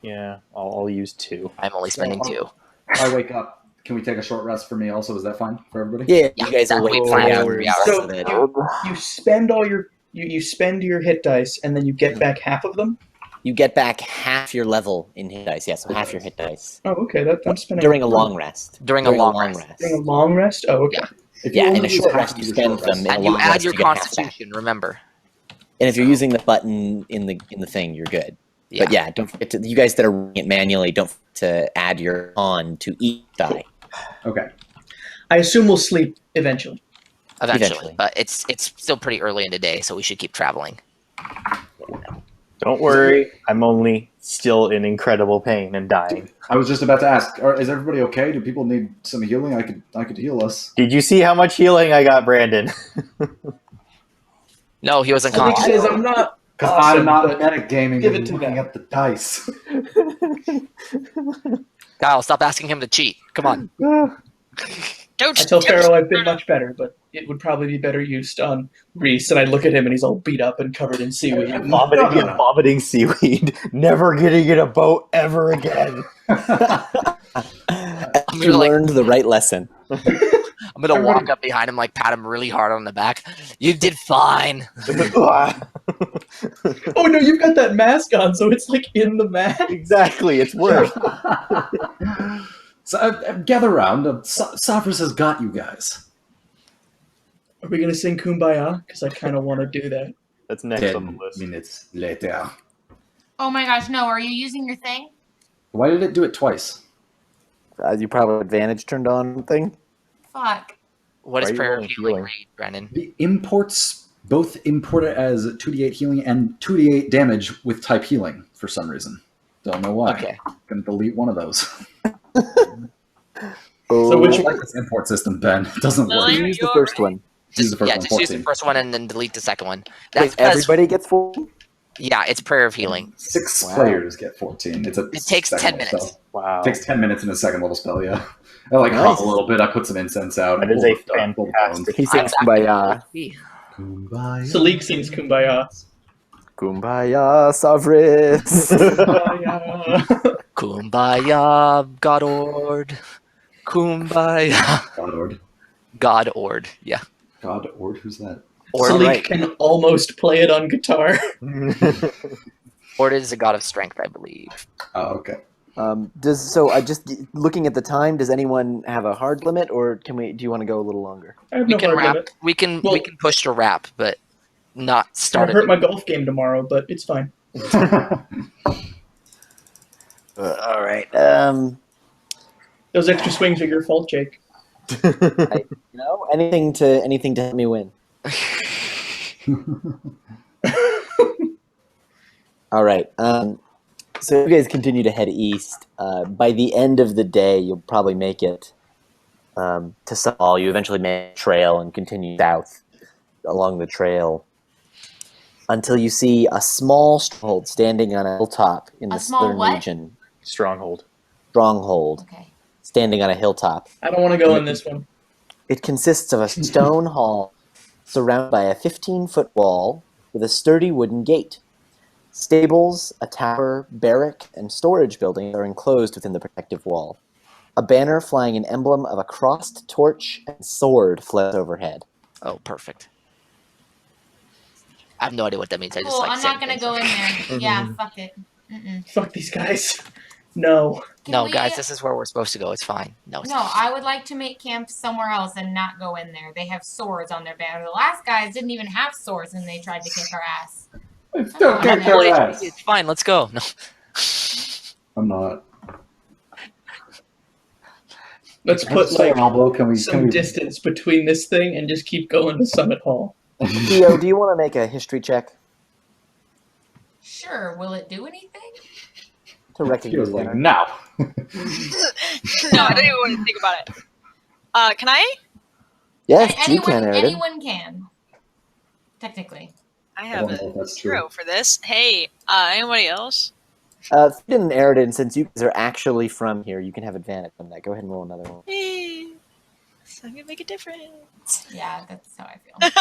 Yeah, I'll use 2. I'm only spending 2. I wake up. Can we take a short rest for me also? Is that fine for everybody? yeah, Yeah, you guys will that wait would be 3 fine. hours. 3 hours. So so that you spend all your you spend your hit dice and then you get back half of them. you get back half your level in hit dice. Yeah, so half your hit dice Oh, okay. I'm spending during a long rest. During a long rest. During a long rest. Oh, okay. Yeah. If you Yeah, only in a use short half, rest, you use a spend short rest. them. In a And you long add rest, your you get half back. constitution, remember. And if you're using the button in the thing, you're good. Yeah. But yeah, don't forget to, you guys that are running it manually, don't forget to add your on to each die. Okay. I assume we'll sleep eventually. Eventually. Eventually. But it's still pretty early in the day, so we should keep traveling. Don't worry, I'm only still in incredible pain and dying. I was just about to ask, is everybody okay? Do people need some healing? I could heal us. Did you see how much healing I got, Brandon? No, he was Salik unconscious. says I'm not Because awesome, I'm not but metagaming give and it to looking them. at the dice. Kyle, stop asking him to cheat. Come on. Don't I tell Pharaoh I've been much better, but it would probably be better used on Reese. And I look at him and he's all beat up and covered in seaweed. Vomiting seaweed. Never getting in a boat ever again. You learned the right lesson. I'm gonna walk up behind him, like pat him really hard on the back. You did fine. Oh no, you've got that mask on, so it's like in the mask. Exactly, it's worse. So gather round. Sophros has got you guys. Are we gonna sing Kumbaya? Because I kind of want to do that. That's next on the 10 list. minutes later. Oh my gosh, no! Are you using your thing? Why did it do it twice? You probably have advantage turned on thing. Fuck. What Why is are you prayer of rolling healing healing? read, Brennan? The imports both import it as 2d8 healing and 2d8 damage with type healing for some reason. Don't know why. Okay. Gonna delete one of those. So I which don't like this import system, Ben. It doesn't work. Lily? Use the You're first right. one. Use the first one, Just use the 14. first one and then delete the second one. Wait, That's because everybody gets 4? yeah, it's prayer of healing. 6 Wow. players get 14. It takes 10 minutes. Wow. It takes 10 minutes in a second level spell, yeah. I like Nice. hop a little bit. I put some incense out. That and is pull a the- pull the fantastic- He sings I'm back Kumbaya. to Kumbaya. Salik sings Kumbaya. Kumbaya, Savris. Kumbaya. Kumbaya, God-ord. Kumbaya. Godord. God-ord, yeah. Godord? Who's that? Ord, Salik right. can almost play it on guitar. Ord is a god of strength, I believe. Oh, okay. Just looking at the time, does anyone have a hard limit, or do you want to go a little longer? I have We no can hard wrap. limit. We can Well- push to wrap, but not It's start gonna it. hurt my golf game tomorrow, but it's fine. All right. Those extra swings are your fault, Jake. Anything to help me win. All right. So you guys continue to head east. By the end of the day, you'll probably make it to Saul. You eventually make a trail and continue south along the trail until you see a small stronghold standing on a hilltop in A the small southern what? region. Stronghold. Stronghold Okay. standing on a hilltop. I don't want to go in this one. It consists of a stone hall surrounded by a 15-foot wall with a sturdy wooden gate. Stables, a tower, barrack, and storage buildings are enclosed within the protective wall. A banner flying an emblem of a crossed torch and sword floats overhead. Oh, perfect. I have no idea what that means. I just Cool. like I'm not gonna saying go in there. Yeah, fuck it. Mm-mm. Fuck these guys. No. Can No, we- guys, this is where we're supposed to go. It's fine. No, it's No, I would like to make camp somewhere else and not go in there. They have swords on their banner. The last guys didn't even have swords and they tried to kick our ass. Don't kick their Well, ass. it's fine. Let's go. No. I'm not. Let's put like elbow. Can some we distance between this thing and just keep going to Summit Hall. Theo, do you want to make a history check Sure. Will it do anything? to He recognize was like, banner? now. No, I don't even want to think about it. Can I? Yes, you anyone, can, Aridin. anyone can. Technically. I I have don't know if a that's true. 0 for this. Hey, anybody else? Theoden and Aridin, since you guys are actually from here, you can have advantage on that. Go ahead and roll another one. Hey, so I'm gonna make a difference. Yeah, that's how I feel.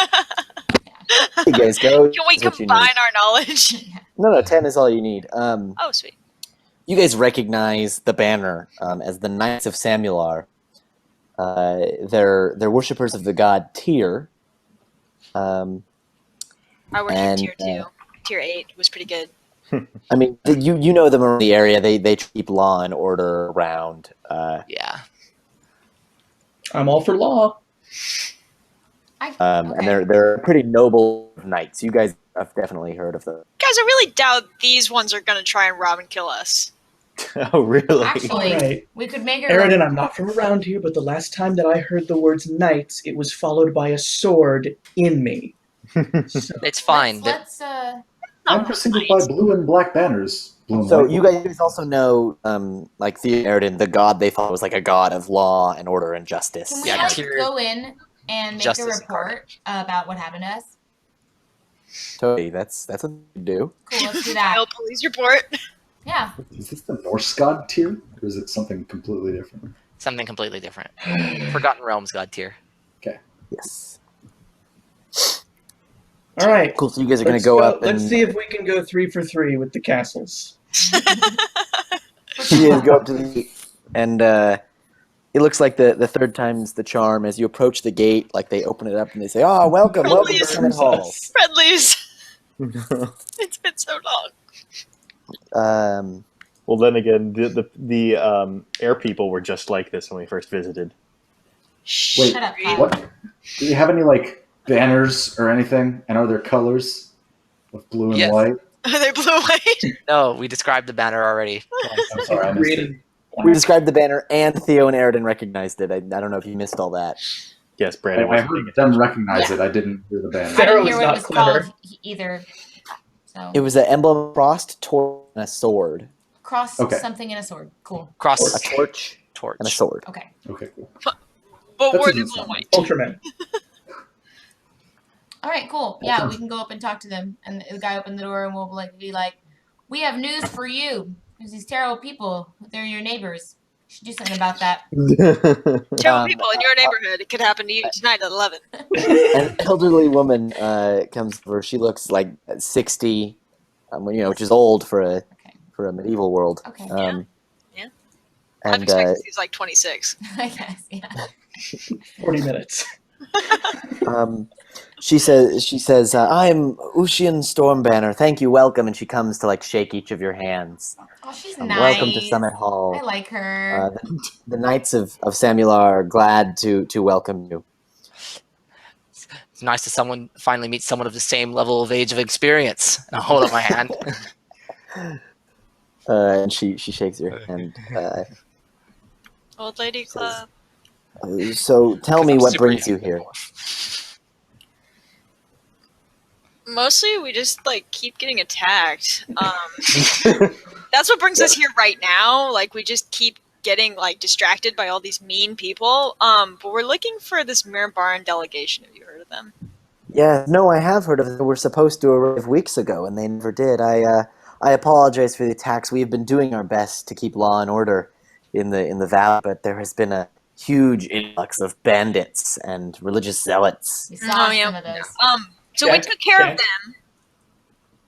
Can You guys go. we That's what you combine need. our knowledge? No, 10 is all you need. Oh, sweet. You guys recognize the banner as the Knights of Samular. They're worshippers of the god Tyr. I worked And, in tier 2. Tier 8 was pretty good. I mean, you know them around the area. They keep law and order around. Yeah. I'm all for law. And they're pretty noble knights. You guys have definitely heard of them. Guys, I really doubt these ones are gonna try and rob and kill us. Oh, really? Actually, Alright. we could make it. Aridin, I'm not from around here, but the last time that I heard the words knights, it was followed by a sword in me. So, It's fine. Let's I'm preceded by blue and black banners. Blue and So white. you guys also know, like Theoden, the god they thought was like a god of law and order and justice. Can we Yeah, like Tyr- go in and make a Justice report about what happened to us? Totally, that's what you do. Cool, let's do that. File police report. Yeah. Is this the Norse god tier, or is it something completely different? Something completely different. Forgotten Realms God tier. Yes. All right. Cool. So you guys are gonna go up and Let's see if we can go 3 for 3 with the castles. you guys go up to the and it looks like the third time's the charm. As you approach the gate, like they open it up and they say, "Oh, welcome to Friendlies. Summit Hall." Friendlies. It's been so long. Well, then again, the air people were just like this when we first visited. Wait, Shut up, Kyle. what? Do you have any like banners or anything? And are there colors of blue and Yes. white? Are they blue white? No, we described the banner already. I'm sorry, I missed it. We described the banner, and Theo and Aridin recognized it. I don't know if you missed all that. Yes, Brandon. I wasn't heard them recognize it. I didn't hear the I banner. Sarah didn't hear was what it not was clever. called either. So It was an emblem of frost, torch, and a sword. cross Okay. something in a sword. Cool. Cross A torch torch. and a sword. Okay. Okay, cool. But That's were a they good blue sign. and white? Ultraman. All right, cool. Yeah, we can go up and talk to them. And the guy opened the door, and we'll be like, "We have news for you. There's these terrible people. They're your neighbors. You should do something about that." Terrible people in your neighborhood. It could happen to you tonight at 11. An elderly woman comes over. She looks like 60, which is old for a medieval world. Okay. Yeah. I'm And expecting he's like 26. I guess. Yeah. 40 minutes. she says, "I'm Ushian Stormbanner. Thank you, welcome." And she comes to like shake each of your hands. Oh, she's Welcome to nice. Summit Hall. I like her. The Knights of Samular are glad to welcome you. It's nice to finally meet someone of the same level of age of experience. And I'll hold up my hand. And she shakes your hand. Old Lady Club. So tell me I'm what super brings you young. here. Mostly we just like keep getting attacked. That's what brings us here right now. Like we just keep getting like distracted by all these mean people. But we're looking for this Mirbaran delegation. Have you heard of them? Yeah, no, I have heard of them. We're supposed to arrive weeks ago, and they never did. I apologize for the attacks. We have been doing our best to keep law and order in the valley, but there has been a huge influx of bandits and religious zealots. We saw Oh, yeah. some of those. So we Check, took care check. of them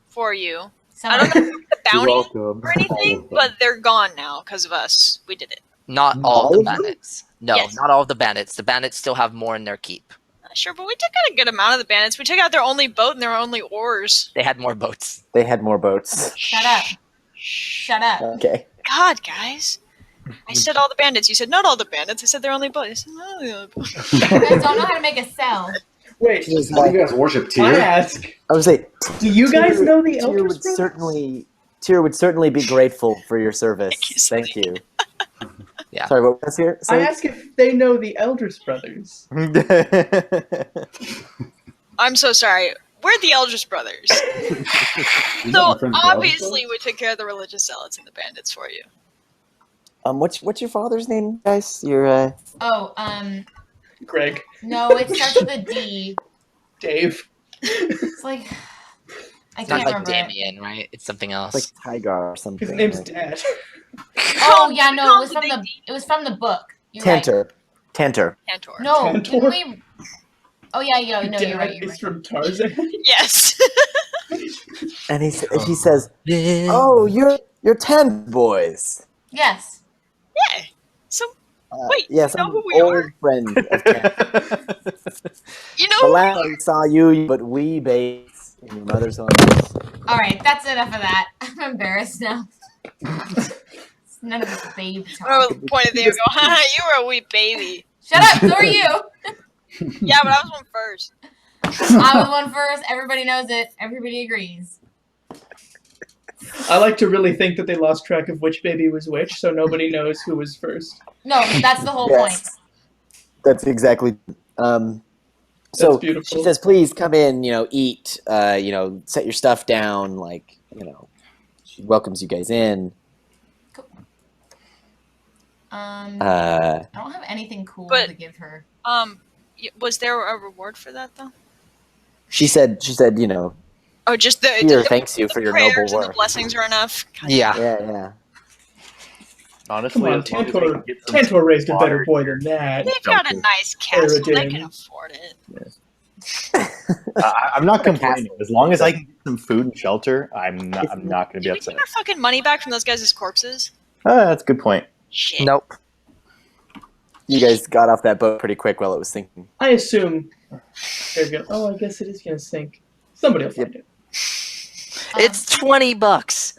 for you. Some I of don't know if the bounty welcome. or anything, but they're gone now because of us. We did it. Not all All of the of them? bandits. No, Yes. not all of the bandits. The bandits still have more in their keep. Sure, but we took out a good amount of the bandits. We took out their only boat and their only oars. They had more boats. They had more boats. Shut up. Shut up. Okay. God, guys. I said all the bandits. You said not all the bandits. I said their only boat. I said not the only boat. You guys don't know how to make a cell. Wait, You guys worship I Tyr? ask, I would say do you guys Tyr- know the Tyr Elders would brothers? Tyr would certainly be grateful for your service. Thank you, Thank you. Yeah. Sorry, what was here? I Sorry? ask if they know the Elders brothers. I'm so sorry. We're the Eldris brothers. You know So my friends, the Elders obviously brothers? we took care of the religious zealots and the bandits for you. What's your father's name, guys? Your Oh, Greg, no, it starts with a D. Dave. It's like I It's not can't like remember it. Damien, right? It's something else. like Tygar or something. His name's right? Dad. Oh yeah, no, call it was him from the the Big D. it was from the book. You're right. Tantor. Tantor. No, Tantor? didn't we? Oh yeah, yeah, no, Dad you're right. You're is right. from Tarzan. Yes. And he says, "Oh, you're 10 boys." Yes. Yeah. So Wait, yes, you know I'm who an we old are? friend of Tan. you The know last I saw you, but we babes in your mother's arms. All right, that's enough of that. I'm embarrassed now. None of this babe talk. Oh, point at you and go, haha, you were a wee baby. Shut up. So are you. Yeah, but I was one first. I was one first. Everybody knows it. Everybody agrees. I like to really think that they lost track of which baby was which, so nobody knows who was first. No, that's the whole Yes. point. That's exactly. So beautiful. she says, "Please come in. Eat. Set your stuff down. She welcomes you guys in." Cool. Uh, I don't have anything cool But- to give her. Was there a reward for that though? she said, Oh, just the "Here, thanks you the for your prayers noble and the work." blessings are enough. God, Yeah. Yeah. Honestly, Come on, as long as we can get some Tantor raised a better water- boy than that. they've got a Jumping. nice castle. They Eridan. can afford it. I'm not complaining. castle. As long as I can get some food and shelter, I'm not going to be Did we upset. get our fucking money back from those guys' corpses? That's a good point. Shit. Nope. You guys got off that boat pretty quick while it was sinking. I assume they're going, I guess it is going to sink. Somebody will find it. It's $20.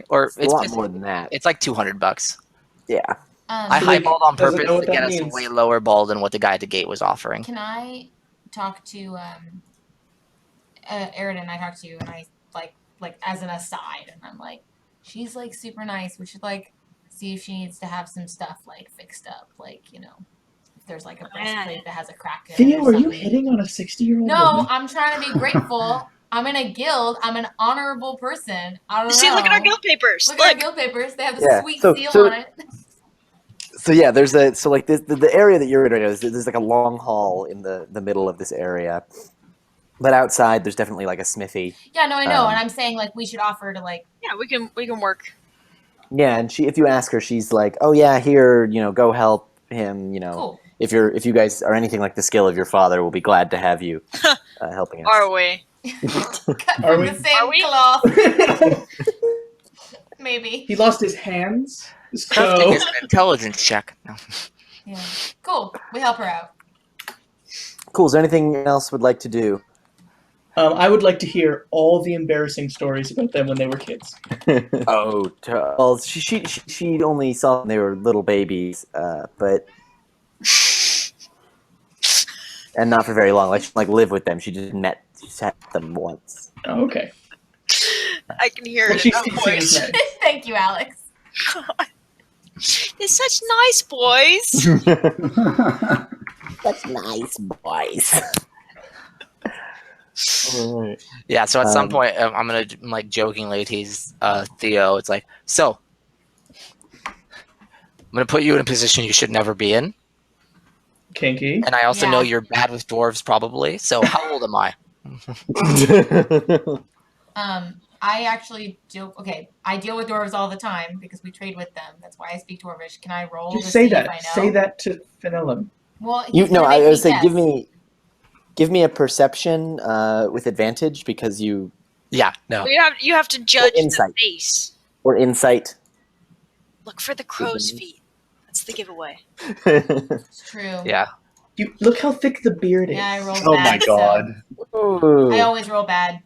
Or It's a lot more than that. It's like $200. Yeah. I So, like, highballed on doesn't purpose know what to that get us a means. way lower ball than what the guy at the gate was offering. Can I talk to Eridan? I talked to you, and I like as an aside, and I'm like, she's like super nice. We should like see if she needs to have some stuff like fixed up, if there's like a breastplate that has a crack in it. Theo, or are you something. hitting on a 60-year-old No, woman? I'm trying to be grateful. I'm in a guild. I'm an honorable person. I don't know. See, look at our guild papers. Look at our guild papers. They have the Yeah, sweet so- seal so- on it. So yeah, there's the area that you're in right now. There's like a long hall in the middle of this area, but outside there's definitely like a smithy. Yeah, no, I know, Um, and I'm saying like we should offer to like. Yeah, we can work. Yeah, and if you ask her, she's like, "Oh yeah, here, go help him. Cool. If you guys are anything like the skill of your father, we'll be glad to have you helping us." Are we? Cut Are from we- the same Are we? cloth, maybe. He lost his hands. Crafting So is an intelligence check. No. Yeah. Cool. We help her out. Cool. Is there anything else would like to do? I would like to hear all the embarrassing stories about them when they were kids. Oh, well, she only saw when they were little babies, but and not for very long. Like she live with them. She just met them once. Oh, okay. I can hear Well, it she in that seems voice. nice. Thank you, Alex. They're such nice boys. That's nice, boys. All right. Yeah, so at some Um, point, I'm going to, like, jokingly tease Theo. It's like, so, I'm going to put you in a position you should never be in. Kinky. And I also Yeah. know you're bad with dwarves, probably. So how old am I? I actually deal. Okay, I deal with dwarves all the time because we trade with them. That's why I speak dwarvish. Can I roll? Just to say see that. If I know? Say that to Fenelon. Well, You he's no, gonna I make would say guess. give me a perception with advantage because you Yeah, no. You have to judge the insight. face. or insight. Look for the crow's feet. That's the giveaway. It's true. Yeah. You look how thick the beard is. Yeah, I rolled Oh bad. my god. Ooh. I always roll bad.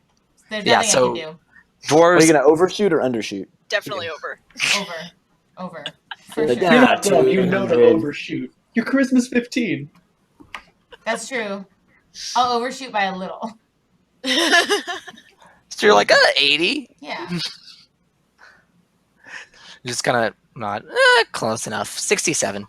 There's Yeah, nothing so- I can Dwarves. Are you gonna overshoot or undershoot? Definitely over. do. Over. For Like, sure. yeah. You're not dumb. You know to 200. overshoot. Your charisma's 15. That's true. I'll overshoot by a little. So you're like, 80? Yeah. You're just kind of not close enough. 67.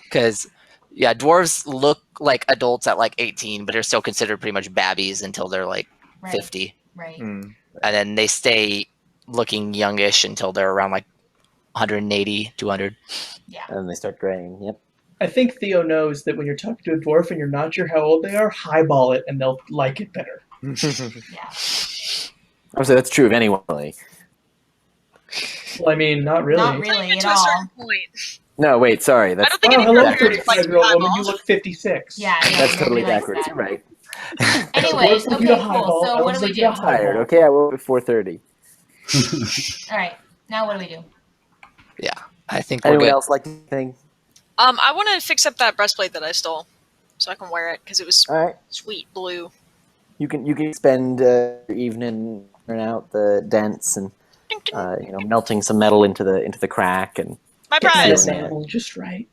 Because, yeah, dwarves look like adults at like 18, but they're still considered pretty much babbies until they're like Right. 50. Right. Mm. And then they stay looking youngish until they're around like 180, 200. Yeah. And they start graying. Yep. I think Theo knows that when you're talking to a dwarf and you're not sure how old they are, highball it and they'll like it better. Yeah. Obviously, that's true of anyone. Really. Well, I mean, not really. Not really Even at to a all. certain point. No, wait. Sorry. I That's don't think Oh, any hello, character is like 35-year-old woman. highball. You look 56. Yeah. No, that's totally nobody likes backwards. that. You're right. Anyways, Dwarves like okay, you to cool. highball, So what elves do we like do? you to All highball. Tired. Okay, I woke at 4:30. right. Now what do we do? Yeah, I think we're Anyone good. else like anything? I want to fix up that breastplate that I stole, so I can wear it because it was All right. sweet blue. You can spend your evening figuring out the dents and Ding, ding. melting some metal into the crack and My Get prize. Yeah. that angle just right.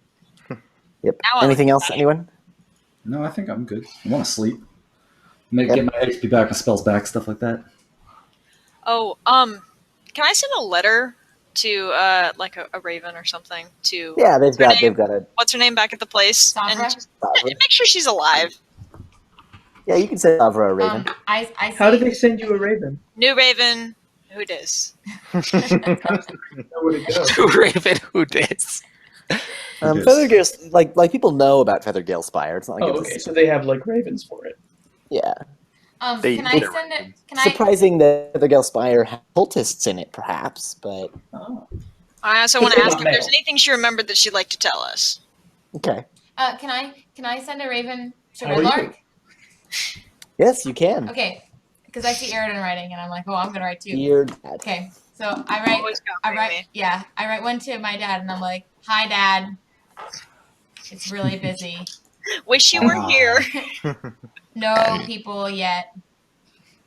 yep. Now I Anything look else? better. Anyone? No, I think I'm good. I want to sleep. Get Yep. my HP back, my spells back, stuff like that. Oh, can I send a letter to like a raven or something to Yeah, they've got a what's her name back at the place Savra? and just Savra. make sure she's alive. Yeah, you can say Savra or Raven. I How did say they send you a raven? New raven, who dis? Know where to go. To Raven, who dis? Feathergale, like people know about Feathergale Spire. It's not like Oh, it's okay, so they have like ravens for it. yeah. can I send it? Can I? Surprising that Feathergale Spire has cultists in it, perhaps, but Oh. I also But want to they're ask not if there's male. anything she remembered that she'd like to tell us. okay. Can I send a raven to How are you? Redlark? Yes, you can. Okay, because I see Aridin writing, and I'm like, oh, I'm gonna write too. Dear Dad. Okay, so I write. Always I copying write. Yeah, I write one to my dad, and I'm like, hi, Dad. It's really busy. Wish you were here. No people yet.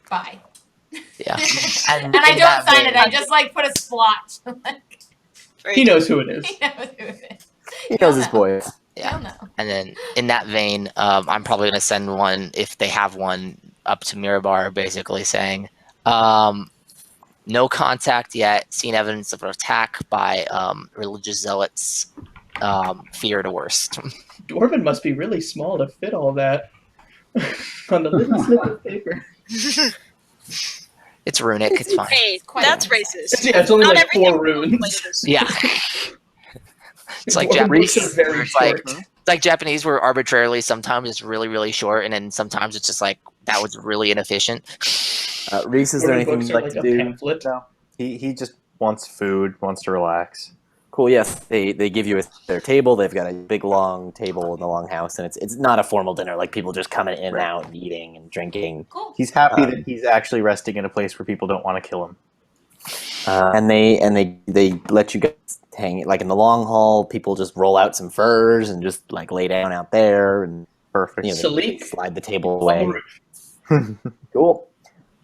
Bye. Yeah. And I don't sign it. I just like put a splotch. Very He knows who it is. He knows who it is. He knows his boys. He'll Yeah. know. And then in that vein, I'm probably going to send one, if they have one, up to Mirabar, basically saying, no contact yet, seen evidence of an attack by religious zealots, fear the worst. Dwarven must be really small to fit all that on the little slip of paper. It's runic, it's fine. Hey, quite that's nice. racist. Yeah, it's only Not like everything 4 runes. is Yeah. It's like Dwarven books Japanese. are very It's like, short. it's like Japanese where arbitrarily sometimes it's really, really short, and then sometimes it's just like, that was really inefficient. Reese, is there Dwarven anything books you'd are like like to a do? pamphlet. No, he just wants food, wants to relax. Cool. Yes, they give you their table. They've got a big long table in the longhouse, and it's not a formal dinner. Like people just coming in and Right. out and eating and drinking. Cool. He's happy that he's actually resting in a place where people don't want to kill him. And they let you guys hang like in the long hall. People just roll out some furs and just like lay down out there, and Perfect. you know, they Salik slide the table on the away. roof. Cool.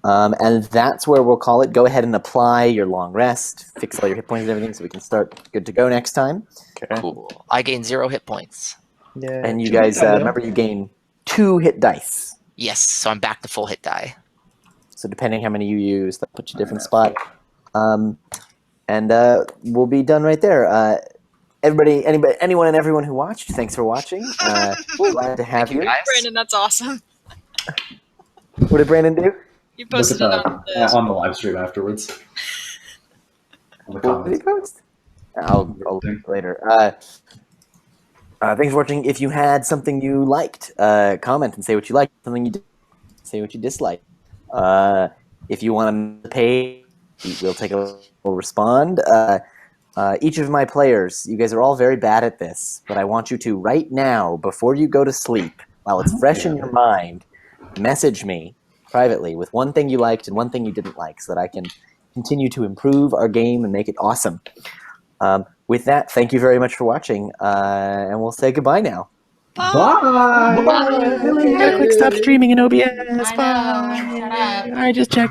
And that's where we'll call it. Go ahead and apply your long rest, fix all your hit points and everything, so we can start good to go next time. Okay. Cool. I gain 0 hit points. Yeah. And you Two hit guys die, though. remember you gain 2 hit dice. Yes, so I'm back to full hit die. So depending how many you use, that puts you a different spot. And we'll be done right there. Anyone and everyone who watched, thanks for watching. Glad to have you. Guys. Brandon, that's awesome. What did Brandon do? You Look posted at it on on the live stream afterwards. On the What did he comments. post? I'll look later. Thanks for watching. If you had something you liked, comment and say what you liked. Something you say what you disliked. If you want to pay, we'll respond. Each of my players, you guys are all very bad at this, but I want you to right now, before you go to sleep, while it's fresh in your mind, message me privately with one thing you liked and one thing you didn't like, so that I can continue to improve our game and make it awesome. With that, thank you very much for watching, and we'll say goodbye now. Bye. Quick stop streaming in OBS. I know. Shut up. I just checked.